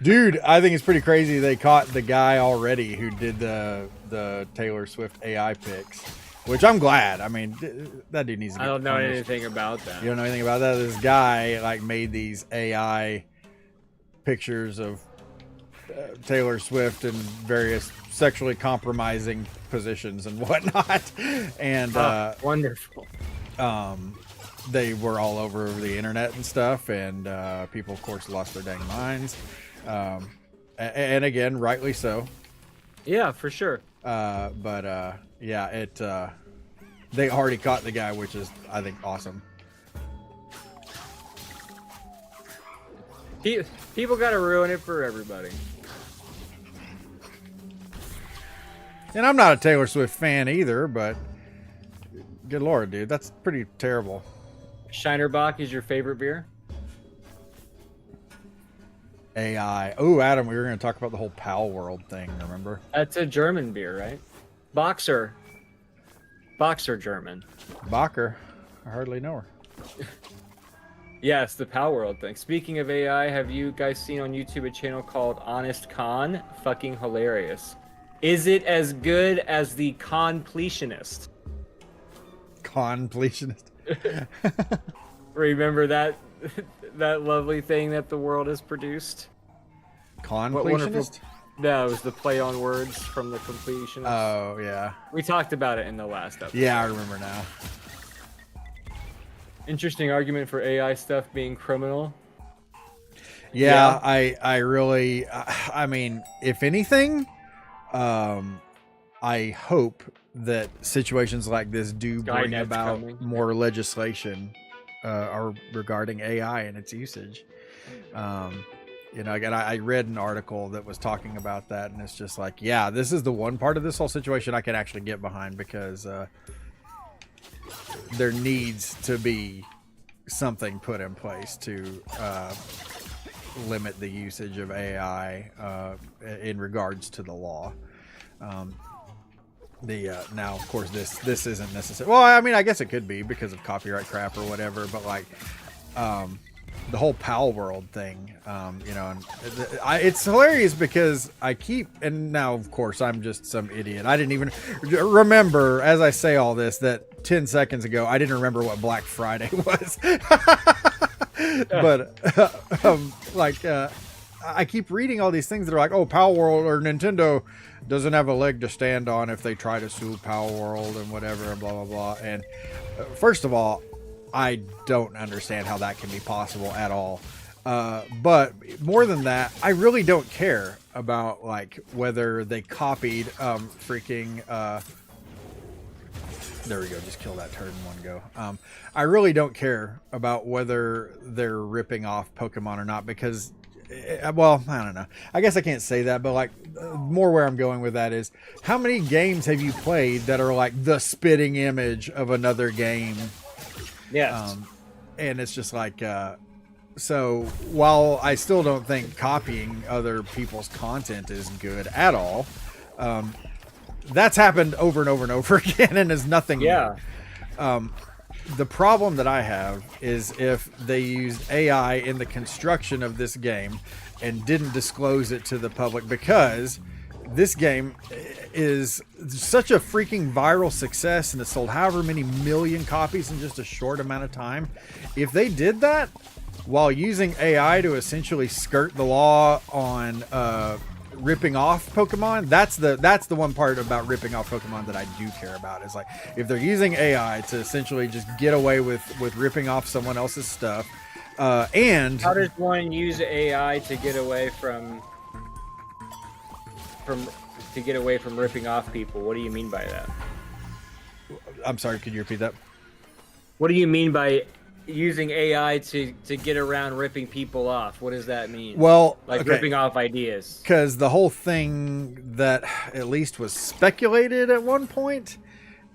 Dude, I think it's pretty crazy they caught the guy already who did the Taylor Swift AI pics, which I'm glad. I mean, that dude needs to get I don't know punished. anything about that. You don't know anything about that? This guy like made these AI pictures of Taylor Swift in various sexually compromising positions and whatnot, and wonderful. They were all over the internet and stuff, and people, of course, lost their dang minds. And again, rightly so. Yeah, for sure. But yeah, they already caught the guy, which is, I think, awesome. People got to ruin it for everybody. And I'm not a Taylor Swift fan either, but good Lord, dude, that's pretty terrible. Shinerbach is your favorite beer? AI. Oh, Adam, we were going to talk about the whole Pal World thing, remember? That's a German beer, right? Boxer German. Bacher. I hardly know her. Yes, the Pal World thing. Speaking of AI, have you guys seen on YouTube a channel called Honest Con? Fucking hilarious. Is it as good as the Completionist? Completionist. Remember that that lovely thing that the world has produced? Completionist? No, it was the play on words from the Completionist. Oh, yeah. We talked about it in the last episode. Yeah, I remember now. Interesting argument for AI stuff being criminal. Yeah. I really, I mean, if anything, I hope that situations like this do bring Skynet's about coming. more legislation regarding AI and its usage. You know, again, I read an article that was talking about that, and it's just like, yeah, this is the one part of this whole situation I can actually get behind, because there needs to be something put in place to limit the usage of AI in regards to the law. Now, of course, this isn't necessary. Well, I mean, I guess it could be because of copyright crap or whatever, but like the whole Pal World thing, you know, and it's hilarious because I keep, and now, of course, I'm just some idiot. I didn't even remember, as I say all this, that 10 seconds ago, I didn't remember what Black Friday was. But I keep reading all these things that are like, oh, Pal World or Nintendo doesn't have a leg to stand on if they try to sue Pal World and whatever and blah, blah, blah. And first of all, I don't understand how that can be possible at all. But more than that, I really don't care about like whether they copied there we go, just kill that turd in one go. I really don't care about whether they're ripping off Pokemon or not, because well, I don't know. I guess I can't say that, but like more where I'm going with that is, how many games have you played that are like the spitting image of another game? Yes. And it's just like, so while I still don't think copying other people's content is good at all, that's happened over and over and over again and is nothing Yeah. new. the problem that I have is if they used AI in the construction of this game and didn't disclose it to the public, because this game is such a freaking viral success and it sold however many million copies in just a short amount of time. If they did that while using AI to essentially skirt the law on ripping off Pokemon, that's the one part about ripping off Pokemon that I do care about. Is like, if they're using AI to essentially just get away with ripping off someone else's stuff, and how does one use AI to get away from ripping off people? What do you mean by that? I'm sorry, could you repeat that? What do you mean by using AI to get around ripping people off? What does that mean? Well, like okay, ripping off ideas. Because the whole thing that at least was speculated at one point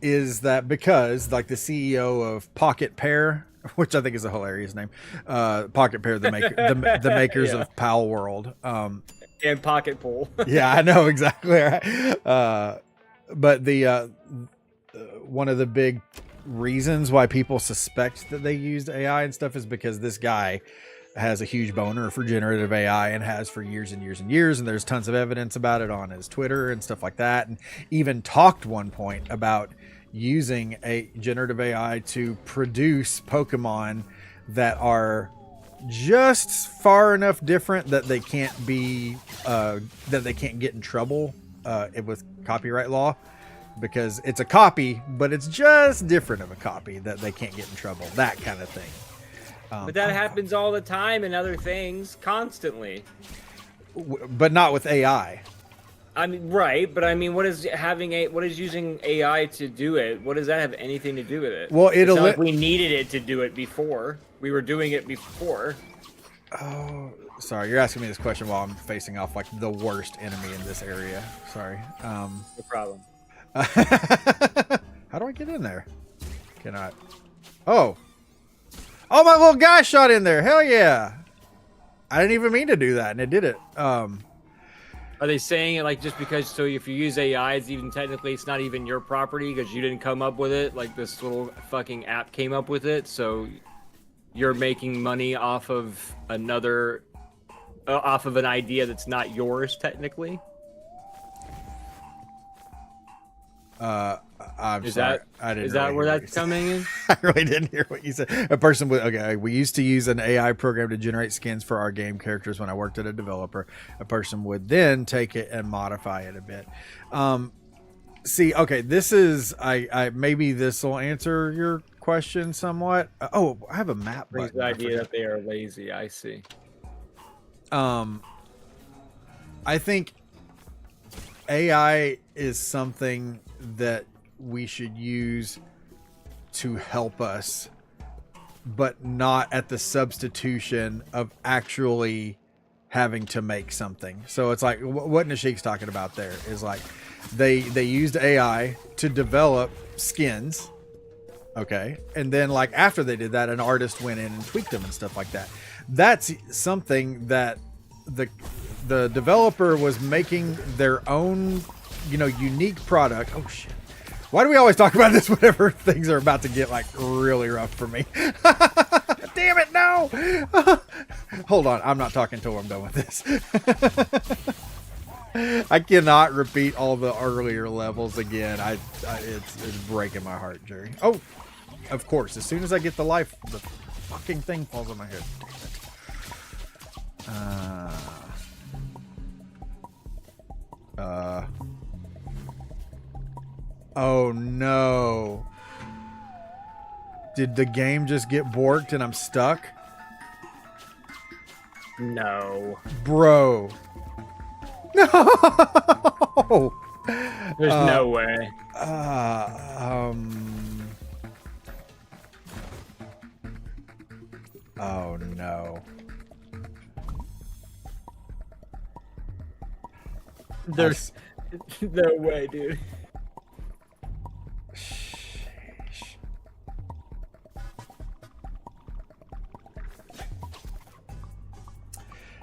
is that because like the CEO of Pocket Pair, which I think is a hilarious name, Pocket Pair, the makers Yeah. of Pal World, And Pocket Pool. yeah, I know exactly right. But the one of the big reasons why people suspect that they used AI and stuff is because this guy has a huge boner for generative AI and has for years and years and years, and there's tons of evidence about it on his Twitter and stuff like that, and even talked one point about using a generative AI to produce Pokemon that are just far enough different that they can't be that they can't get in trouble with copyright law, because it's a copy but it's just different of a copy that they can't get in trouble, that kind of thing. But that happens all the time in other things, constantly. But not with AI. I mean, right? But I mean, what is using AI to do it? What does that have anything to do with it? Well, it's not like we needed it to do it before. We were doing it before. Oh, sorry, you're asking me this question while I'm facing off like the worst enemy in this area. Sorry. No problem. How do I get in there? Cannot. Oh, my little guy shot in there. Hell yeah. I didn't even mean to do that, and it did it. Are they saying it like just because? So if you use AI, it's even technically it's not even your property because you didn't come up with it. Like this little fucking app came up with it, so you're making money off of another, off of an idea that's not yours technically. I'm Is sorry. that I didn't. is that really where hear what that's you said. coming in? I really didn't hear what you said. A person with we used to use an AI program to generate skins for our game characters when I worked at a developer. A person would then take it and modify it a bit. See, okay, this is I maybe this will answer your question somewhat. I have a map Brings button. the I idea forgot. that they are lazy. I see. I think AI is something that we should use to help us, but not at the substitution of actually having to make something. So it's like what Nashik's talking about there is like they used AI to develop skins. Okay. And then like after they did that, an artist went in and tweaked them and stuff like that. That's something that the developer was making their own, unique product. Oh shit. Why do we always talk about this whenever things are about to get like really rough for me? Damn it, no. Hold on. I'm not talking until I'm done with this. I cannot repeat all the earlier levels again. It's breaking my heart, Jerry. Oh, of course. As soon as I get the life, the fucking thing falls on my head. Damn it. Oh no. Did the game just get borked and I'm stuck? No. Bro. No. There's no way. Oh no. There's no way, dude.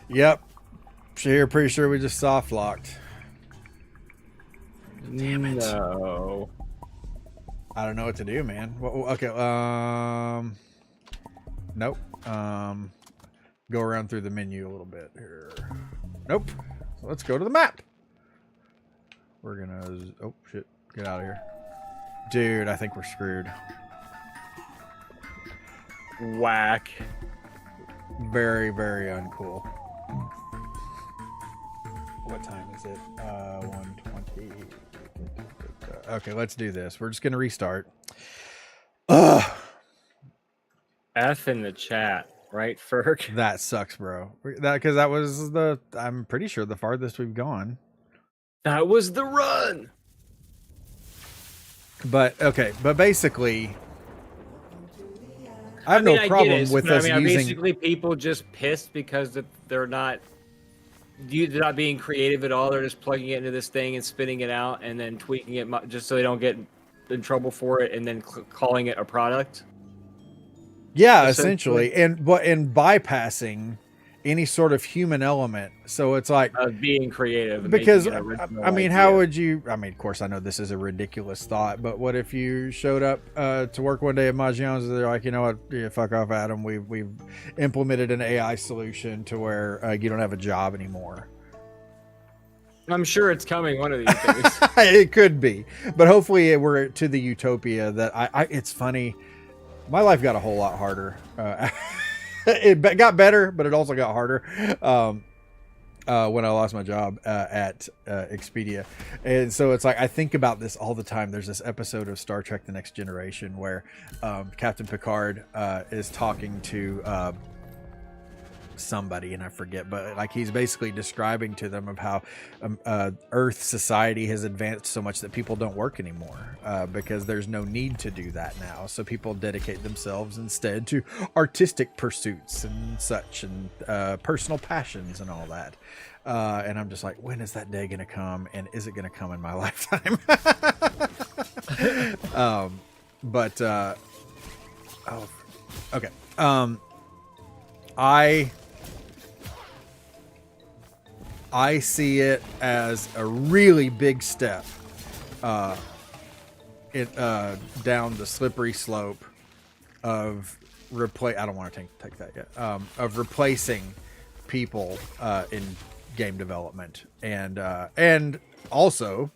Yep. Pretty sure we just soft locked. Damn it. No. I don't know what to do, man. Okay. Nope. Go around through the menu a little bit here. Nope. So let's go to the map. We're gonna. Oh shit! Get out of here, dude. I think we're screwed. Whack. Very, very uncool. What time is it? 1:20. Okay, let's do this. We're just gonna restart. Ugh. F in the chat, right, Ferg? That sucks, bro. Because that was the. I'm pretty sure the farthest we've gone. That was the run. But okay, but basically, I have mean, no I problem get it, with but us I mean, using. basically people just pissed because they're not being creative at all. They're just plugging it into this thing and spitting it out and then tweaking it just so they don't get in trouble for it, and then calling it a product. Yeah, essentially, and bypassing any sort of human element. So it's like Of being creative. And because making an original I mean, idea. how would you? I mean, of course, I know this is a ridiculous thought, but what if you showed up to work one day at Mahjong's and they're like, you know what, yeah, fuck off, Adam. We've implemented an AI solution to where you don't have a job anymore. I'm sure it's coming one of these days. It could be, but hopefully we're to the utopia that I. It's funny. My life got a whole lot harder. It got better, but it also got harder when I lost my job at Expedia. And so it's like, I think about this all the time. There's this episode of Star Trek The Next Generation where Captain Picard is talking to somebody, and I forget, but like he's basically describing to them of how Earth society has advanced so much that people don't work anymore because there's no need to do that now. So people dedicate themselves instead to artistic pursuits and such, and personal passions and all that. And I'm just like, when is that day gonna come, and is it gonna come in my lifetime? But oh, okay. I see it as a really big step down the slippery slope of I don't want to take that yet. Of replacing people in game development, and also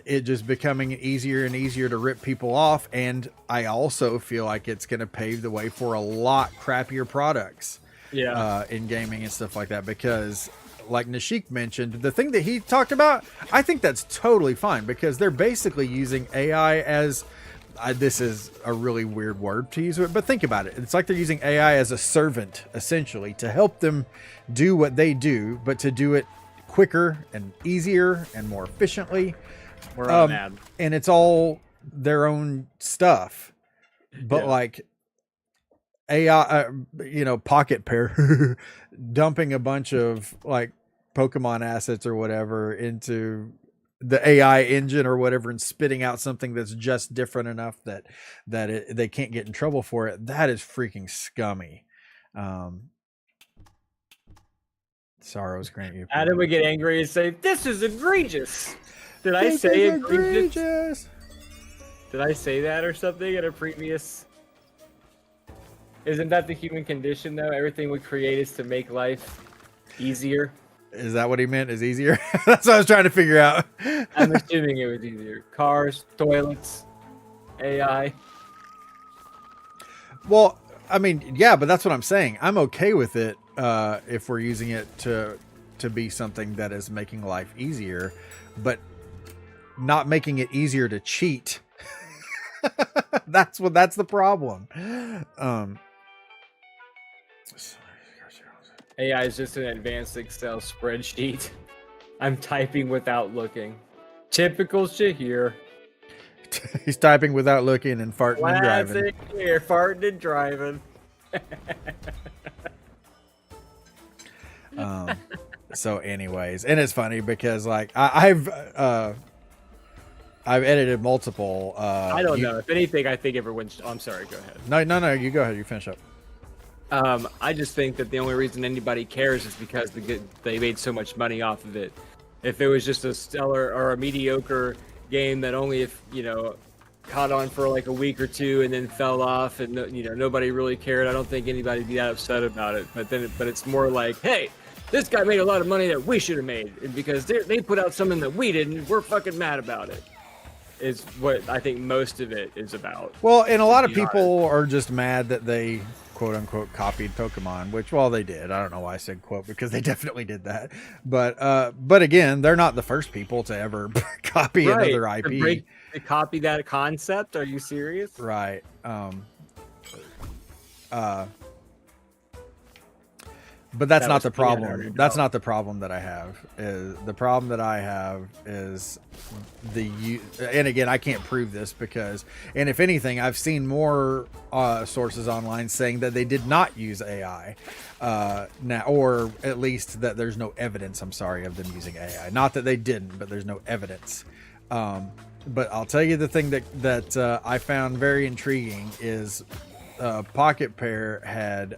it just becoming easier and easier to rip people off. And I also feel like it's going to pave the way for a lot crappier products in gaming and stuff like that, because like Nashik mentioned, the thing that he talked about, I think that's totally fine, because they're basically using AI as this is a really weird word to use, but think about it. It's like they're using AI as a servant, essentially, to help them do what they do, but to do it quicker and easier and more efficiently. And it's all their own stuff, but like AI, Pocket Pair dumping a bunch of like Pokemon assets or whatever into the AI engine or whatever and spitting out something that's just different enough that they can't get in trouble for it. That is freaking scummy. Sorrows grant you. Adam would get angry and say, "This is egregious." Did I say egregious? Did I say that or something in a previous? Isn't that the human condition, though? Everything we create is to make life easier. Is that what he meant? Is easier? That's what I was trying to figure out. I'm assuming it was easier. Cars, toilets, AI. Well, I mean, yeah, but that's what I'm saying. I'm okay with it if we're using it to be something that is making life easier, but not making it easier to cheat. That's the problem. AI is just an advanced Excel spreadsheet. I'm typing without looking. Typical Shahir. He's typing without looking and farting and driving. Classic here, farting and driving. So anyways, and it's funny because like I've edited multiple I don't know. If anything, I think everyone's... Oh, I'm sorry, go ahead. No, you go ahead, you finish up. I just think that the only reason anybody cares is because they made so much money off of it. If it was just a stellar or a mediocre game that only if, caught on for like a week or two and then fell off, and nobody really cared. I don't think anybody'd be that upset about it. But it's more like, hey, this guy made a lot of money that we should have made, and because they put out something that we didn't, we're fucking mad about it. Is what I think most of it is about. Well, and a lot of people are just mad that they quote unquote copied Pokemon, which, well, they did. I don't know why I said quote, because they definitely did that. But again, they're not the first people to ever copy another IP. To copy that concept? Are you serious? Right. But that's not the problem. That's not the problem that I have. The problem that I have is and again, I can't prove this because, and if anything, I've seen more sources online saying that they did not use AI now, or at least that there's no evidence, I'm sorry, of them using AI. Not that they didn't, but there's no evidence. But I'll tell you the thing that I found very intriguing is Pocket Pair had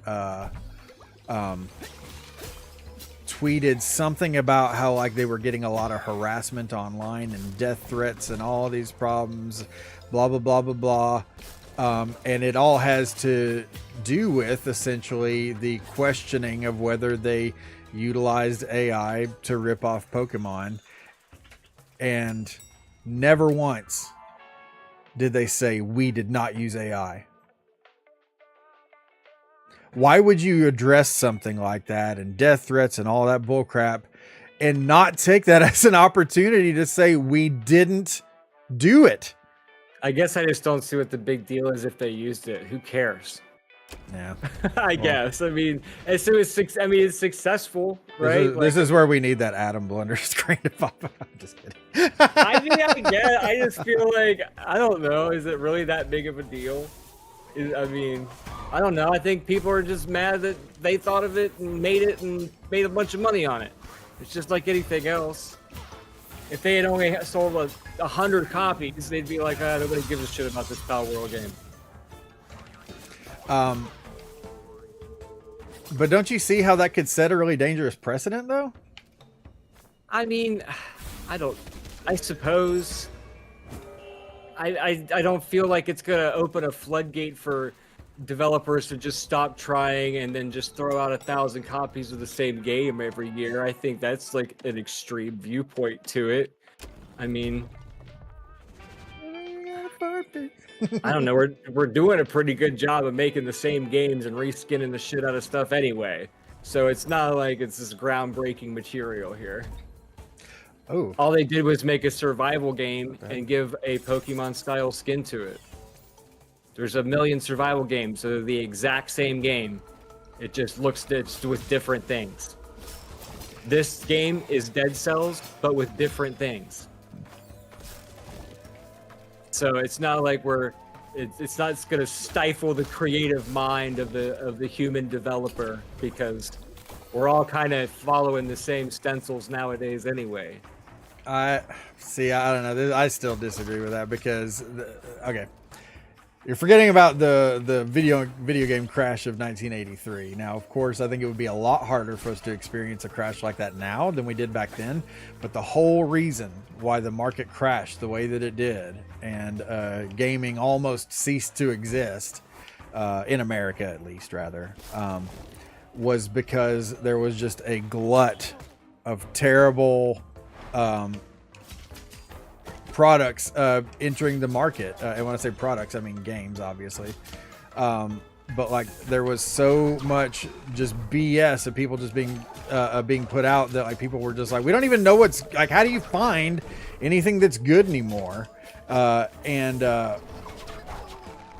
tweeted something about how like they were getting a lot of harassment online and death threats and all these problems, blah blah blah blah blah, and it all has to do with essentially the questioning of whether they utilized AI to rip off Pokemon, and never once did they say we did not use AI. Why would you address something like that and death threats and all that bullcrap and not take that as an opportunity to say we didn't do it? I guess I just don't see what the big deal is if they used it. Who cares? Yeah, I guess. I mean, as soon as it's successful, right? This is where we need that Adam Blunder screen to pop up. I'm just kidding. I mean, I guess. I just feel like, I don't know. Is it really that big of a deal? I don't know. I think people are just mad that they thought of it and made a bunch of money on it. It's just like anything else. If they had only sold 100 copies, they'd be like, nobody gives a shit about this Power World game. But don't you see how that could set a really dangerous precedent, though? I mean, I suppose. I don't feel like it's gonna open a floodgate for developers to just stop trying and then just throw out 1,000 copies of the same game every year. I think that's like an extreme viewpoint to it. I mean, I don't know. We're doing a pretty good job of making the same games and reskinning the shit out of stuff anyway. So it's not like it's this groundbreaking material here. Oh. All they did was make a survival game and give a Pokemon style skin to it. There's a million survival games, so they're the exact same game. It just looks with different things. This game is Dead Cells, but with different things. So it's not like it's not going to stifle the creative mind of the human developer, because we're all kind of following the same stencils nowadays anyway. I don't know. I still disagree with that because, okay, you're forgetting about the video game crash of 1983. Now, of course, I think it would be a lot harder for us to experience a crash like that now than we did back then. But the whole reason why the market crashed the way that it did and gaming almost ceased to exist, in America at least, rather, was because there was just a glut of terrible products entering the market. And when I say products, I mean games, obviously. But like there was so much just BS of people just being put out that like people were just like, we don't even know what's like. How do you find anything that's good anymore? And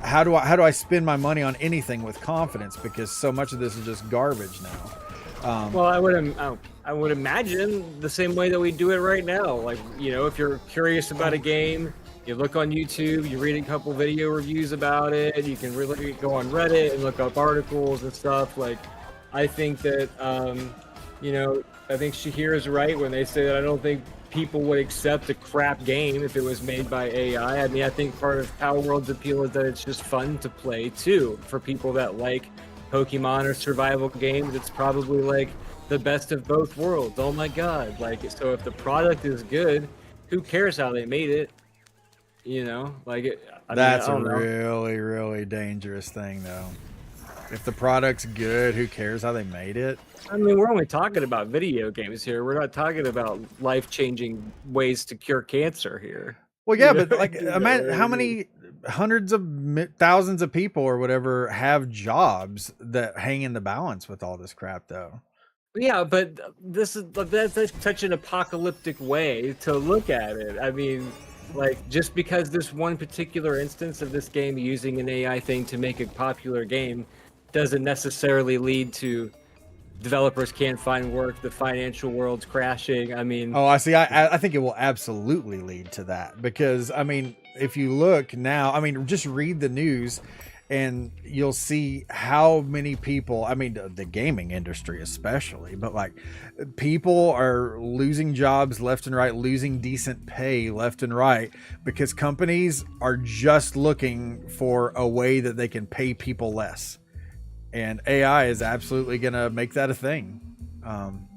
how do I spend my money on anything with confidence? Because so much of this is just garbage now. Well, I would imagine the same way that we do it right now. Like, if you're curious about a game, you look on YouTube, you read a couple video reviews about it, you can really go on Reddit and look up articles and stuff. Like, I think that, I think Shahir is right when they say that I don't think people would accept a crap game if it was made by AI. I mean, I think part of Power World's appeal is that it's just fun to play too. For people that like Pokemon or survival games, it's probably like the best of both worlds. Oh my god. Like, so if the product is good, who cares how they made it? You know, like That's I a don't know. really, really dangerous thing, though. If the product's good, who cares how they made it? I mean, we're only talking about video games here. We're not talking about life-changing ways to cure cancer here. Well, You yeah, know, but like, you know imagine what I how mean? many hundreds of thousands of people or whatever have jobs that hang in the balance with all this crap, though. Yeah, but that's such an apocalyptic way to look at it. I mean, like just because this one particular instance of this game using an AI thing to make a popular game doesn't necessarily lead to developers can't find work, the financial world's crashing. I mean, Oh, I see. I think it will absolutely lead to that because I mean, if you look now, I mean, just read the news, and you'll see how many people. I mean, the gaming industry especially, but like, people are losing jobs left and right, losing decent pay left and right because companies are just looking for a way that they can pay people less, and AI is absolutely gonna make that a thing. Um,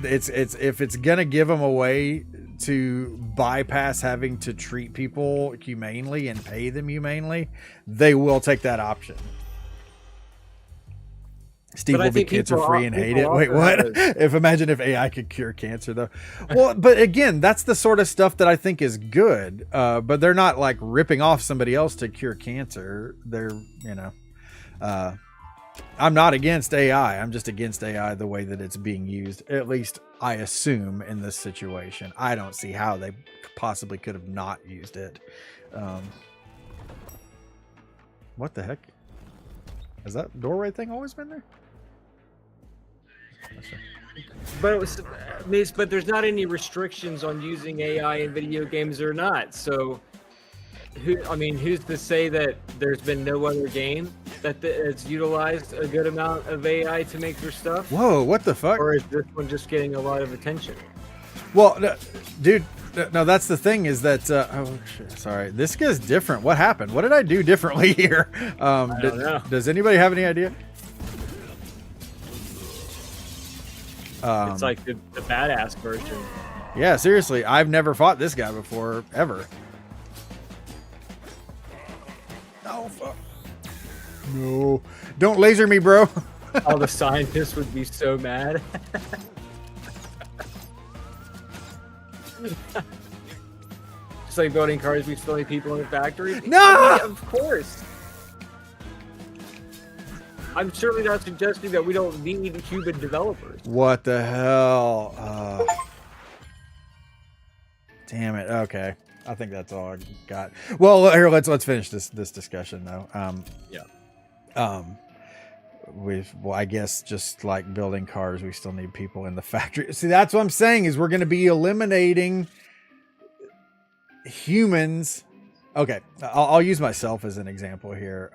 it's if it's gonna give them a way to bypass having to treat people humanely and pay them humanely, they will take that option. Steve but I will be think cancer people free and hate people it. Wait, also what? have a- If imagine if AI could cure cancer though. Well, but again, that's the sort of stuff that I think is good. But they're not like ripping off somebody else to cure cancer. They're, you know, I'm not against AI. I'm just against AI the way that it's being used. At least I assume in this situation. I don't see how they possibly could have not used it. What the heck? Has that doorway thing always been there? But but there's not any restrictions on using AI in video games or not. So, who's to say that there's been no other game that's utilized a good amount of AI to make their stuff? Whoa, what the fuck? Or is this one just getting a lot of attention? Well, dude, no, that's the thing is that, oh, shit, sorry. This guy's different. What happened? What did I do differently here? I don't know. Does anybody have any idea? It's like the badass version. Yeah, seriously. I've never fought this guy before, ever. Oh, fuck. No. Don't laser me, bro. All the scientists would be so mad. Just like building cars, we still need people in the factory. No! I mean, of course. I'm certainly not suggesting that we don't need human developers. What the hell? Damn it. Okay. I think that's all I got. Well, here, let's finish this discussion though. Well, I guess just like building cars, we still need people in the factory. See, that's what I'm saying is we're going to be eliminating humans. Okay, I'll use myself as an example here.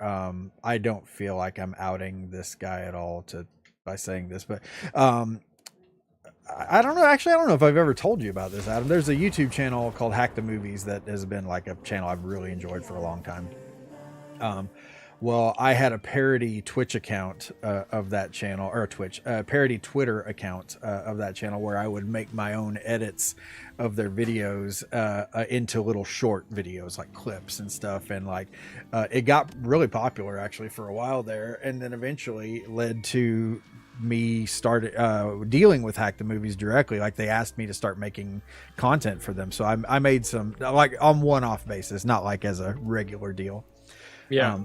I don't feel like I'm outing this guy at all by saying this, but I don't know. Actually, I don't know if I've ever told you about this, Adam. There's a YouTube channel called Hack the Movies that has been like a channel I've really enjoyed for a long time. Well, I had a parody Twitch account of that channel, or parody Twitter account of that channel where I would make my own edits of their videos into little short videos, like clips and stuff. And like, it got really popular actually for a while there. And then eventually led to me started dealing with Hack the Movies directly. Like they asked me to start making content for them. So I made some like on one-off basis, not like as a regular deal. Yeah.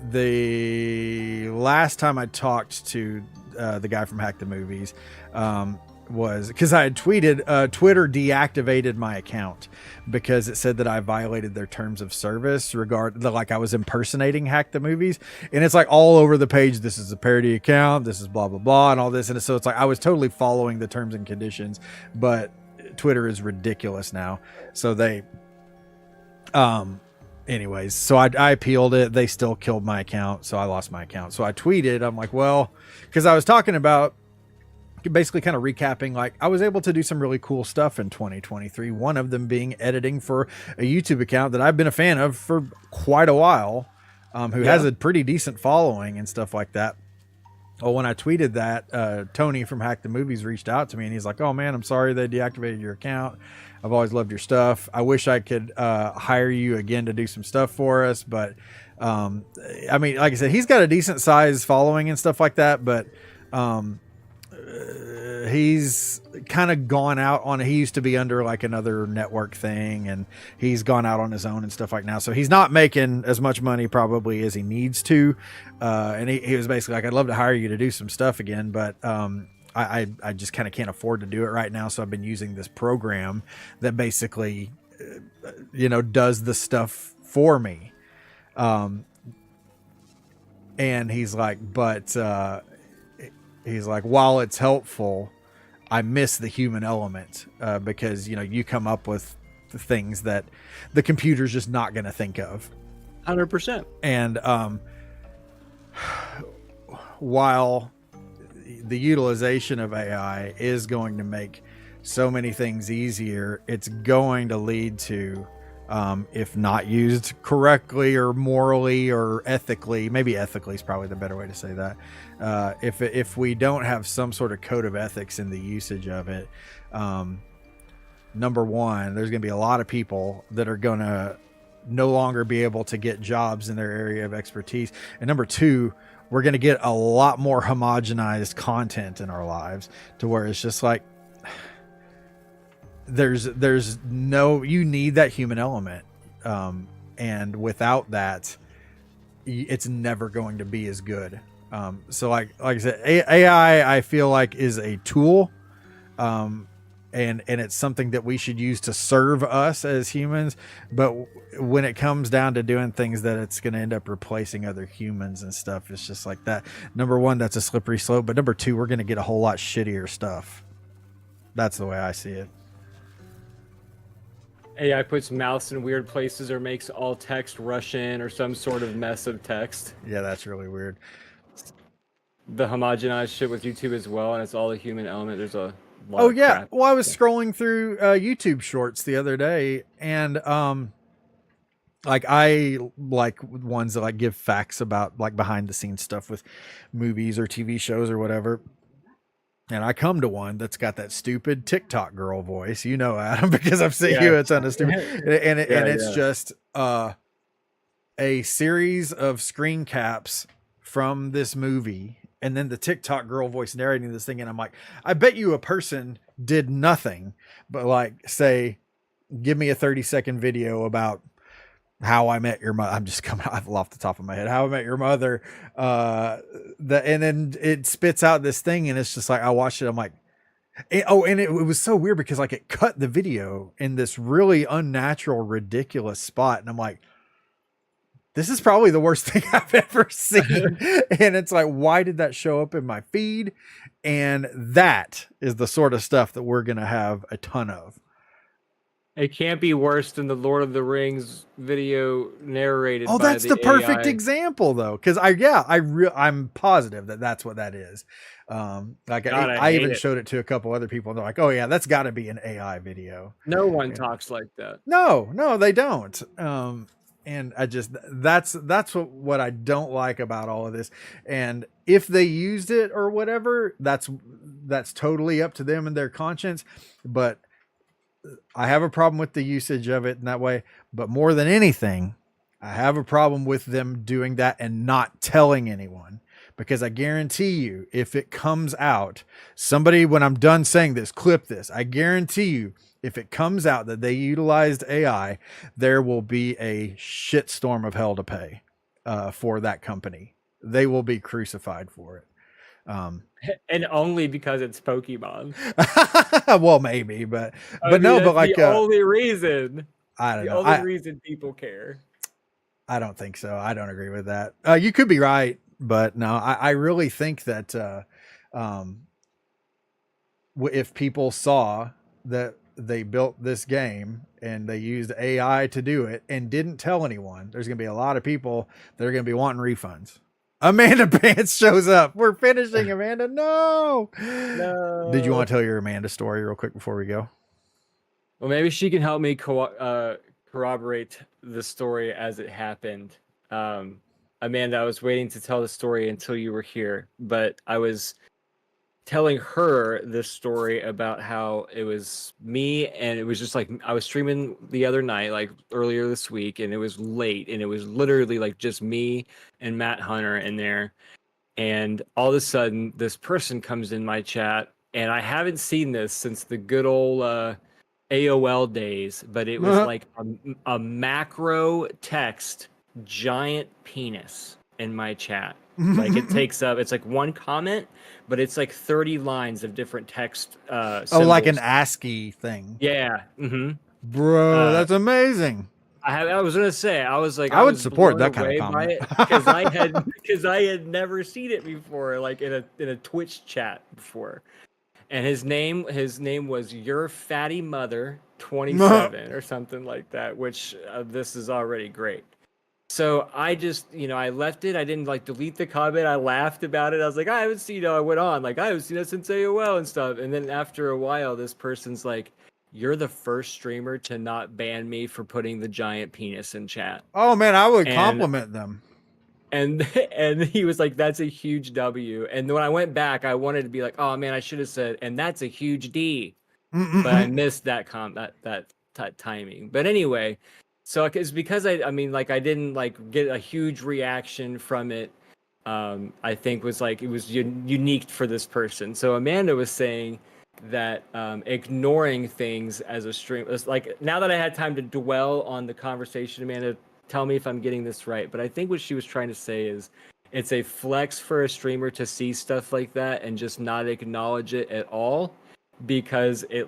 The last time I talked to the guy from Hack the Movies was because I had tweeted, Twitter deactivated my account because it said that I violated their terms of service like I was impersonating Hack the Movies. And it's like all over the page, this is a parody account, this is blah, blah, blah, and all this. And so it's like I was totally following the terms and conditions, but Twitter is ridiculous now. So they, anyways, so I appealed it. They still killed my account. So I lost my account. So I tweeted, I'm like, well, because I was talking about basically kind of recapping, like I was able to do some really cool stuff in 2023. One of them being editing for a YouTube account that I've been a fan of for quite a while, who has a pretty decent following and stuff like that. Well, when I tweeted that, Tony from Hack the Movies reached out to me and he's like, "Oh man, I'm sorry they deactivated your account. I've always loved your stuff. I wish I could hire you again to do some stuff for us, but I mean, like I said, he's got a decent size following and stuff like that, but he's kind of gone out on. He used to be under like another network thing, and he's gone out on his own and stuff like now. So he's not making as much money probably as he needs to. And he was basically like, I'd love to hire you to do some stuff again, but I just kind of can't afford to do it right now. So I've been using this program that basically, does the stuff for me. And he's like, but he's like, while it's helpful, I miss the human element because, you come up with the things that the computer's just not going to think of. 100%. And while the utilization of AI is going to make so many things easier, it's going to lead to, if not used correctly or morally or ethically, maybe ethically is probably the better way to say that. If we don't have some sort of code of ethics in the usage of it, number one, there's going to be a lot of people that are going to no longer be able to get jobs in their area of expertise. And number two, we're going to get a lot more homogenized content in our lives to where it's just like, there's no, you need that human element. And without that, it's never going to be as good. So like I said, AI, I feel like is a tool. And it's something that we should use to serve us as humans. But when it comes down to doing things that it's going to end up replacing other humans and stuff, it's just like that. Number one, that's a slippery slope. But number two, we're going to get a whole lot shittier stuff. That's the way I see it. AI puts mouths in weird places or makes all text Russian or some sort of mess of text. Yeah, that's really weird. The homogenized shit with YouTube as well, and it's all a human element. There's a lot Oh of yeah. crap. Well, I was scrolling through YouTube shorts the other day, and like I like ones that like give facts about like behind the scenes stuff with movies or TV shows or whatever. And I come to one that's got that stupid TikTok girl voice, Adam, because I've seen you a ton of stupid, and it's just a series of screen caps from this movie, and then the TikTok girl voice narrating this thing, and I'm like, I bet you a person did nothing but like say, give me a 30-second video about How I Met Your Mother. I'm just coming off the top of my head. How I Met Your Mother. And then it spits out this thing, and it's just like I watched it. I'm like, and it was so weird because like it cut the video in this really unnatural, ridiculous spot, and I'm like, this is probably the worst thing I've ever seen. And it's like, why did that show up in my feed? And that is the sort of stuff that we're gonna have a ton of. It can't be worse than the Lord of the Rings video narrated. Oh, by that's the perfect AI. example, though, because I'm positive that that's what that is. Like God, I even hate it. showed it to a couple other people, and they're like, "Oh yeah, that's got to be an AI video." No one talks like that. No, they don't. And I just that's what I don't like about all of this. And if they used it or whatever, that's totally up to them and their conscience. But I have a problem with the usage of it in that way, but more than anything, I have a problem with them doing that and not telling anyone, because I guarantee you, if it comes out, somebody, when I'm done saying this, clip this, I guarantee you, if it comes out that they utilized AI, there will be a shitstorm of hell to pay for that company. They will be crucified for it. And only because it's Pokemon. Well, maybe, but I no, mean, but like the only reason. I don't The know. only reason people care. I don't think so. I don't agree with that. You could be right, but no, I really think that if people saw that they built this game and they used AI to do it and didn't tell anyone, there's going to be a lot of people that are going to be wanting refunds. Amanda Pants shows up. We're finishing, Amanda. No. Did you want to tell your Amanda story real quick before we go? Well, maybe she can help me corroborate the story as it happened. Amanda, I was waiting to tell the story until you were here, but I was telling her this story about how it was me, and it was just like I was streaming the other night, like earlier this week, and it was late, and it was literally like just me and Matt Hunter in there. And all of a sudden, this person comes in my chat, and I haven't seen this since the good old AOL days, but it was like a macro text giant penis in my chat. Like it takes up, it's like one comment, but it's like 30 lines of different text. Oh, like an symbols. ASCII thing. Yeah. Bro, that's amazing. I was gonna say, I was like, I would support blown that kind of away comment. by it because I had never seen it before, like in a Twitch chat before. And his name was Your Fatty Mother 27 or something like that, which this is already great. So I just, I left it. I didn't like delete the comment. I laughed about it. I was like, I haven't seen, I went on, like, I haven't seen it since AOL and stuff. And then after a while, this person's like, you're the first streamer to not ban me for putting the giant penis in chat. Oh man, I would compliment them. And he was like, that's a huge W. And when I went back, I wanted to be like, oh man, I should have said, and that's a huge D. But I missed that timing. But anyway, so it's because I didn't like get a huge reaction from it. I think was like, it was unique for this person. So Amanda was saying that ignoring things as a stream, like now that I had time to dwell on the conversation, Amanda, tell me if I'm getting this right, but I think what she was trying to say is it's a flex for a streamer to see stuff like that and just not acknowledge it at all, because it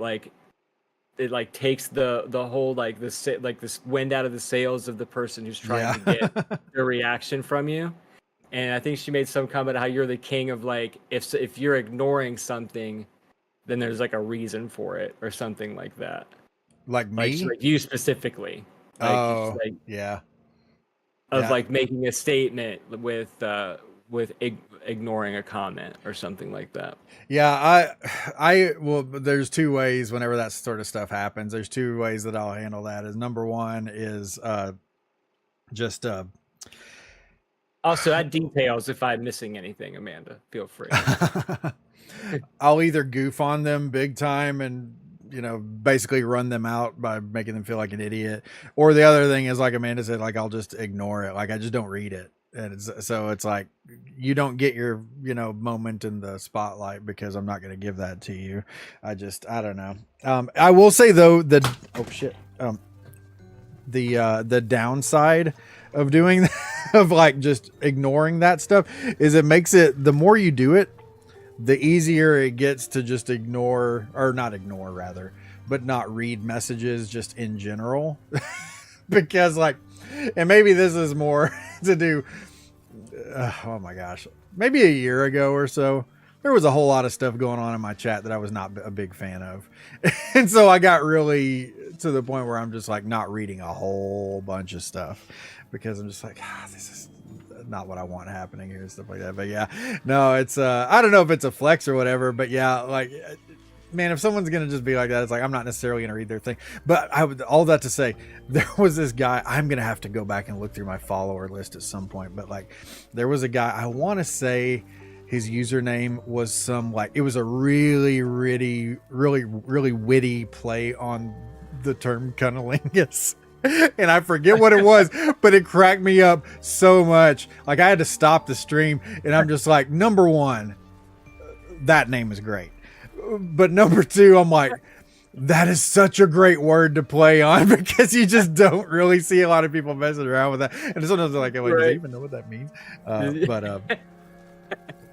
takes the whole this wind out of the sails of the person who's trying to get the reaction from you. And I think she made some comment how you're the king of like, if you're ignoring something, then there's like a reason for it or something like that. Like me? Like you specifically. Like making a statement with ignoring a comment or something like that. Yeah, well, there's two ways whenever that sort of stuff happens. There's two ways that I'll handle that. Is number one is just also add details if I'm missing anything, Amanda. Feel free. I'll either goof on them big time and basically run them out by making them feel like an idiot, or the other thing is like Amanda said, like I'll just ignore it, like I just don't read it. And it's like you don't get your moment in the spotlight because I'm not going to give that to you. I don't know. I will say though the downside of doing that, of like just ignoring that stuff, is it makes it, the more you do it, the easier it gets to just but not read messages just in general. Because like, and maybe this is more to do, oh my gosh, maybe a year ago or so, there was a whole lot of stuff going on in my chat that I was not a big fan of. And so I got really to the point where I'm just like not reading a whole bunch of stuff because I'm just like, this is not what I want happening here and stuff like that. But yeah, no, it's I don't know if it's a flex or whatever, but yeah, like, man, if someone's gonna just be like that, it's like I'm not necessarily gonna read their thing. But all that to say, there was this guy, I'm gonna have to go back and look through my follower list at some point, but like there was a guy, I want to say his username was some, like, it was a really witty play on the term cunnilingus. And I forget what it was, but it cracked me up so much. Like I had to stop the stream and I'm just like, number one, that name is great. But number two, I'm like, that is such a great word to play on, because you just don't really see a lot of people messing around with that. And sometimes they're like, do you even know what that means?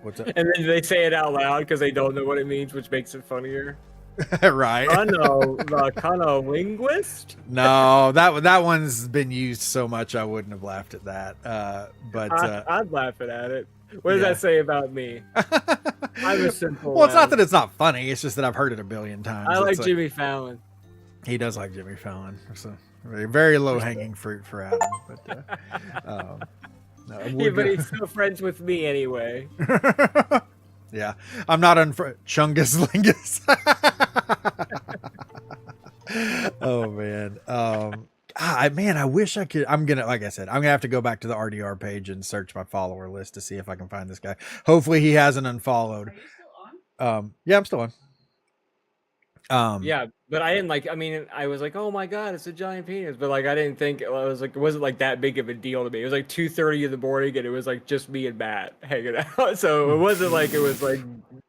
What's up? And then they say it out loud because they don't know what it means, which makes it funnier. Right. Cunnilinguist? No, that one's been used so much I wouldn't have laughed at that. But I'd laugh at it. What does that say about me? I'm a simple. Well, it's not that it's not funny. It's just that I've heard it a billion times. I like Jimmy Fallon. He does like Jimmy Fallon. So very low hanging fruit for Adam. But but he's still friends with me anyway. Yeah, I'm not Chungus Lingus. Oh man, I wish I could. Like I said, I'm gonna have to go back to the RDR page and search my follower list to see if I can find this guy. Hopefully he hasn't unfollowed. Are you still on? Yeah, I'm still on. Yeah, but I didn't like. I mean, I was like, "Oh my god, it's a giant penis," but like, I didn't think it was like it wasn't like that big of a deal to me. It was like 2:30 in the morning, and it was like just me and Matt hanging out. So it wasn't like it was like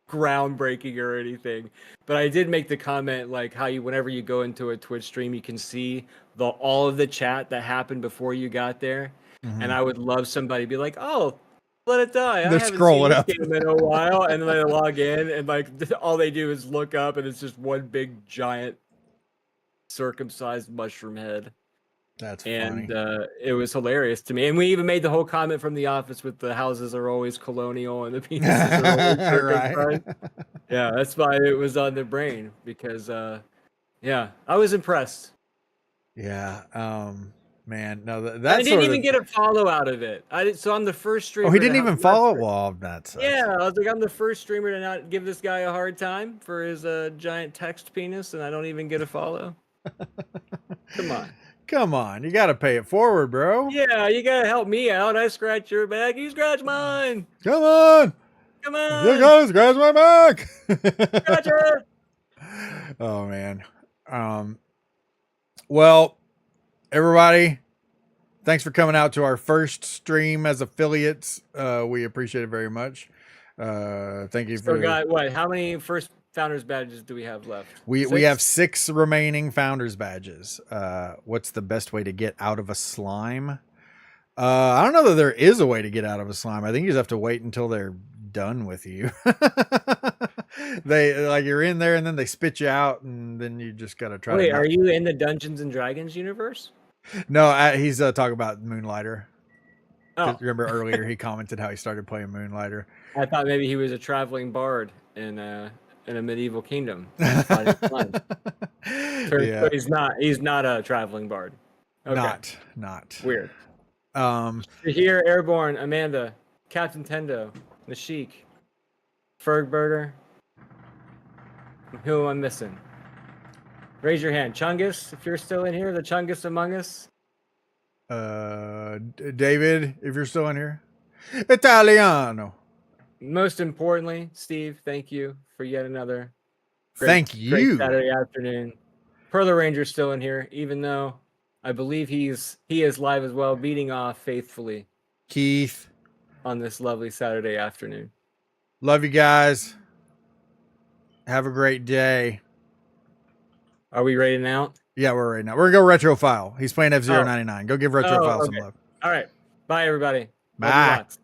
groundbreaking or anything. But I did make the comment like how whenever you go into a Twitch stream, you can see all of the chat that happened before you got there, and I would love somebody to be like, "Oh, let it die. I They're haven't scrolling seen up. this game in a while," and then they log in, and like all they do is look up, and it's just one big giant circumcised mushroom head. That's And funny. it was hilarious to me. And we even made the whole comment from The Office with the houses are always colonial and the penises are always circumcised. Right. Yeah, that's why it was on the brain because yeah, I was impressed. Yeah. Man, no, And that's I didn't even get a follow out of it. So I'm the first streamer. Oh, he didn't to have even follow. Well, that sucks. Yeah, I was like, I'm the first streamer to not give this guy a hard time for his giant text penis, and I don't even get a follow. Come on. Come on, you got to pay it forward, bro. Yeah, you gotta help me out. I scratch your back, you scratch mine. Come on. Come You on. gotta scratch my back. Scratch it. Oh man. Well, everybody, thanks for coming out to our first stream as affiliates. We appreciate it very much. Thank you So for got what? How many first founders badges do we have left? we have 6 remaining founders badges. What's the best way to get out of a slime? I don't know that there is a way to get out of a slime. I think you just have to wait until they're done with you. They like you're in there and then they spit you out and then you just gotta try. Wait, to are you in the Dungeons and Dragons universe? No, he's talking about Moonlighter. Oh, Remember earlier he commented how he started playing Moonlighter. I thought maybe he was a traveling bard in a medieval kingdom. Fighting slime. Yeah, But he's not. He's not a traveling bard. Okay. not. Weird. Um, Here, Airborne, Amanda, Captain Tendo, Nashik, Fergburger. Who am I missing? Raise your hand. Chungus, if you're still in here, the Chungus among us. David, if you're still in here, Italiano. Most importantly, Steve, thank you for yet another Thank great you. Saturday afternoon. Perla Ranger's still in here, even though I believe he is live as well, beating off faithfully Keith, on this lovely Saturday afternoon. love you guys. Have a great day. Are we ready now? Yeah, we're right now. We're gonna go Retrophile. He's playing F-099. Go give Retrophile some okay. love. All right. Bye, everybody. Love you Bye. lots.